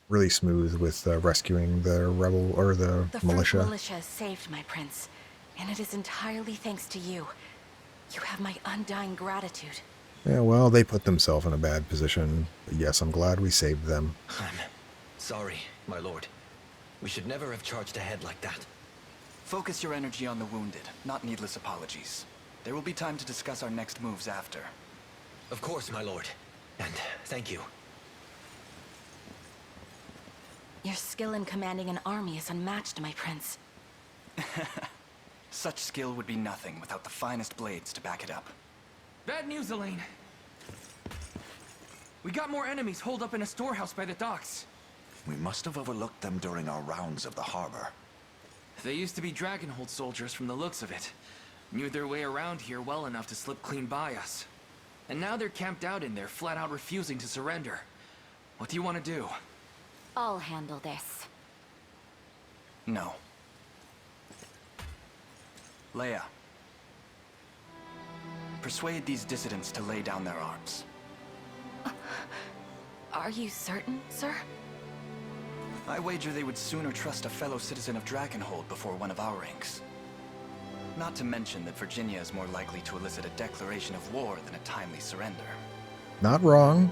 A: Really smooth with rescuing the rebel or the militia.
B: The militia has saved my prince, and it is entirely thanks to you. You have my undying gratitude.
A: Yeah, well, they put themselves in a bad position. But yes, I'm glad we saved them.
J: I'm sorry, my lord. We should never have charged ahead like that.
D: Focus your energy on the wounded, not needless apologies. There will be time to discuss our next moves after.
J: Of course, my lord. And thank you.
B: Your skill in commanding an army is unmatched, my prince.
D: Such skill would be nothing without the finest blades to back it up.
F: Bad news, Elaine. We got more enemies holed up in a storehouse by the docks.
H: We must have overlooked them during our rounds of the harbor.
F: They used to be Drakenhold soldiers from the looks of it. Knew their way around here well enough to slip clean by us. And now they're camped out in there, flat out refusing to surrender. What do you want to do?
G: I'll handle this.
D: No. Leia. Persuade these dissidents to lay down their arms.
C: Are you certain, sir?
D: I wager they would sooner trust a fellow citizen of Drakenhold before one of our ranks. Not to mention that Virginia is more likely to elicit a declaration of war than a timely surrender.
A: Not wrong,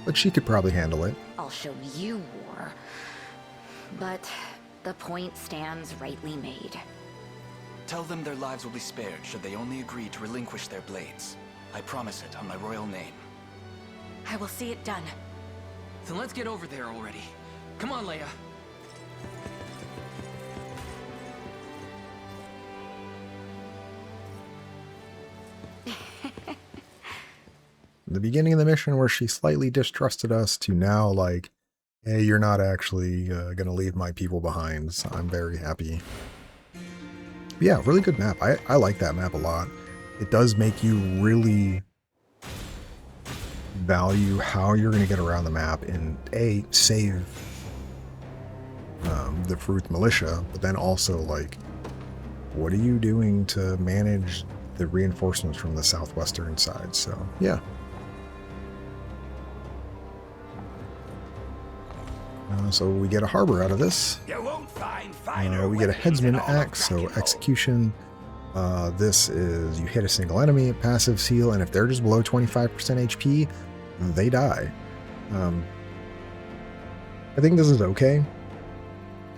A: but she could probably handle it.
G: I'll show you war. But the point stands rightly made.
D: Tell them their lives will be spared should they only agree to relinquish their blades. I promise it on my royal name.
C: I will see it done.
F: Then let's get over there already. Come on, Leia.
A: The beginning of the mission where she slightly distrusted us to now like, hey, you're not actually going to leave my people behind. So I'm very happy. But yeah, really good map. I like that map a lot. It does make you really value how you're going to get around the map and save the Fruit Militia, but then also like, what are you doing to manage the reinforcements from the southwestern side? So yeah. So we get a harbor out of this.
H: You won't find finer
A: We get a
H: weapons
A: headsman
H: in all of
A: axe, so
H: Drakenhold.
A: execution. This is you hit a single enemy, passive seal, and if they're just below 25% HP, they die. I think this is okay.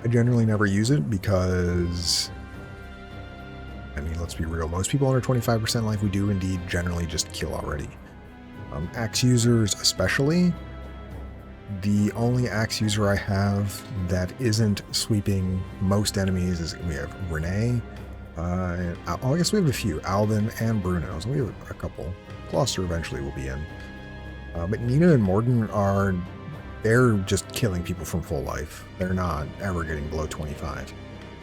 A: I generally never use it because, I mean, let's be real. Most people under 25% life, we do indeed generally just kill already. Axe users especially. The only axe user I have that isn't sweeping most enemies is we have Renee. I guess we have a few. Alvin and Bruno. So we have a couple. Gloucester eventually will be in. But Nina and Morden they're just killing people from full life. They're not ever getting below 25.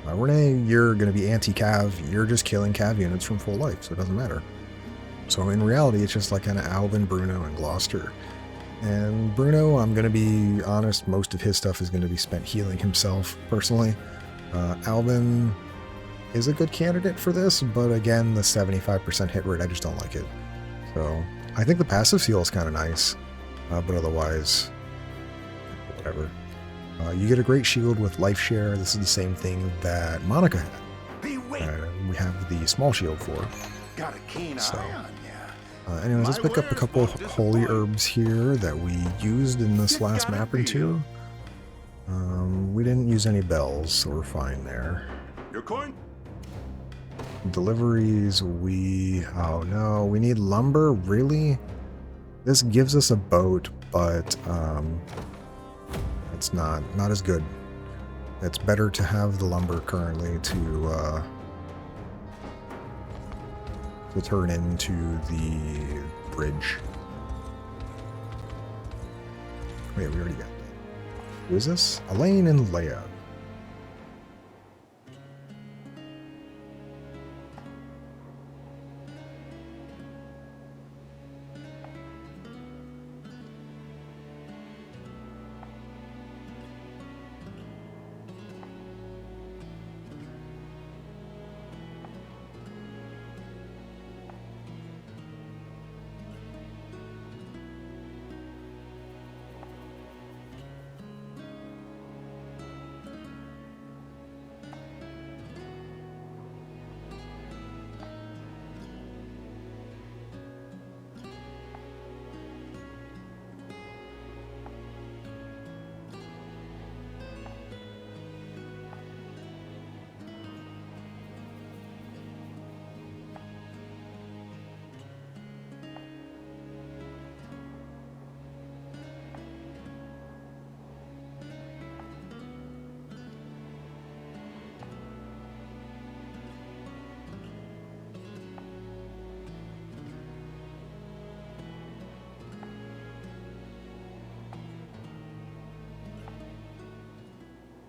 A: Renee, you're going to be anti-cav. You're just killing cav units from full life, so it doesn't matter. So in reality, it's just like kind of Alvin, Bruno, and Gloucester. And Bruno, I'm going to be honest, most of his stuff is going to be spent healing himself, personally. Alvin is a good candidate for this, but again, the 75% hit rate, I just don't like it. So I think the passive seal is kind of nice, but otherwise, whatever. You get a great shield with life share. This is the same thing that Monica had. We have the small shield for.
H: Got a keen eye on ya.
A: Anyways, let's pick up a couple holy herbs here that we used in this last map or two. We didn't use any bells, so we're fine there.
H: Your coin?
A: Deliveries, oh no, we need lumber, really? This gives us a boat, but it's not as good. It's better to have the lumber currently to turn into the bridge. Wait, we already got that. Who is this? Elaine and Leia.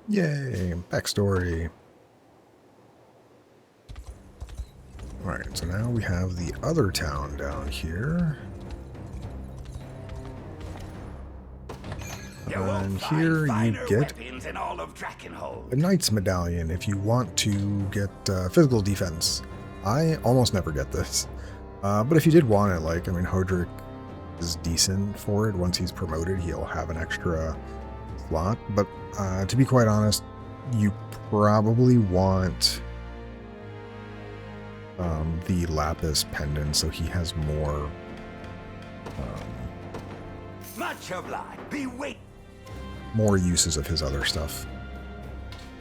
A: Yay, backstory. Alright, so now we have the other town down here. And here you get a Knight's Medallion if you want to get physical defense. I almost never get this. But if you did want it, like, I mean, Hodrick is decent for it. Once he's promoted, he'll have an extra slot. But to be quite honest, you probably want the Lapis Pendant, so he has more...
E: Much obliged. Be wait.
A: more uses of his other stuff.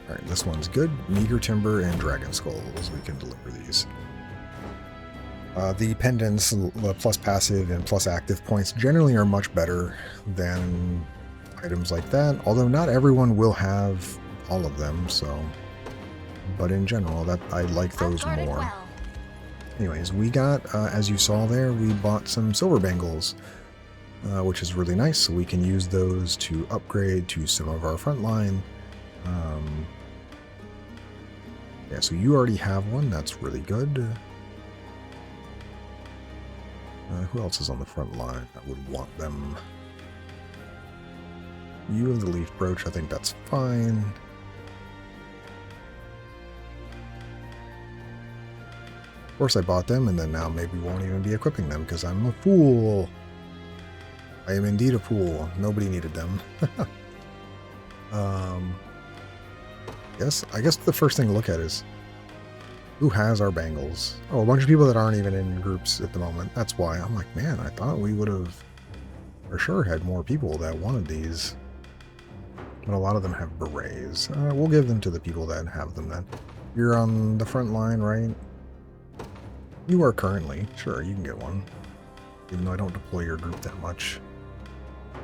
A: Alright, this one's good. Meager Timber and Dragon Skulls. We can deliver these. The pendants, the plus passive and plus active points, generally are much better than items like that, although not everyone will have all of them, so... But in general, that I like those more. Well. Anyways, we got, as you saw there, we bought some silver bangles, which is really nice, so we can use those to upgrade to some of our front line. Yeah, so you already have one, that's really good. Who else is on the front line? I would want them. You and the Leaf Brooch, I think that's fine. Of course I bought them, and then now maybe won't even be equipping them, because I'm a fool. I am indeed a fool. Nobody needed them. I guess the first thing to look at is who has our bangles? Oh, a bunch of people that aren't even in groups at the moment. That's why. I'm like, man, I thought we would have for sure had more people that wanted these. But a lot of them have berets. We'll give them to the people that have them then. You're on the front line, right? You are currently. Sure, you can get one. Even though I don't deploy your group that much.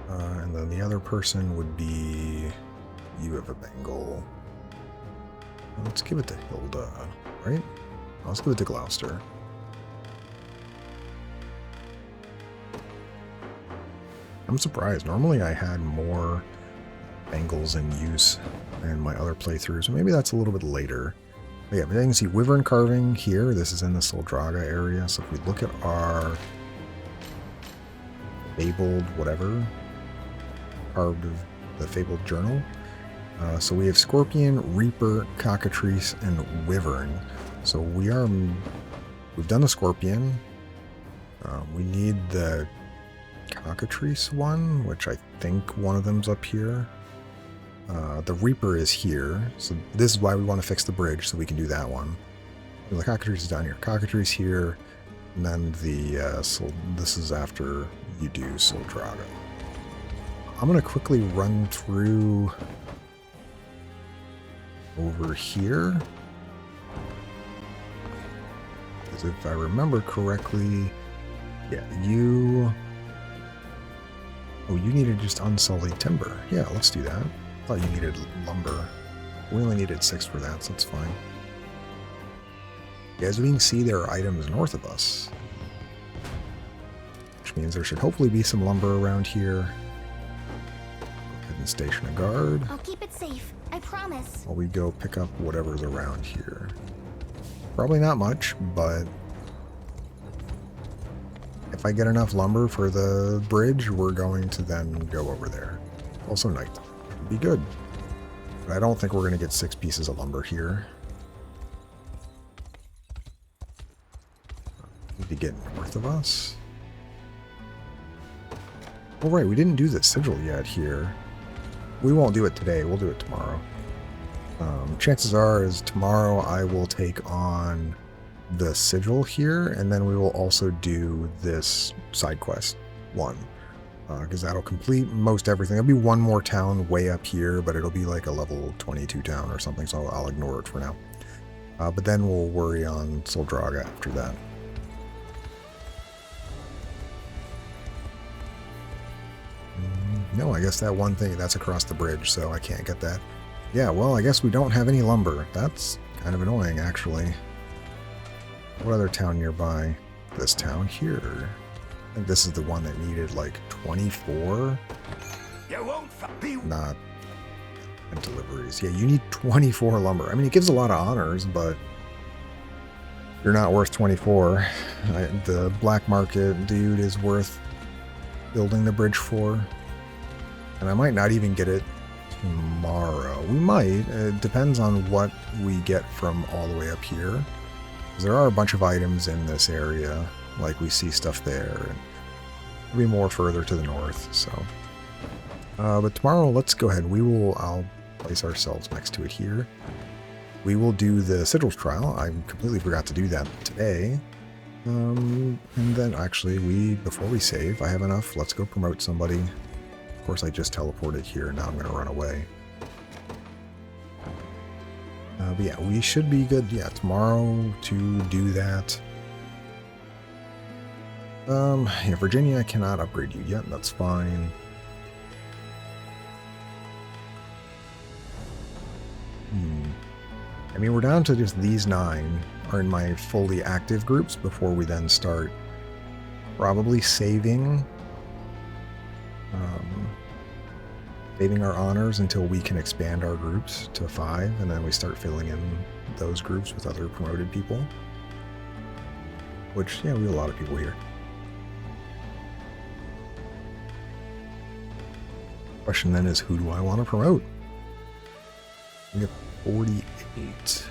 A: And then the other person would be... You have a bangle. Let's give it to Hilda, right? Let's give it to Gloucester. I'm surprised. Normally I had more bangles in use in my other playthroughs. Maybe that's a little bit later. But yeah, but you can see Wyvern carving here. This is in the Soldraga area. So if we look at our fabled whatever, carved of the fabled journal. So we have Scorpion, Reaper, Cockatrice, and Wyvern. So we've done the Scorpion. We need the Cockatrice one, which I think one of them's up here. The Reaper is here, so this is why we want to fix the bridge, so we can do that one. And the Cockatrice is down here. Cockatrice here, and then this is after you do Soldraga. I'm going to quickly run through over here. Because if I remember correctly, yeah, you needed just unsullied timber. Yeah, let's do that. I thought you needed lumber. We only needed 6 for that, so it's fine. Yeah, as we can see, there are items north of us. Which means there should hopefully be some lumber around here. Go ahead and station a guard.
K: I'll keep it safe, I promise.
A: While we go pick up whatever's around here. Probably not much, but if I get enough lumber for the bridge, we're going to then go over there. Also nighttime. Be good. But I don't think we're going to get 6 pieces of lumber here. Need to get north of us. Oh right, we didn't do the sigil yet here. We won't do it today, we'll do it tomorrow. Chances are is tomorrow I will take on the sigil here, and then we will also do this side quest one. Because that'll complete most everything. There'll be one more town way up here, but it'll be like a level 22 town or something, so I'll ignore it for now. But then we'll worry on Soldraga after that. No, I guess that one thing, that's across the bridge, so I can't get that. Yeah, well, I guess we don't have any lumber. That's kind of annoying, actually. What other town nearby? This town here. I think this is the one that needed like 24.
E: You won't be
A: not deliveries. Yeah, you need 24 lumber. I mean, it gives a lot of honors, but You're not worth 24. The black market dude is worth building the bridge for. And I might not even get it tomorrow. We might. It depends on what we get from all the way up here. There are a bunch of items in this area. Like we see stuff there. And there'll be more further to the north. So, but tomorrow, let's go ahead. I'll place ourselves next to it here. We will do the sigils trial. I completely forgot to do that today. And then actually, before we save, I have enough. Let's go promote somebody. Of course, I just teleported here, and now I'm going to run away. But yeah, we should be good. Yeah, tomorrow to do that. Yeah, Virginia, I cannot upgrade you yet. That's fine. I mean, we're down to just these 9 are in my fully active groups before we then start probably saving our honors until we can expand our groups to 5, and then we start filling in those groups with other promoted people. Which, yeah, we have a lot of people here. Question then is, who do I want to promote? We have 48.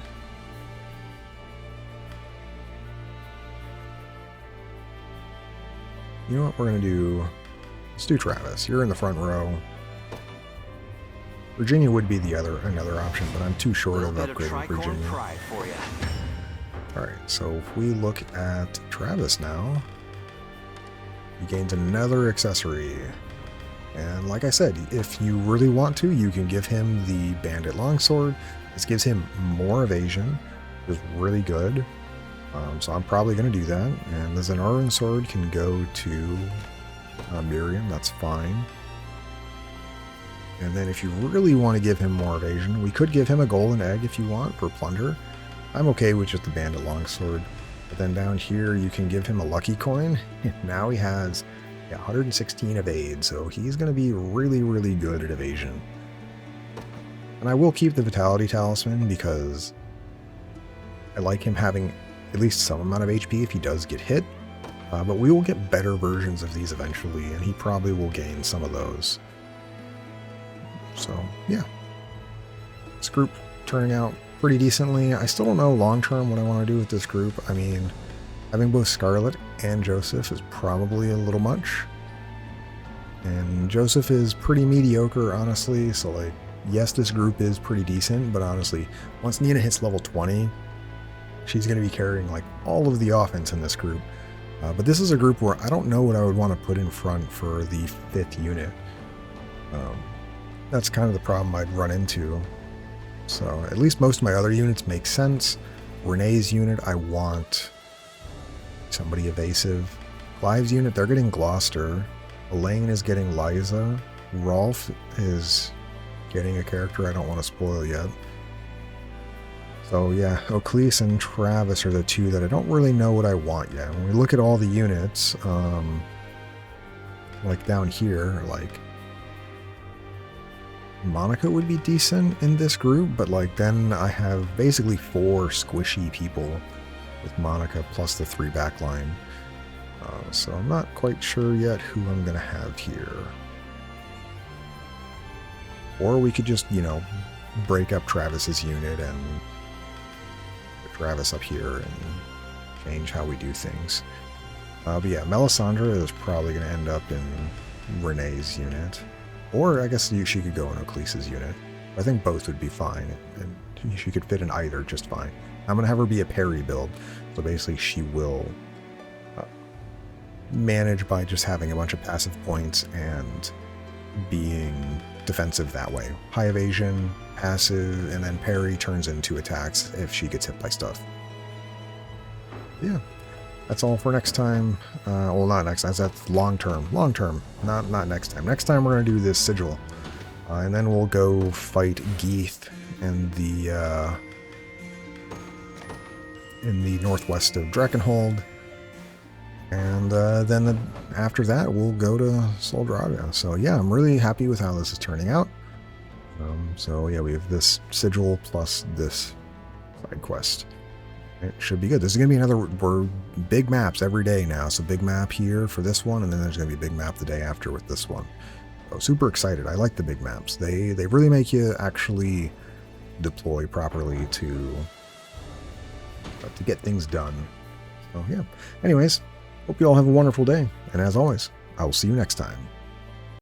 A: You know what we're going to do? Let's do Travis. You're in the front row. Virginia would be another option, but I'm too short of upgrading Virginia. Alright, so if we look at Travis now, he gains another accessory. And like I said, if you really want to, you can give him the Bandit Longsword. This gives him more evasion, which is really good. So I'm probably going to do that. And the Zenoiran sword can go to Miriam, that's fine. And then if you really want to give him more evasion, we could give him a golden egg if you want for plunder. I'm okay with just the Bandit Longsword. But then down here, you can give him a lucky coin. Now he has 116 evade, so he's going to be really, really good at evasion. And I will keep the Vitality Talisman because I like him having at least some amount of HP if he does get hit. But we will get better versions of these eventually, and he probably will gain some of those. So, yeah. This group turning out pretty decently. I still don't know long-term what I want to do with this group. I mean, having both Scarlet and Joseph is probably a little much. And Joseph is pretty mediocre, honestly, so like, yes, this group is pretty decent, but honestly, once Nina hits level 20, she's going to be carrying like all of the offense in this group. But this is a group where I don't know what I would want to put in front for the 5th unit. That's kind of the problem I'd run into. So at least most of my other units make sense. Renee's unit, I want somebody evasive. Clive's unit, they're getting Gloucester. Elaine is getting Liza. Rolf is getting a character I don't want to spoil yet. So yeah, Oclese and Travis are the 2 that I don't really know what I want yet. When we look at all the units, like down here, like Monica would be decent in this group, but like then I have basically 4 squishy people with Monica plus the 3 backline. So I'm not quite sure yet who I'm going to have here. Or we could just, break up Travis's unit and put Travis up here and change how we do things. But yeah, Melisandre is probably going to end up in Renee's unit. Or I guess she could go in Oclese's unit. I think both would be fine, and she could fit in either just fine. I'm going to have her be a parry build, so basically she will manage by just having a bunch of passive points and being defensive that way. High evasion, passive, and then parry turns into attacks if she gets hit by stuff. Yeah. That's all for next time. Well, not next time. That's long term. Long term. Not next time. Next time we're going to do this sigil. And then we'll go fight Geeth in the northwest of Drakenhold. And then after that, we'll go to Soldraga. So yeah, I'm really happy with how this is turning out. So yeah, we have this sigil plus this side quest. It should be good. This is going to be another, we're big maps every day now. So big map here for this one, and then there's going to be a big map the day after with this one. So super excited. I like the big maps. They really make you actually deploy properly to get things done. So yeah. Anyways, hope you all have a wonderful day. And as always, I will see you next time.